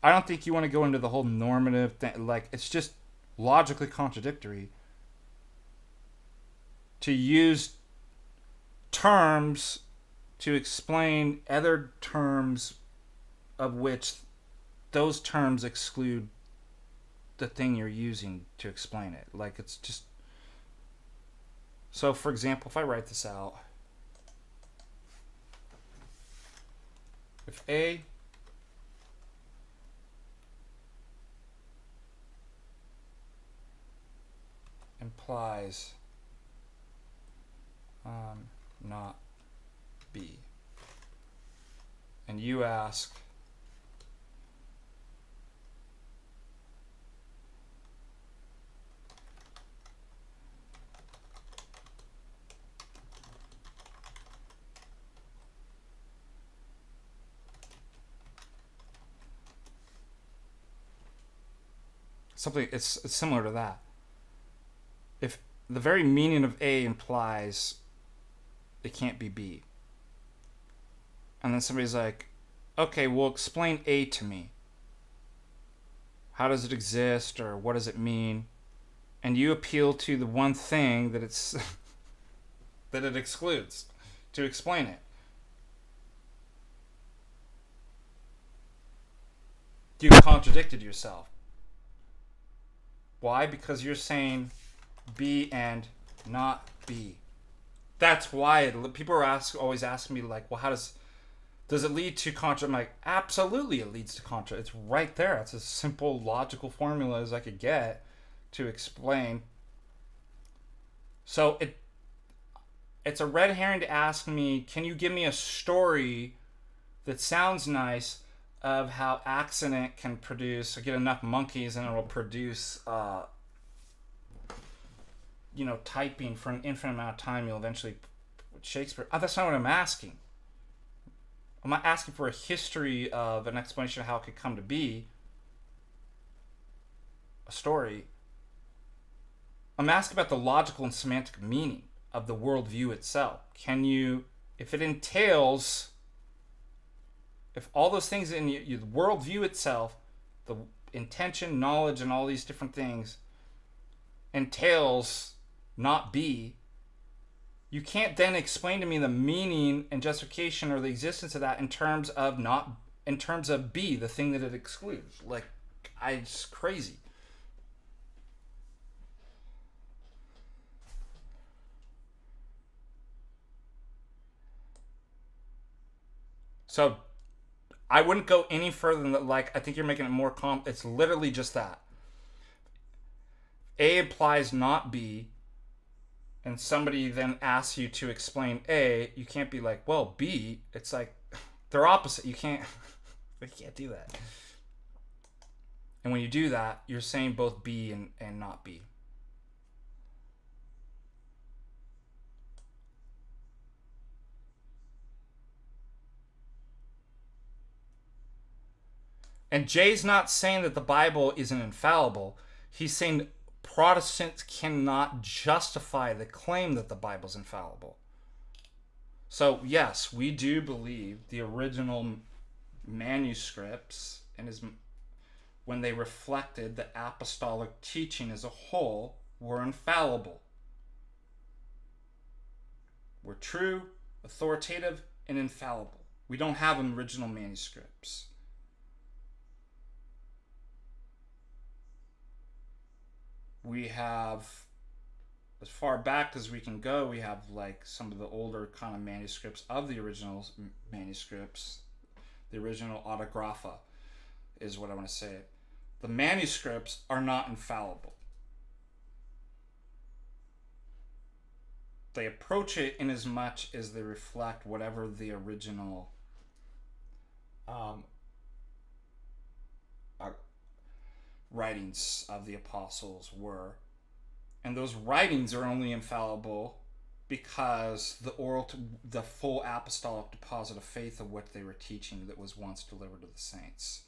I don't think you want to go into the whole normative thing. Like, it's just logically contradictory to use terms to explain other terms of which those terms exclude the thing you're using to explain it. Like, it's just... So, for example, if I write this out, if A implies not B, and you ask, something, it's similar to that. If the very meaning of A implies it can't be B, and then somebody's like, okay, well, explain A to me. How does it exist, or what does it mean? And you appeal to the one thing that it's that it excludes to explain it. You've contradicted yourself. Why? Because you're saying B and not B. That's why people are always asking me, like, well, how does it lead to contra? I'm like, absolutely it leads to contra. It's right there. It's as simple logical formula as I could get to explain. So it's a red herring to ask me, can you give me a story that sounds nice of how accident can produce, or get enough monkeys and it will produce typing for an infinite amount of time, you'll eventually Shakespeare. Oh, that's not what I'm asking. I'm not asking for a history of an explanation of how it could come to be a story. I'm asking about the logical and semantic meaning of the worldview itself. Can you, if it entails, if all those things in the worldview itself, the intention, knowledge, and all these different things entails not B, you can't then explain to me the meaning and justification or the existence of that in terms of B, the thing that it excludes. Like, it's crazy. So I wouldn't go any further than that. Like, I think you're making it more it's literally just that. A implies not B, and somebody then asks you to explain A, you can't be like, well, B, it's like, they're opposite. You can't do that. And when you do that, you're saying both B and not B. And Jay's not saying that the Bible isn't infallible. He's saying Protestants cannot justify the claim that the Bible's infallible. So, yes, we do believe the original manuscripts, and when they reflected the apostolic teaching as a whole, were infallible. Were true, authoritative, and infallible. We don't have original manuscripts. We have, as far back as we can go, we have like some of the older kind of manuscripts of the original manuscripts. The original autographa is what I want to say. The manuscripts are not infallible. They approach it in as much as they reflect whatever the original writings of the apostles were. And those writings are only infallible because the full apostolic deposit of faith of what they were teaching that was once delivered to the saints.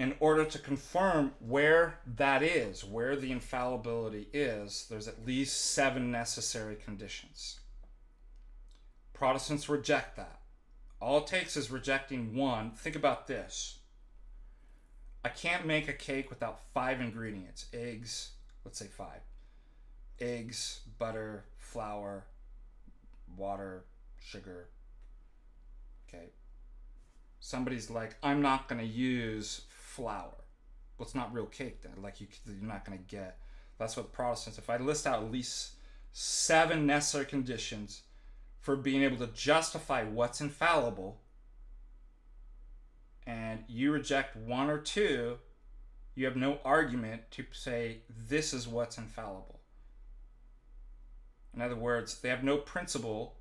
In order to confirm where that is, where the infallibility is, there's at least 7 necessary conditions. Protestants reject that. All it takes is rejecting one. Think about this. I can't make a cake without 5 ingredients. Eggs, let's say 5. Eggs, butter, flour, water, sugar. Okay. Somebody's like, I'm not going to use flour. Well, it's not real cake then. Like, you're not going to get. That's what Protestants, if I list out at least 7 necessary conditions for being able to justify what's infallible, and you reject 1 or 2, you have no argument to say this is what's infallible. In other words, they have no principle.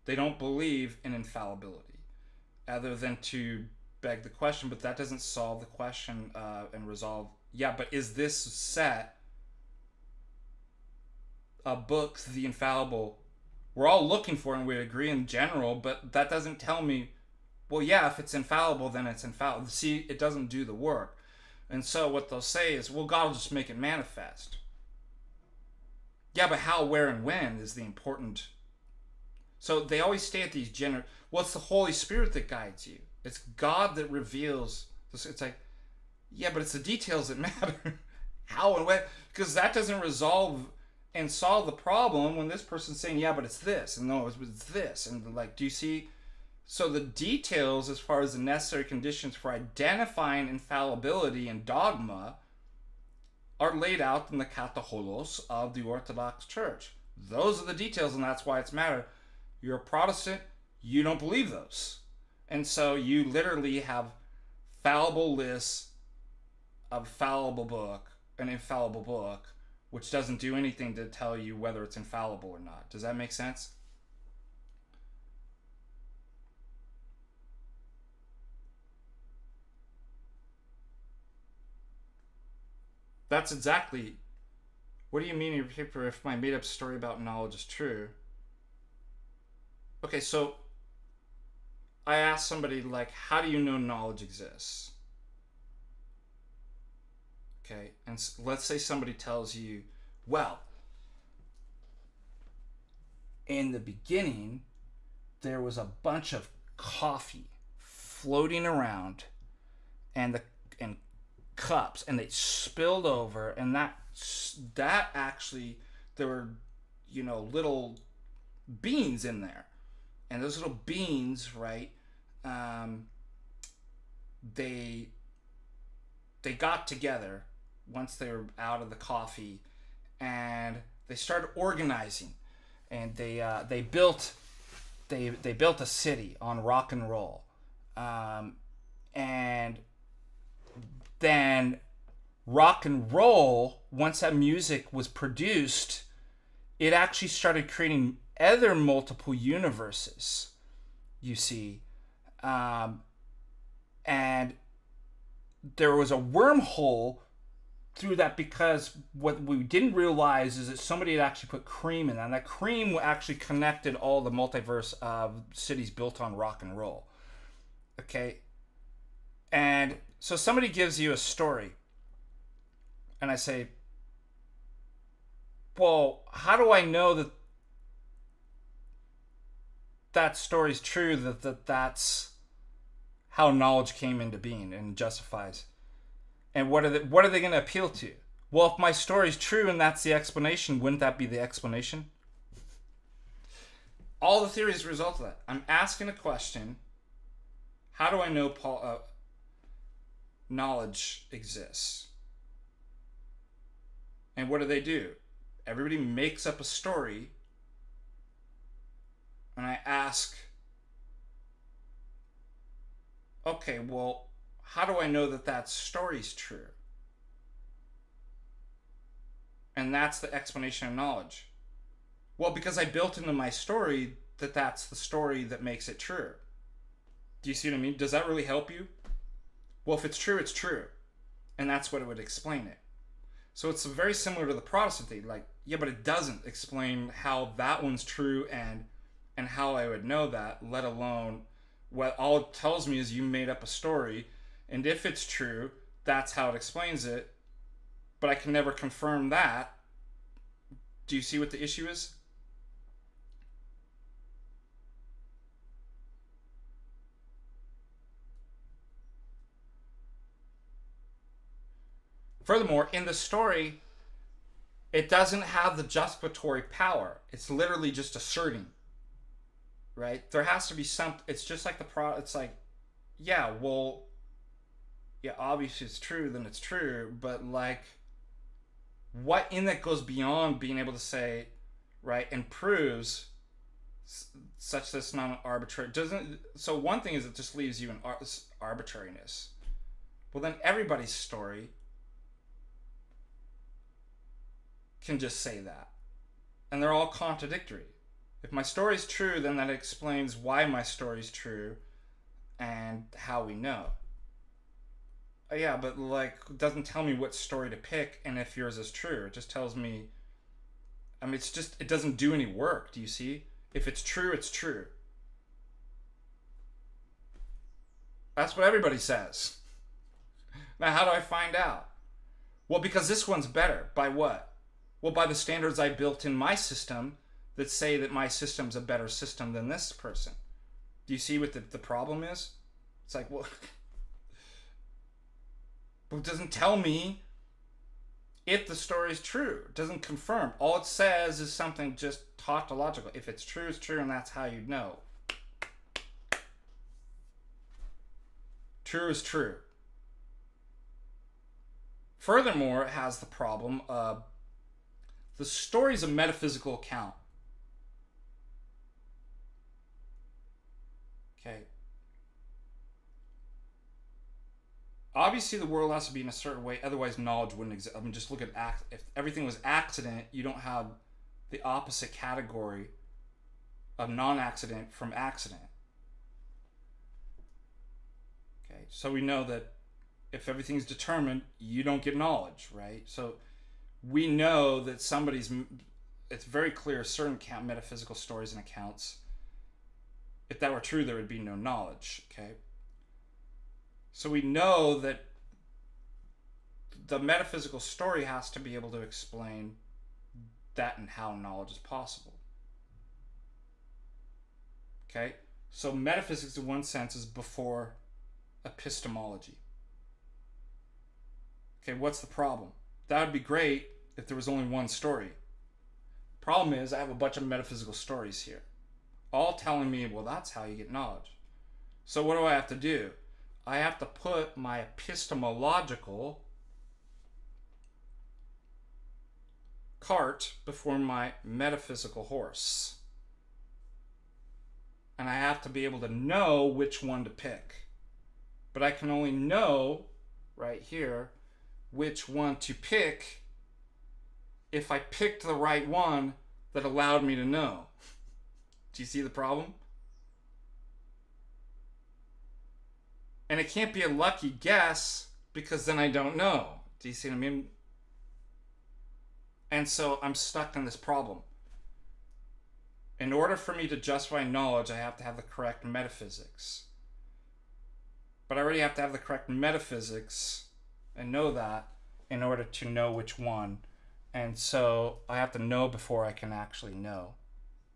They don't believe in infallibility, other than to beg the question. But that doesn't solve the question and resolve. Yeah, but is this set of books the infallible? We're all looking for, and we agree in general, but that doesn't tell me, well, yeah, if it's infallible, then it's infallible. See, it doesn't do the work. And so what they'll say is, well, God will just make it manifest. Yeah, but how, where, and when is the important. So they always stay at these well, it's the Holy Spirit that guides you. It's God that reveals. It's like, yeah, but it's the details that matter. How and when. Because that doesn't resolve and solve the problem when this person's saying, yeah, but it's this. And no, it's this. And like, do you see? So the details as far as the necessary conditions for identifying infallibility and dogma are laid out in the Kataholos of the Orthodox Church. Those are the details, and that's why it's matter. You're a Protestant, you don't believe those. And so you literally have fallible lists of an infallible book, which doesn't do anything to tell you whether it's infallible or not. Does that make sense? That's exactly. What do you mean in your paper if my made-up story about knowledge is true? Okay, so I asked somebody, like, how do you know knowledge exists? Okay, and let's say somebody tells you, well, in the beginning, there was a bunch of coffee floating around, and cups, and they spilled over, and that actually, there were, little beans in there, and those little beans, right, they got together once they were out of the coffee, and they started organizing, and they built a city on rock and roll, and then rock and roll, once that music was produced, it actually started creating other multiple universes, you see. And there was a wormhole through that, because what we didn't realize is that somebody had actually put cream in that, and that cream actually connected all the multiverse of cities built on rock and roll. Okay? And so somebody gives you a story, and I say, well, how do I know that that story's true, that's how knowledge came into being and justifies? And what are they going to appeal to? Well, if my story's true and that's the explanation, wouldn't that be the explanation? All the theories result of that. I'm asking a question. How do I know knowledge exists? And what do? Everybody makes up a story. And I ask, okay, well, how do I know that story's true? And that's the explanation of knowledge. Well, because I built into my story that's the story that makes it true. Do you see what I mean? Does that really help you? Well, if it's true, it's true. And that's what it would explain it. So it's very similar to the Protestant thing. Like, yeah, but it doesn't explain how that one's true and how I would know that, let alone what all it tells me is you made up a story. And if it's true, that's how it explains it. But I can never confirm that. Do you see what the issue is? Furthermore, in the story, it doesn't have the justificatory power. It's literally just asserting. Right? There has to be something. It's just like it's like, yeah, well, yeah, obviously it's true, then it's true, but like, what in that goes beyond being able to say, right, and proves such that's not an arbitrary, so one thing is it just leaves you in arbitrariness. Well, then everybody's story can just say that. And they're all contradictory. If my story's true, then that explains why my story's true and how we know. Yeah, but like, it doesn't tell me what story to pick and if yours is true. It just tells me, I mean, it's just, it doesn't do any work. Do you see? If it's true, it's true. That's what everybody says. Now, how do I find out? Well, because this one's better. By what? Well, by the standards I built in my system that say that my system's a better system than this person. Do you see what the problem is? It's like, well, but it doesn't tell me if the story is true. It doesn't confirm. All it says is something just tautological. If it's true, it's true, and that's how you know. True is true. Furthermore, it has the problem of the story's a metaphysical account. Okay. Obviously, the world has to be in a certain way, otherwise knowledge wouldn't exist. I mean, just look at if everything was accident, you don't have the opposite category of non-accident from accident. Okay, so we know that if everything's determined, you don't get knowledge, right? So we know that it's very clear, certain metaphysical stories and accounts, if that were true, there would be no knowledge, okay? So we know that the metaphysical story has to be able to explain that and how knowledge is possible. Okay? So metaphysics in one sense is before epistemology. Okay, what's the problem? That would be great if there was only one story. Problem is, I have a bunch of metaphysical stories here, all telling me, well, that's how you get knowledge. So what do I have to do? I have to put my epistemological cart before my metaphysical horse. And I have to be able to know which one to pick. But I can only know, right here, which one to pick if I picked the right one that allowed me to know. Do you see the problem? And it can't be a lucky guess because then I don't know. Do you see what I mean? And so I'm stuck in this problem. In order for me to justify knowledge, I have to have the correct metaphysics. But I already have to have the correct metaphysics and know that in order to know which one. And so I have to know before I can actually know,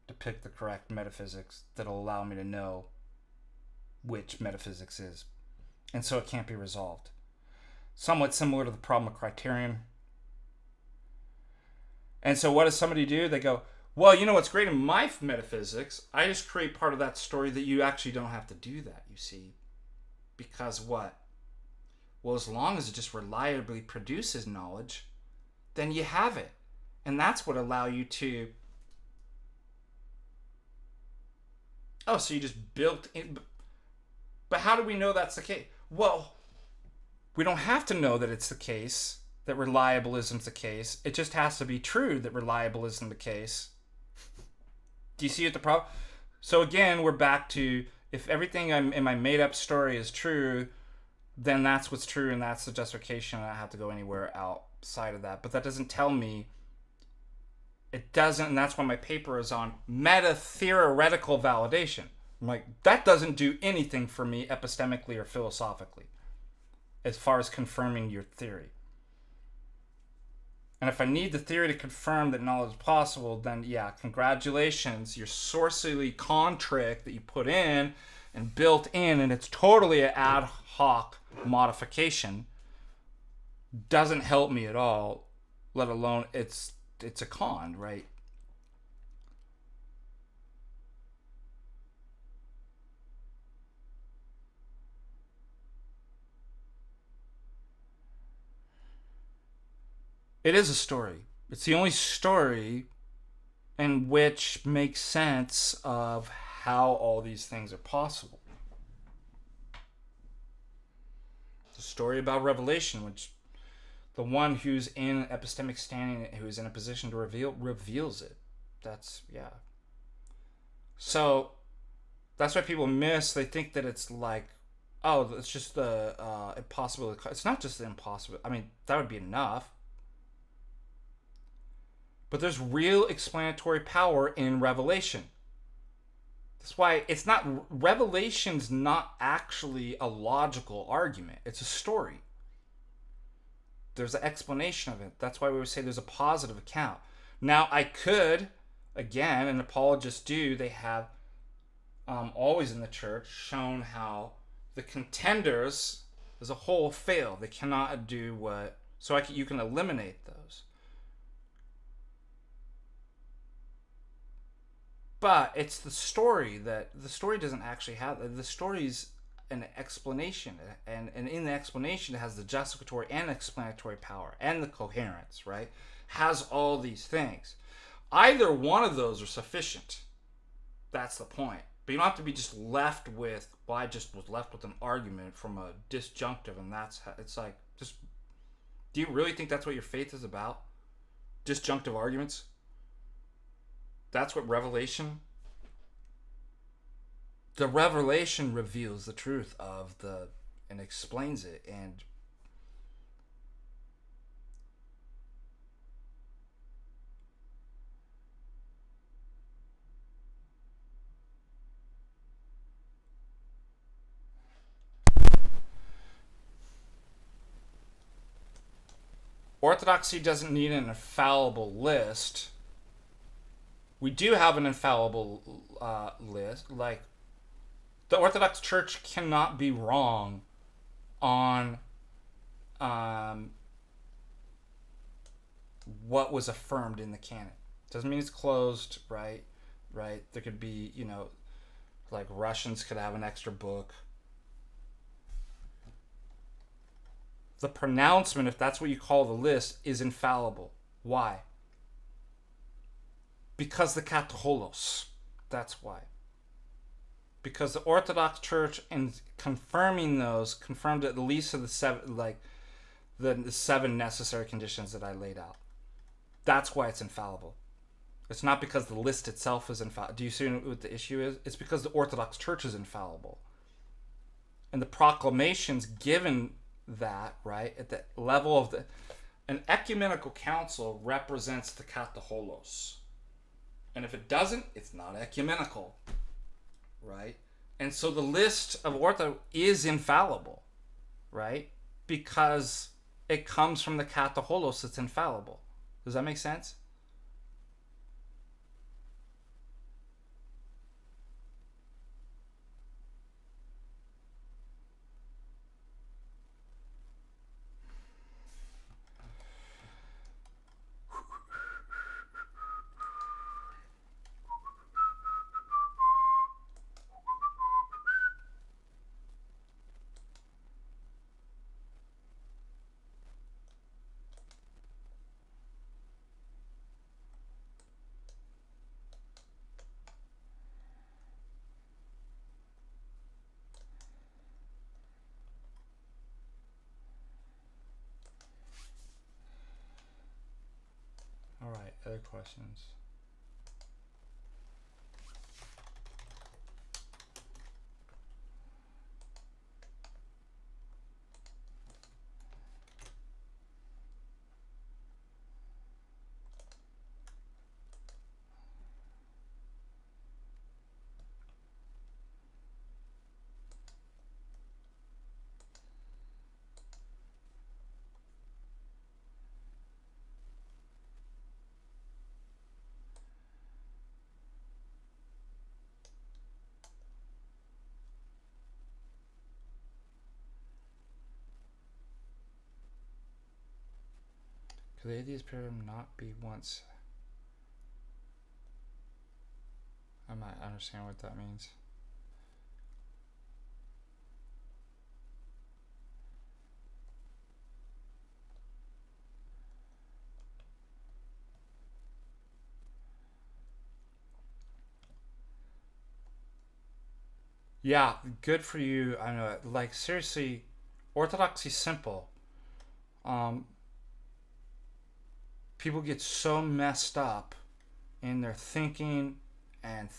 to pick the correct metaphysics that'll allow me to know which metaphysics is. And so it can't be resolved. Somewhat similar to the problem of criterion. And so what does somebody do? They go, well, you know what's great in my metaphysics? I just create part of that story that you actually don't have to do that, you see. Because what? Well, as long as it just reliably produces knowledge, then you have it. And that's what allow you to... Oh, so you just built in... But how do we know that's the case? Well, we don't have to know that it's the case, that reliabilism's the case. It just has to be true that reliabilism the case. Do you see what the problem? So again, we're back to, if everything in my made-up story is true, then that's what's true, and that's the justification, and I don't have to go anywhere outside of that. But that doesn't tell me, it doesn't, and that's why my paper is on meta-theoretical validation. I'm like, that doesn't do anything for me epistemically or philosophically as far as confirming your theory. And if I need the theory to confirm that knowledge is possible, then yeah, congratulations, your sourcely contrick that you put in and built in, and it's totally an ad hoc modification, doesn't help me at all, let alone it's a con, right? It is a story. It's the only story in which makes sense of how all these things are possible. It's a story about revelation, which the one who's in epistemic standing, who is in a position to reveals it. That's, yeah. So that's why people miss. They think that it's like, oh, it's just the impossible. It's not just the impossible. I mean, that would be enough. But there's real explanatory power in revelation. That's why it's not, revelation's not actually a logical argument. It's a story. There's an explanation of it. That's why we would say there's a positive account. Now, I could, again, and apologists do, they have always in the church shown how the contenders as a whole fail. They cannot do what, so you can eliminate those. But it's the story that, the story doesn't actually have, the story's an explanation, and in the explanation it has the justificatory and explanatory power, and the coherence, right? Has all these things. Either one of those are sufficient. That's the point. But you don't have to be just left with, well, I just was left with an argument from a disjunctive, and that's how, it's like, just, do you really think that's what your faith is about? Disjunctive arguments? That's what revelation. The revelation reveals the truth of and explains it, and Orthodoxy doesn't need an infallible list. We do have an infallible list. Like, the Orthodox Church cannot be wrong on what was affirmed in the canon. Doesn't mean it's closed, right? Right? There could be, like Russians could have an extra book. The pronouncement, if that's what you call the list, is infallible. Why? Because the kataholos. That's why. Because the Orthodox Church, in confirming those, confirmed at least of the seven, like the 7 necessary conditions that I laid out. That's why it's infallible. It's not because the list itself is infallible. Do you see what the issue is? It's because the Orthodox Church is infallible. And the proclamations given that, right, at the level of an ecumenical council represents the kateholos. And if it doesn't, it's not ecumenical, right? And so the list of Ortho is infallible, right? Because it comes from the kateholos that's infallible. Does that make sense? All right, other questions? Could the atheist paradigm not be once? I might understand what that means. Yeah, good for you. I know, like, seriously, orthodoxy's simple. People get so messed up in their thinking and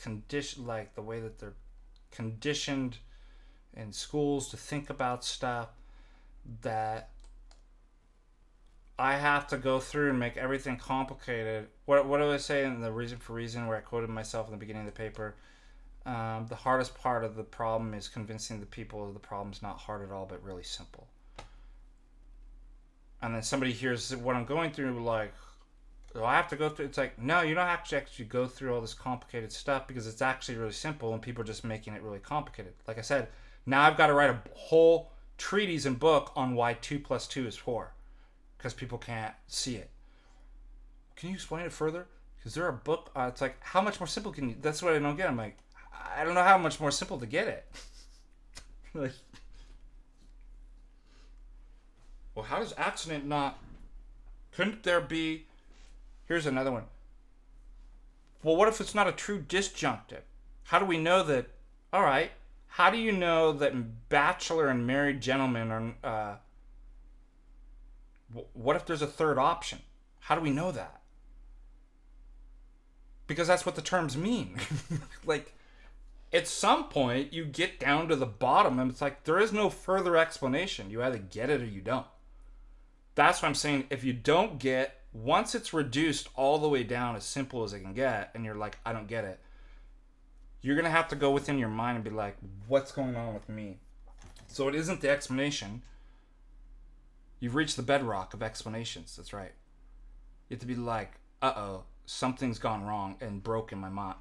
condition, like the way that they're conditioned in schools to think about stuff, that I have to go through and make everything complicated. What do I say in the Reason for Reason, where I quoted myself in the beginning of the paper? The hardest part of the problem is convincing the people that the problem's not hard at all, but really simple. And then somebody hears what I'm going through, like, oh, I have to go through. It's like, no, you don't have to actually go through all this complicated stuff, because it's actually really simple, and people are just making it really complicated. Like I said, now I've got to write a whole treatise and book on why 2 + 2 is 4, because people can't see it. Can you explain it further? Because there are book. It's like, how much more simple can you? That's what I don't get. I'm like, I don't know how much more simple to get it. Like, well, how does accident not? Couldn't there be? Here's another one. Well, what if it's not a true disjunctive? How do we know that? All right. How do you know that bachelor and married gentlemen are? What if there's a third option? How do we know that? Because that's what the terms mean. Like, at some point, you get down to the bottom, and it's like, there is no further explanation. You either get it or you don't. That's what I'm saying. If you don't get, once it's reduced all the way down as simple as it can get, and you're like, I don't get it, you're going to have to go within your mind and be like, what's going on with me? So it isn't the explanation. You've reached the bedrock of explanations. That's right. You have to be like, uh-oh, something's gone wrong and broken my mind.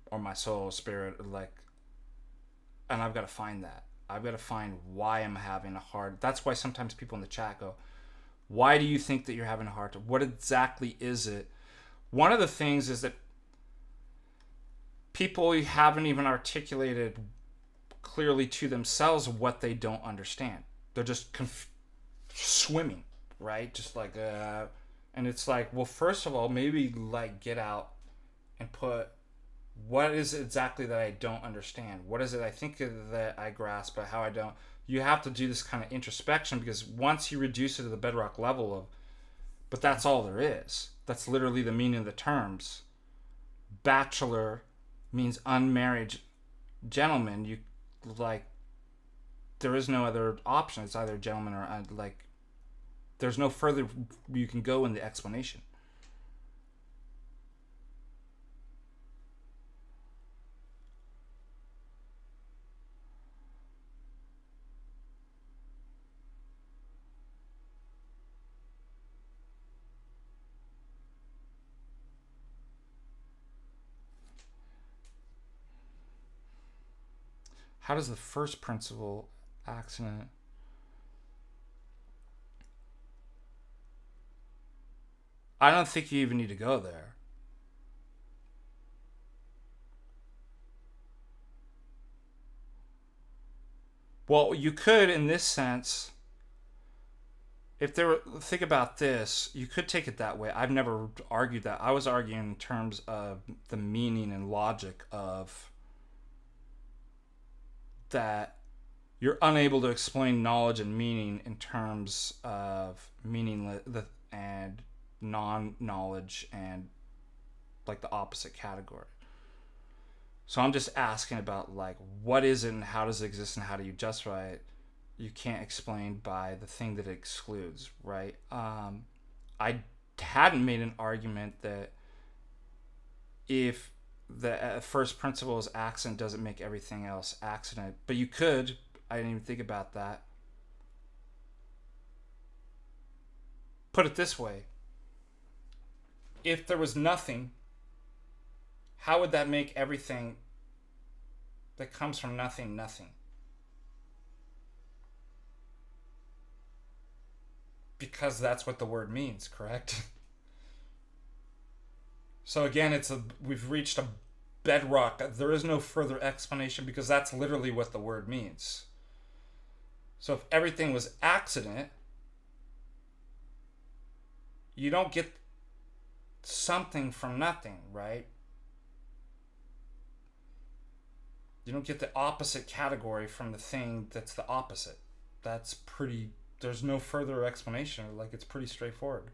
Or my soul, spirit, like, and I've got to find that. I've got to find why I'm having a hard. That's why sometimes people in the chat go, why do you think that you're having a hard time? What exactly is it? One of the things is that people haven't even articulated clearly to themselves what they don't understand. They're just swimming, right? Just like, and it's like, well, first of all, maybe like get out and put, what is it exactly that I don't understand? What is it I think that I grasp, but how I don't? you have to do this kind of introspection, because once you reduce it to the bedrock level of, but that's all there is. That's literally the meaning of the terms. Bachelor means unmarried gentleman. You like, there is no other option. It's either gentleman or like, there's no further you can go in the explanation. How does the first principle accident? I don't think you even need to go there. Well, you could, in this sense, if there were, think about this, you could take it that way. I've never argued that. I was arguing in terms of the meaning and logic of that you're unable to explain knowledge and meaning in terms of meaningless and non-knowledge and like the opposite category. So I'm just asking about like, what is it and how does it exist and how do you justify it? You can't explain by the thing that it excludes, right? I hadn't made an argument that if the first principle is accident doesn't make everything else accident, but you could. I didn't even think about that. Put it this way: if there was nothing, how would that make everything that comes from nothing nothing? Because that's what the word means, correct? So again, we've reached a bedrock. There is no further explanation because that's literally what the word means. So if everything was accident, you don't get something from nothing, right? You don't get the opposite category from the thing that's the opposite. There's no further explanation. Like, it's pretty straightforward.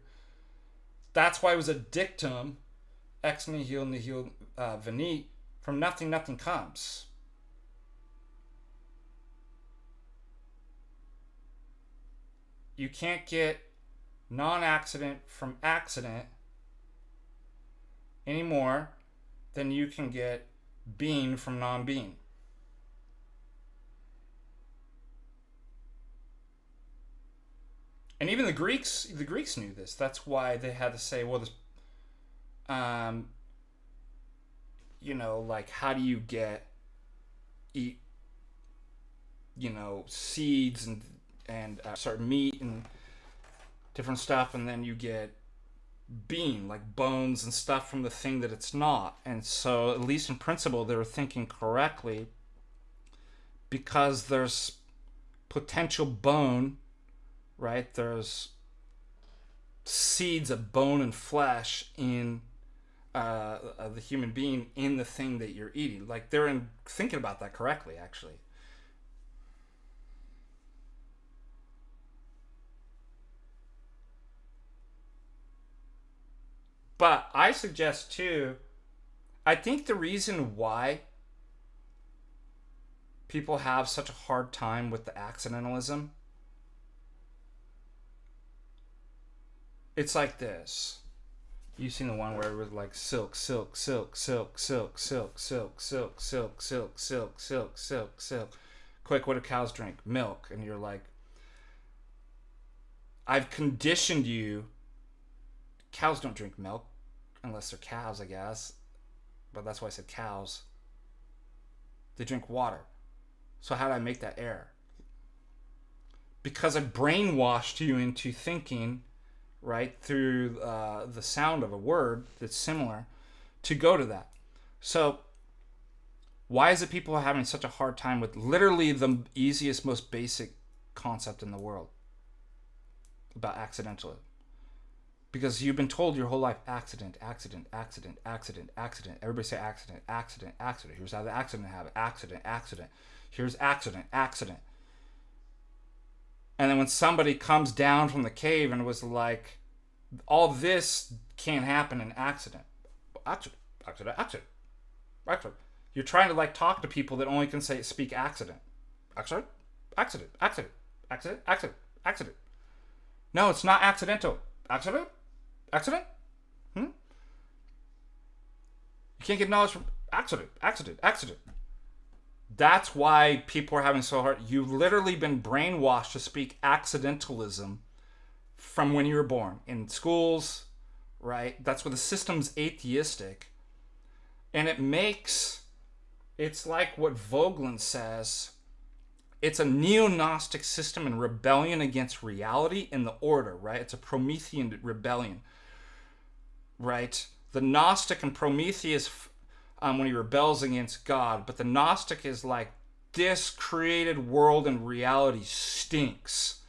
That's why it was a dictum. Ex nihil nihil venit, from nothing nothing comes. You can't get non-accident from accident any more than you can get being from non-being. And even the Greeks knew this. That's why they had to say, well, this like, how do you eat, seeds and meat and different stuff, and then you get being, like bones and stuff from the thing that it's not. And so, at least in principle, they were thinking correctly, because there's potential bone, right? There's seeds of bone and flesh in the human being in the thing that you're eating. Like, they're thinking about that correctly, actually. But I suggest too, I think the reason why people have such a hard time with the accidentalism, it's like this. You've seen the one where it was like silk, silk, silk, silk, silk, silk, silk, silk, silk, silk, silk, silk, silk, silk. Quick, what do cows drink? Milk. And you're like, I've conditioned you. Cows don't drink milk unless they're cows, I guess. But that's why I said cows. They drink water. So how did I make that error? Because I brainwashed you into thinking, right, through the sound of a word that's similar, to go to that. So why is it people are having such a hard time with literally the easiest, most basic concept in the world about accidentalism? Because you've been told your whole life, accident, accident, accident, accident, accident. Everybody say accident, accident, accident. Here's how the accident happened. Accident, accident. Here's accident, accident. And then when somebody comes down from the cave and was like, all this can't happen in accident. Accident. You're trying to like talk to people that only can speak accident. Accident. No, it's not accidental. Accident? You can't get knowledge from accident. That's why people are having so hard. You've literally been brainwashed to speak accidentalism from when you were born. In schools, right? That's where the system's atheistic. And it's like what Vogelin says. It's a neo-Gnostic system in rebellion against reality and the order, right? It's a Promethean rebellion, right? The Gnostic and Prometheus, when he rebels against God, but the Gnostic is like, this created world and reality stinks.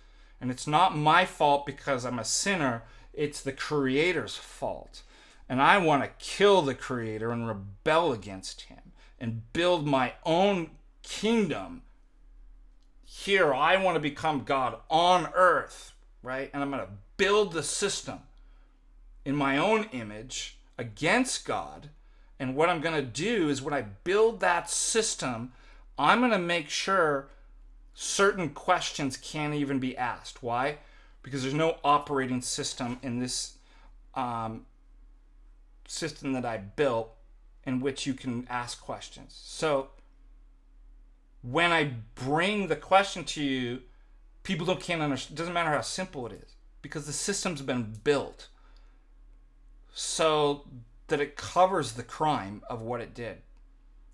And it's not my fault because I'm a sinner, it's the Creator's fault. And I want to kill the Creator and rebel against him and build my own kingdom. Here, I want to become God on earth, right? And I'm going to build the system in my own image against God. And what I'm going to do is when I build that system, I'm going to make sure certain questions can't even be asked. Why? Because there's no operating system in this system that I built in which you can ask questions. So when I bring the question to you, people can't understand. It doesn't matter how simple it is because the system's been built so that it covers the crime of what it did.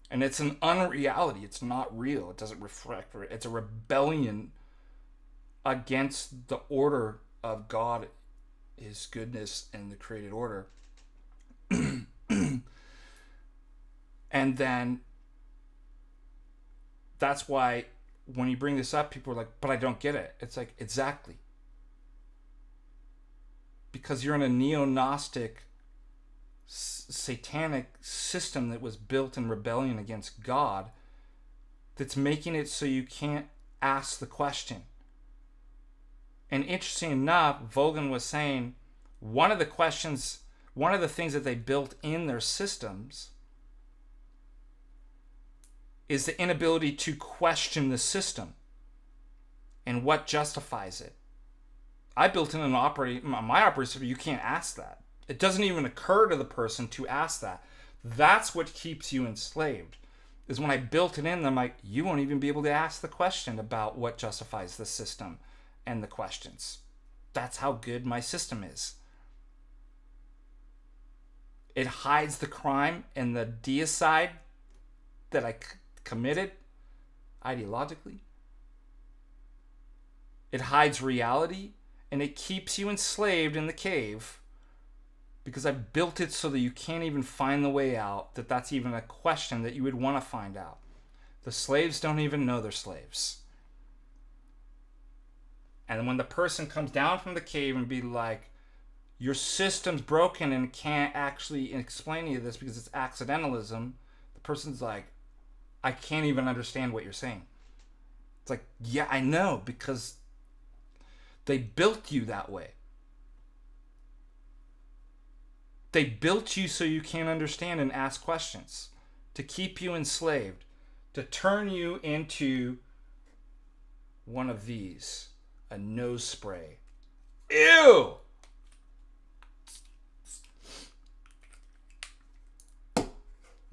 And it's an unreality. It's not real. It doesn't reflect. It's a rebellion against the order of God, his goodness, and the created order. And then that's why when you bring this up, people are like, but I don't get it. It's like, exactly. Because you're in a neo-Gnostic, satanic system that was built in rebellion against God that's making it so you can't ask the question. And interesting enough, Vogan was saying one of the things that they built in their systems is the inability to question the system and what justifies it. I built in my operating system, you can't ask that. It doesn't even occur to the person to ask that. That's what keeps you enslaved. Is when I built it in, I'm like, you won't even be able to ask the question about what justifies the system and the questions. That's how good my system is. It hides the crime and the deicide that I committed ideologically. It hides reality and it keeps you enslaved in the cave because I built it so that you can't even find the way out, that's even a question that you would want to find out. The slaves don't even know they're slaves. And when the person comes down from the cave and be like, your system's broken and can't actually explain any of this because it's accidentalism, the person's like, I can't even understand what you're saying. It's like, yeah, I know, because they built you that way. They built you so you can't understand and ask questions, to keep you enslaved, to turn you into one of these, a nose spray. Ew!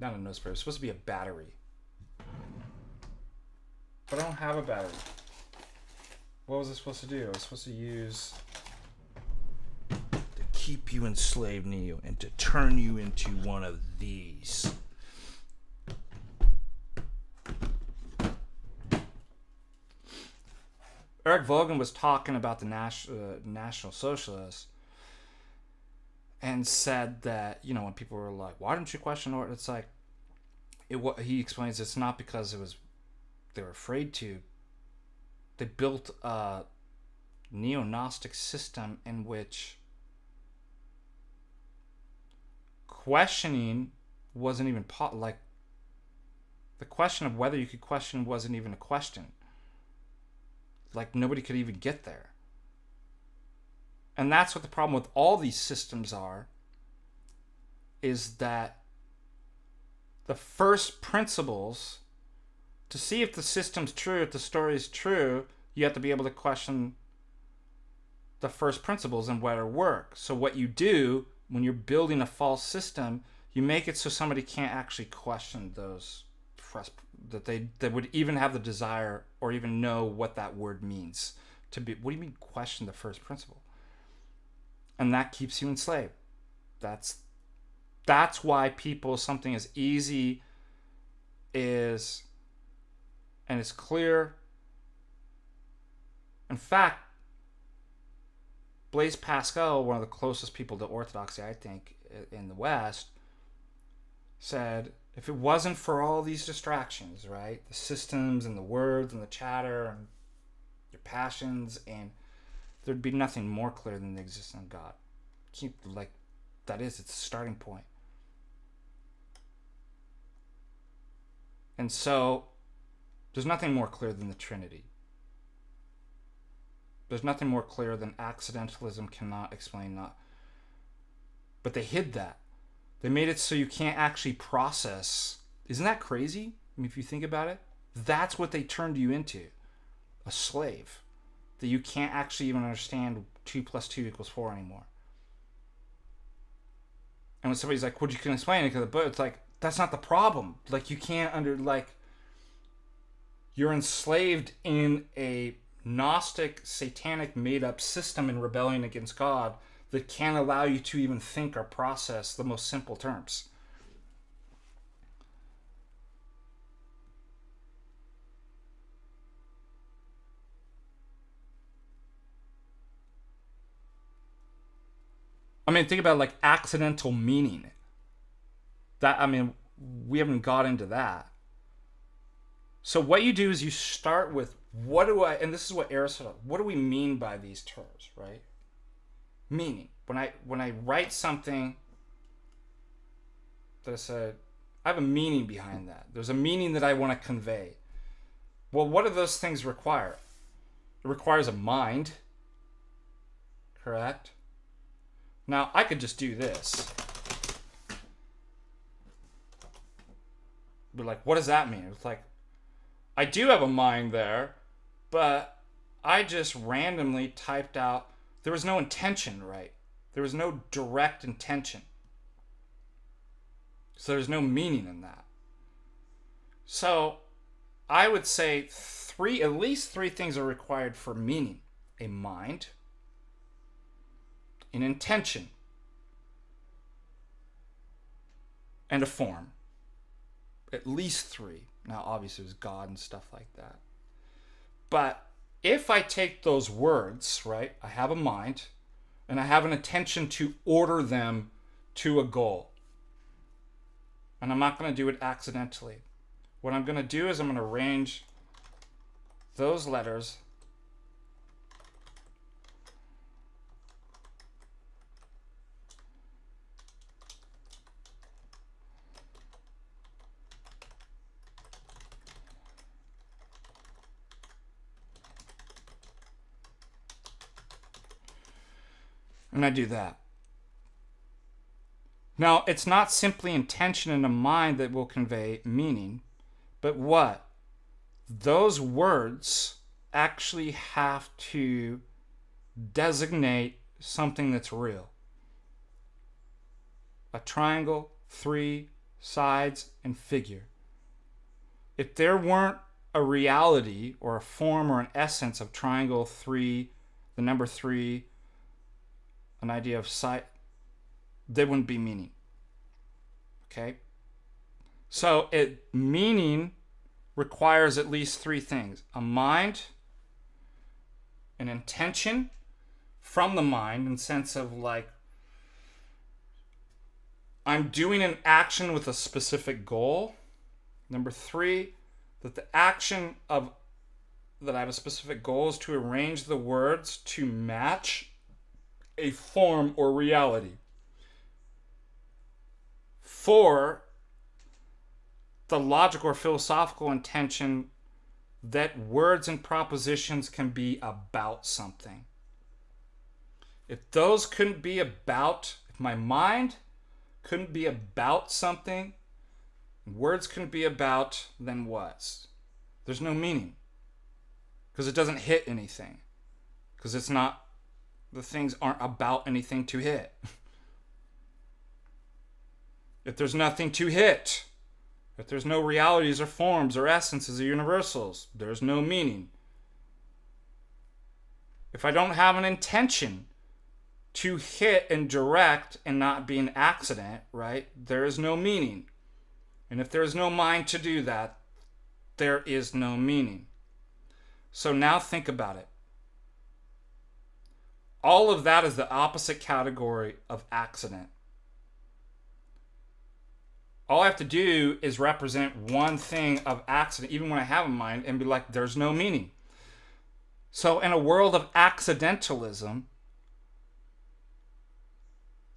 Not a nose spray, it's supposed to be a battery. But I don't have a battery. What was it supposed to do? I was supposed to use to keep you enslaved, Neo, and to turn you into one of these. Eric Vogan was talking about the National Socialists and said that, when people were like, why didn't you question order? It's like, he explains it's not because they were afraid to. They built a neo-Gnostic system in which questioning wasn't even the question of whether you could question wasn't even a question. Like, nobody could even get there. And that's what the problem with all these systems are, is that the first principles, to see if the system's true, if the story is true, you have to be able to question the first principles and whether it works. So what you do when you're building a false system, you make it so somebody can't actually question those, that they would even have the desire or even know what that word means. To be, what do you mean question the first principle? And that keeps you enslaved. That's why people, something as easy is, and it's clear. In fact, Blaise Pascal, one of the closest people to orthodoxy, I think, in the West, said, if it wasn't for all these distractions, right, the systems and the words and the chatter and your passions, and there'd be nothing more clear than the existence of God. It's a starting point. And so, there's nothing more clear than the Trinity. There's nothing more clear than accidentalism cannot explain not. But they hid that. They made it so you can't actually process. Isn't that crazy? I mean, if you think about it, that's what they turned you into. A slave. That you can't actually even understand 2 + 2 = 4 anymore. And when somebody's like, well, you can explain it because of the book, it's like, that's not the problem. Like, you can't you're enslaved in a Gnostic, satanic, made-up system in rebellion against God that can't allow you to even think or process the most simple terms. I mean, think about accidental meaning. We haven't got into that. So what you do is you start with, and this is what Aristotle, what do we mean by these terms, right? Meaning. When I write something that I said, I have a meaning behind that. There's a meaning that I want to convey. Well, what do those things require? It requires a mind, correct? Now, I could just do this. But what does that mean? It's like, I do have a mind there, but I just randomly typed out, there was no intention, right? There was no direct intention. So there's no meaning in that. So I would say at least three things are required for meaning. A mind, an intention, and a form. At least three. Now, obviously, there's God and stuff like that. But if I take those words, right, I have a mind, and I have an intention to order them to a goal. And I'm not going to do it accidentally. What I'm going to do is I'm going to arrange those letters and I do that. Now, it's not simply intention in a mind that will convey meaning, but what? Those words actually have to designate something that's real. A triangle, 3 sides, and figure. If there weren't a reality or a form or an essence of triangle, 3, the number 3, an idea of sight, there wouldn't be meaning. Okay? So meaning requires at least 3 things. A mind, an intention from the mind in the sense of I'm doing an action with a specific goal. Number 3, that the action that I have a specific goal is to arrange the words to match a form or reality. 4, the logical or philosophical intention that words and propositions can be about something. If those couldn't be about, if my mind couldn't be about something, words couldn't be about, then what? There's no meaning. Because it doesn't hit anything. Because it's not, the things aren't about anything to hit. If there's nothing to hit, if there's no realities or forms or essences or universals, there's no meaning. If I don't have an intention to hit and direct and not be an accident, right, there is no meaning. And if there is no mind to do that, there is no meaning. So now think about it. All of that is the opposite category of accident. All I have to do is represent one thing of accident, even when I have a mind, and be like, there's no meaning. So in a world of accidentalism,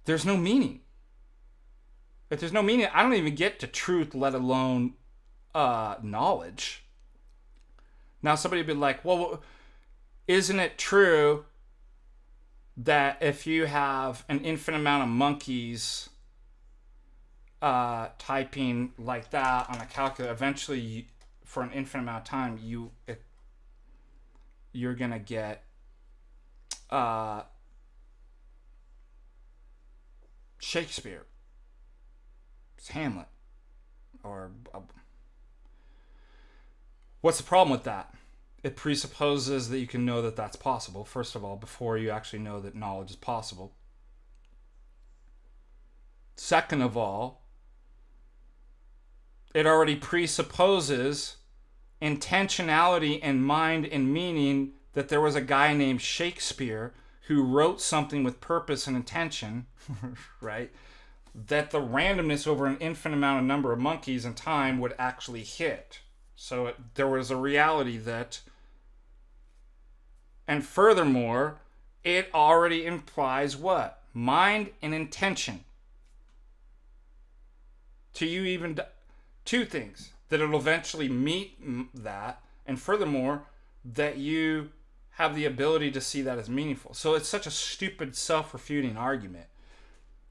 there's no meaning. If there's no meaning, I don't even get to truth, let alone knowledge. Now somebody would be like, well, isn't it true that if you have an infinite amount of monkeys typing like that on a calculator, eventually for an infinite amount of time, you're gonna get Shakespeare, it's Hamlet, or what's the problem with that? It presupposes that you can know that that's possible, first of all, before you actually know that knowledge is possible. Second of all, it already presupposes intentionality and mind and meaning, that there was a guy named Shakespeare who wrote something with purpose and intention, right? That the randomness over an infinite amount of number of monkeys in time would actually hit. So there was a reality that, and furthermore, it already implies what? Mind and intention. To you even, two things, that it'll eventually meet that, and furthermore, that you have the ability to see that as meaningful. So it's such a stupid self-refuting argument.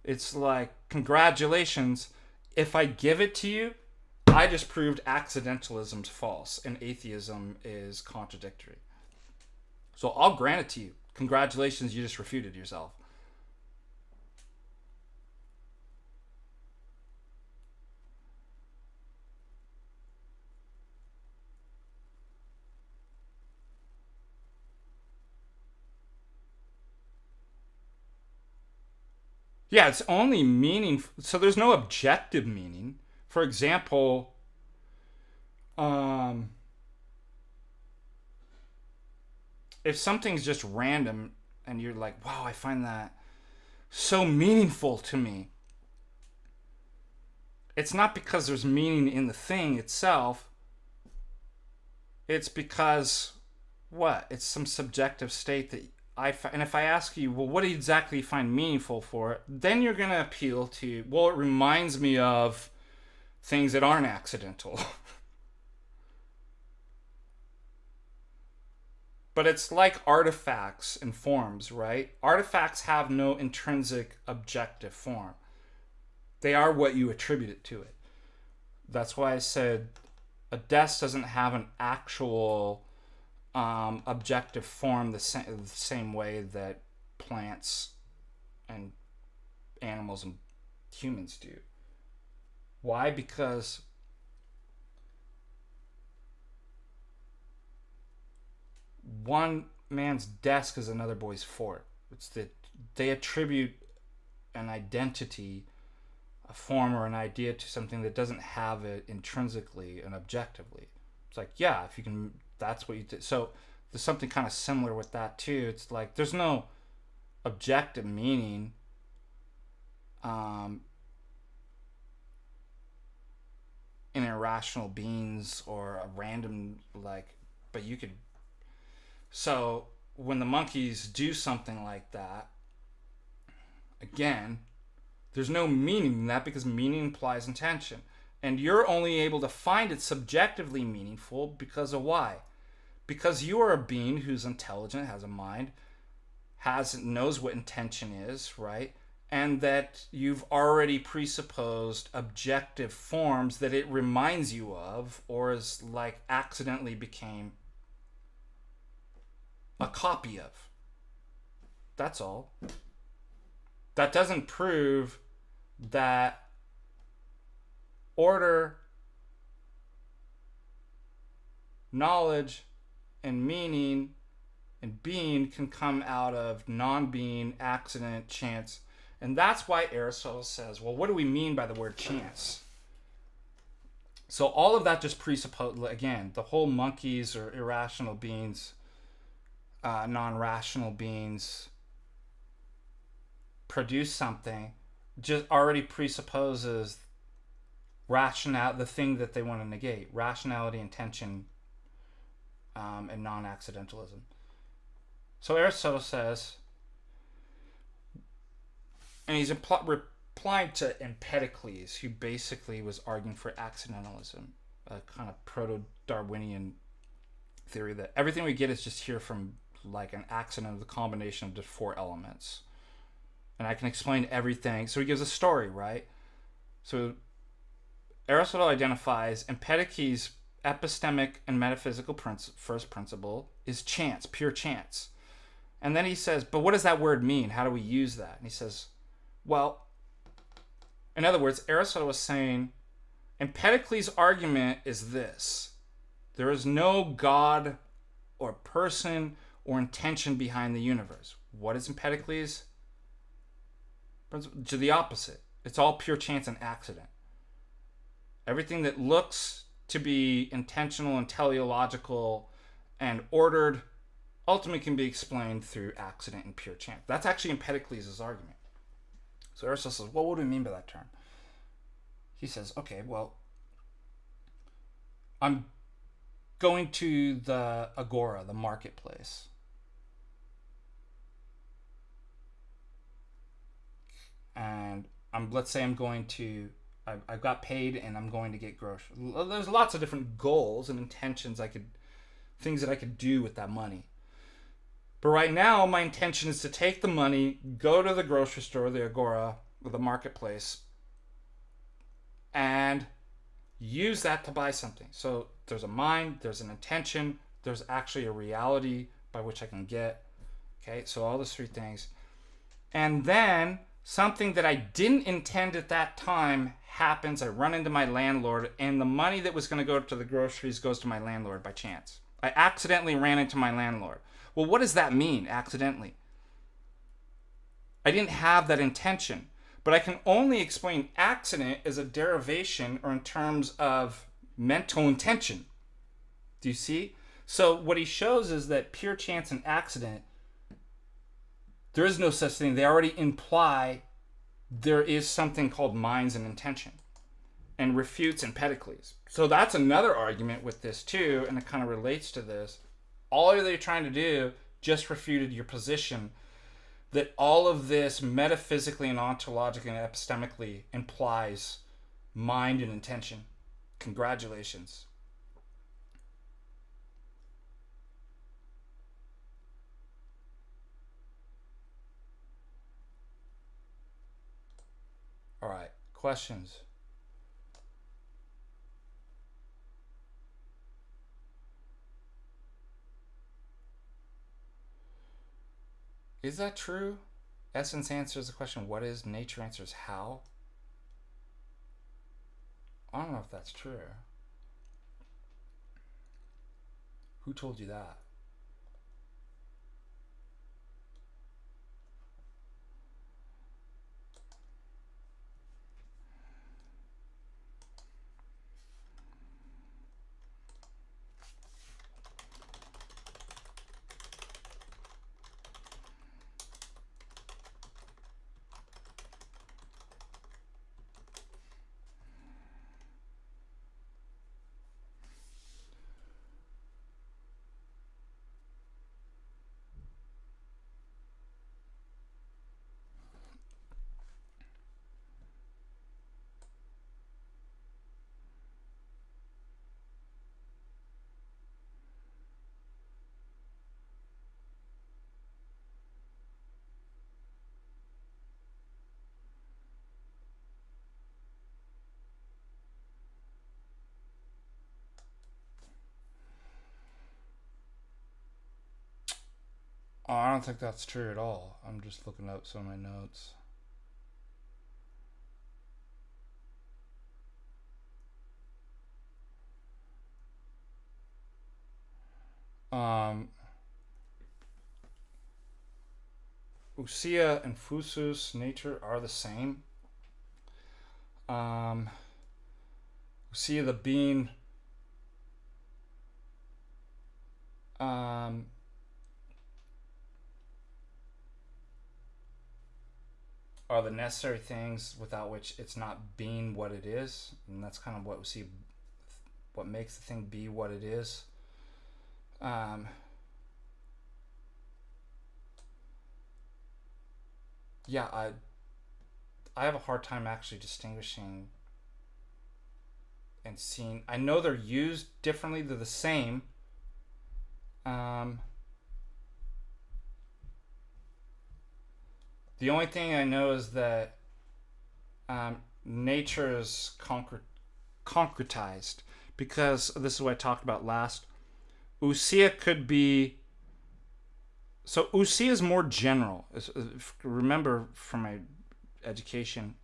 It's like, congratulations, if I give it to you, I just proved accidentalism's false and atheism is contradictory. So I'll grant it to you. Congratulations, you just refuted yourself. Yeah, it's only meaning. So there's no objective meaning. For example, if something's just random and you're like, wow, I find that so meaningful to me, it's not because there's meaning in the thing itself. It's because, what? It's some subjective state that and if I ask you, well, what exactly do you find meaningful for it? Then you're going to appeal to, well, it reminds me of things that aren't accidental. But it's like artifacts and forms, right? Artifacts have no intrinsic objective form. They are what you attribute it to it. That's why I said a desk doesn't have an actual objective form the same way that plants and animals and humans do. Why? Because one man's desk is another boy's fort. It's that they attribute an identity, a form or an idea to something that doesn't have it intrinsically and objectively. It's like, yeah, if you can, that's what you did. So there's something kind of similar with that too. It's like there's no objective meaning in irrational beings or a random, like, but you could. So when the monkeys do something like that, again, there's no meaning in that because meaning implies intention. And you're only able to find it subjectively meaningful because of why? Because you are a being who's intelligent, has a mind, knows what intention is, right? And that you've already presupposed objective forms that it reminds you of, or is like accidentally became a copy of. That's all. That doesn't prove that order, knowledge, and meaning and being can come out of non-being, accident, chance. And that's why Aristotle says, well, what do we mean by the word chance? So all of that just presupposes, again, the whole monkeys or irrational beings, non-rational beings produce something, just already presupposes rationality, the thing that they want to negate, rationality, intention, and non-accidentalism. So Aristotle says, and he's replying to Empedocles, who basically was arguing for accidentalism, a kind of proto-Darwinian theory that everything we get is just here from like an accident of the combination of just four elements. And I can explain everything. So he gives a story, right? So Aristotle identifies Empedocles' epistemic and metaphysical first principle is chance, pure chance. And then he says, but what does that word mean? How do we use that? And he says, well, in other words, Aristotle was saying, Empedocles' argument is this: there is no God or person or intention behind the universe. What is Empedocles? To the opposite. It's all pure chance and accident. Everything that looks to be intentional and teleological and ordered ultimately can be explained through accident and pure chance. That's actually Empedocles' argument. So Aristotle says, well, what do we mean by that term? He says, okay, well, I'm going to the agora, the marketplace. And let's say I'm going to, I've got paid and I'm going to get groceries. There's lots of different goals and intentions things that I could do with that money. But right now, my intention is to take the money, go to the grocery store, the agora, or the marketplace, and use that to buy something. So there's a mind, there's an intention, there's actually a reality by which I can get. Okay, so all those three things. And then something that I didn't intend at that time happens. I run into my landlord, and the money that was going to go to the groceries goes to my landlord by chance. I accidentally ran into my landlord. Well, what does that mean, accidentally? I didn't have that intention, but I can only explain accident as a derivation or in terms of mental intention. Do you see? So what he shows is that pure chance and accident, there is no such thing. They already imply there is something called minds and intention, and refutes Empedocles. So that's another argument with this too, and it kind of relates to this. All they're trying to do just refuted your position that all of this metaphysically and ontologically and epistemically implies mind and intention. Congratulations. All right, questions? Is that true? Essence answers the question, what is? Nature answers how? I don't know if that's true. Who told you that? don't think that's true at all. I'm just looking up some of my notes. Ousia and Phusus, nature, are the same. Ousia, the being, are the necessary things without which it's not being what it is, and that's kind of what we see, what makes the thing be what it is. Yeah, I have a hard time actually distinguishing and seeing. I know they're used differently. They're the same. The only thing I know is that nature is concretized, because this is what I talked about last. Ousia could be... So Ousia is more general. Remember from my education,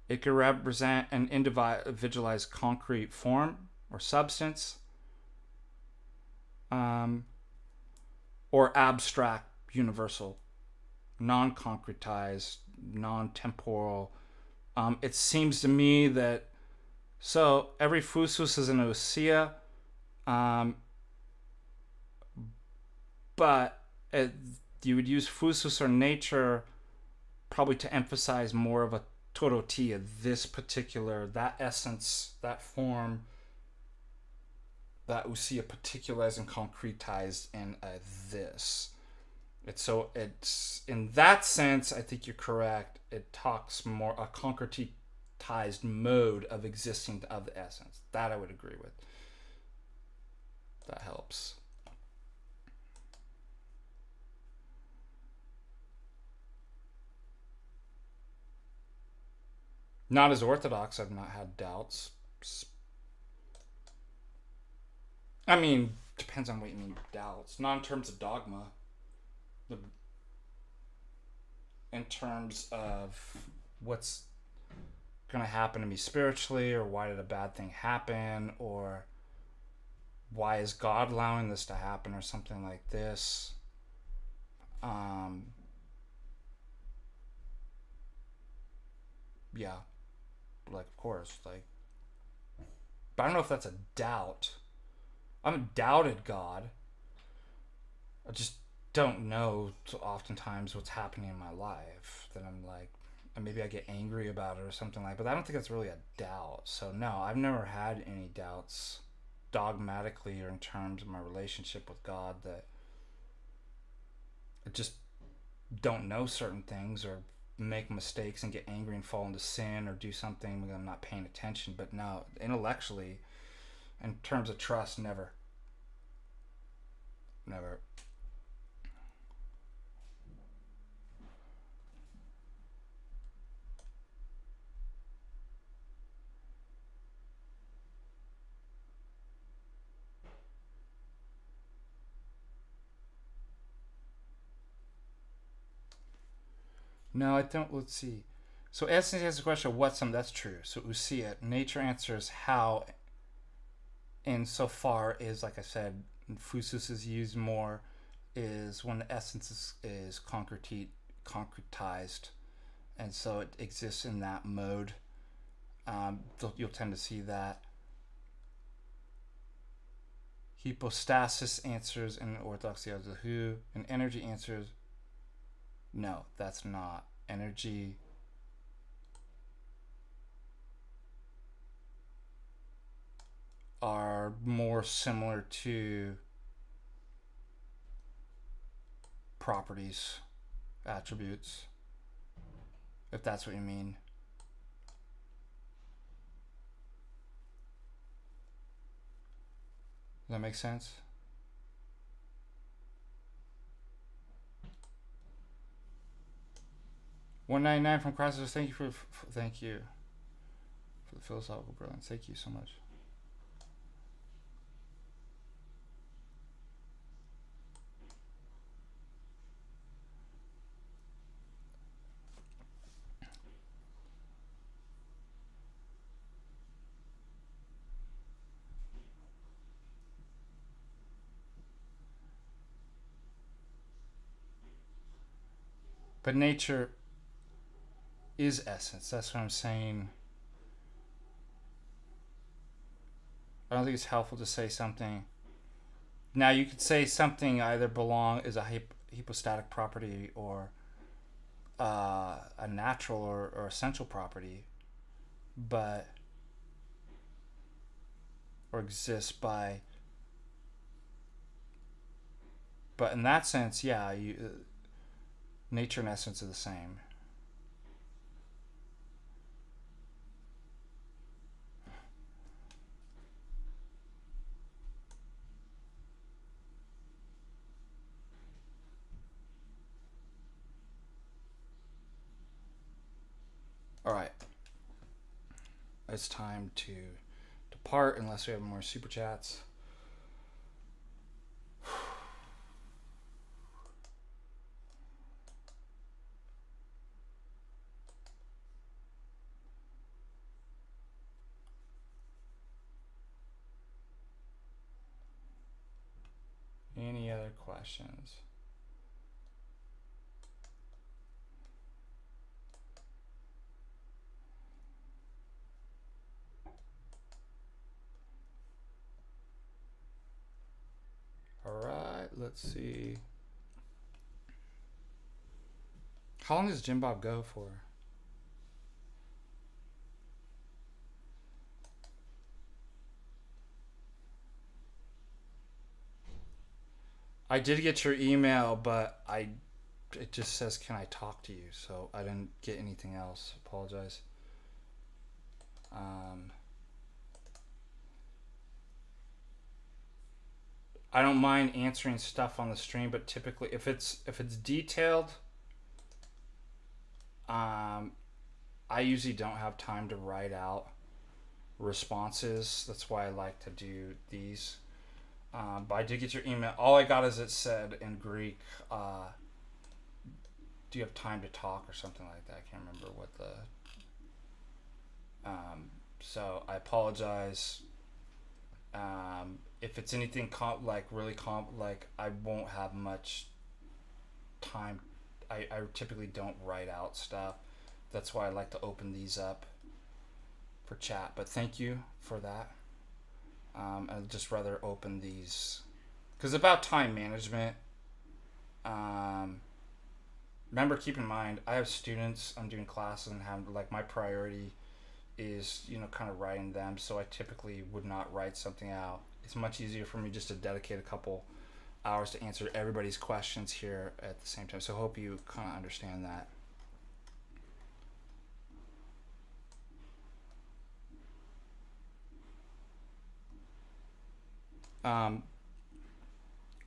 it could represent an individualized concrete form or substance, or abstract, universal, non-concretized, non-temporal. It seems to me that, so every Phusus is an Ousia, but you would use Phusus or nature probably to emphasize more of a Torotia, this particular, that essence, that form, that Ousia particularized and concretized in this. It's in that sense, I think you're correct. It talks more a concretized mode of existing of the essence. That I would agree with. That helps. Not as Orthodox, I've not had doubts. I mean, depends on what you mean doubts. Not in terms of dogma. In terms of what's going to happen to me spiritually, or why did a bad thing happen, or why is God allowing this to happen, or something like this. Yeah. Like, of course, like, but I don't know if that's a doubt. I haven't doubted God. I just don't know oftentimes what's happening in my life that I'm like, and maybe I get angry about it or something like, but I don't think that's really a doubt. So no, I've never had any doubts dogmatically or in terms of my relationship with God, that I just don't know certain things or make mistakes and get angry and fall into sin or do something when I'm not paying attention. But no, intellectually, in terms of trust, never. No, I don't. Let's see. So essence has a question of what's some. That's true. So Ousia, nature answers how. And so far is, like I said, Phusus is used more, is when the essence is concretized, and so it exists in that mode. You'll tend to see that. Hypostasis answers in Orthodox the who, and energy answers. No, that's not. Energy are more similar to properties, attributes, if that's what you mean. Does that make sense? $1.99 from Christ. Thank you for the philosophical brilliance. Thank you so much. But nature is essence. That's what I'm saying. I don't think it's helpful to say something. Now, you could say something either is a hypostatic property or a natural or essential property, or exists by. But in that sense, yeah, nature and essence are the same. All right. It's time to depart unless we have more super chats. Any other questions? All right, let's see. How long does Jim Bob go for? I did get your email, but it just says, "Can I talk to you?" So I didn't get anything else. Apologize. I don't mind answering stuff on the stream, but typically if it's detailed, I usually don't have time to write out responses. That's why I like to do these. But I did get your email. All I got is it said in Greek, do you have time to talk or something like that? I can't remember what the... so I apologize. If it's anything I won't have much time. I typically don't write out stuff. That's why I like to open these up for chat. But thank you for that. I'd just rather open these because about time management. Remember, keep in mind, I have students. I'm doing classes and have my priority is kind of writing them. So I typically would not write something out. It's much easier for me just to dedicate a couple hours to answer everybody's questions here at the same time. So I hope you kind of understand that.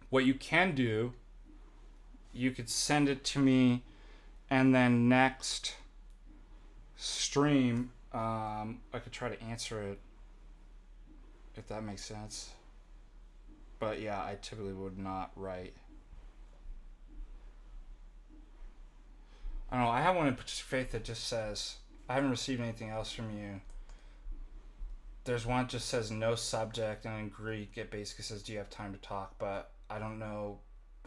What you can do, you could send it to me, and then next stream, I could try to answer it, if that makes sense. But yeah, I typically would not write. I don't know, I have one in Patristic Faith that just says, I haven't received anything else from you. There's one that just says no subject, and in Greek it basically says, do you have time to talk? But I don't know,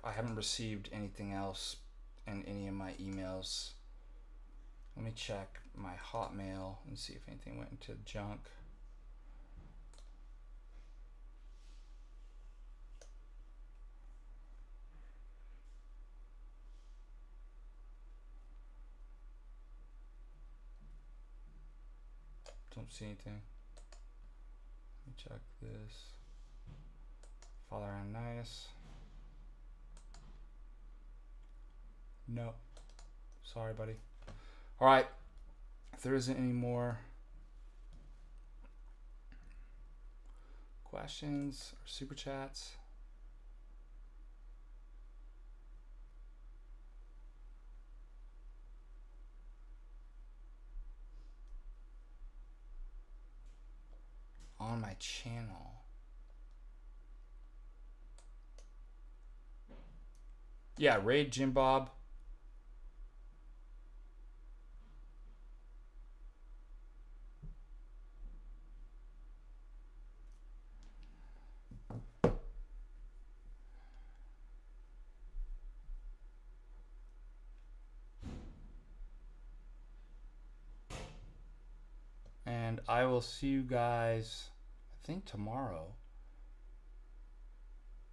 I haven't received anything else in any of my emails. Let me check my Hotmail and see if anything went into junk. Don't see anything. Let me check this. Father Ananias. No. Sorry, buddy. All right. If there isn't any more questions or super chats, on my channel. Yeah, raid Jim Bob. And I will see you guys, I think, tomorrow.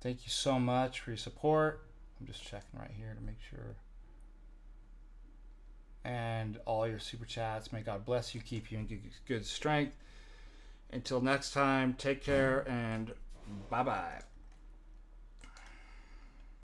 Thank you so much for your support. I'm just checking right here to make sure. And all your super chats. May God bless you, keep you in good strength. Until next time, take care and bye-bye.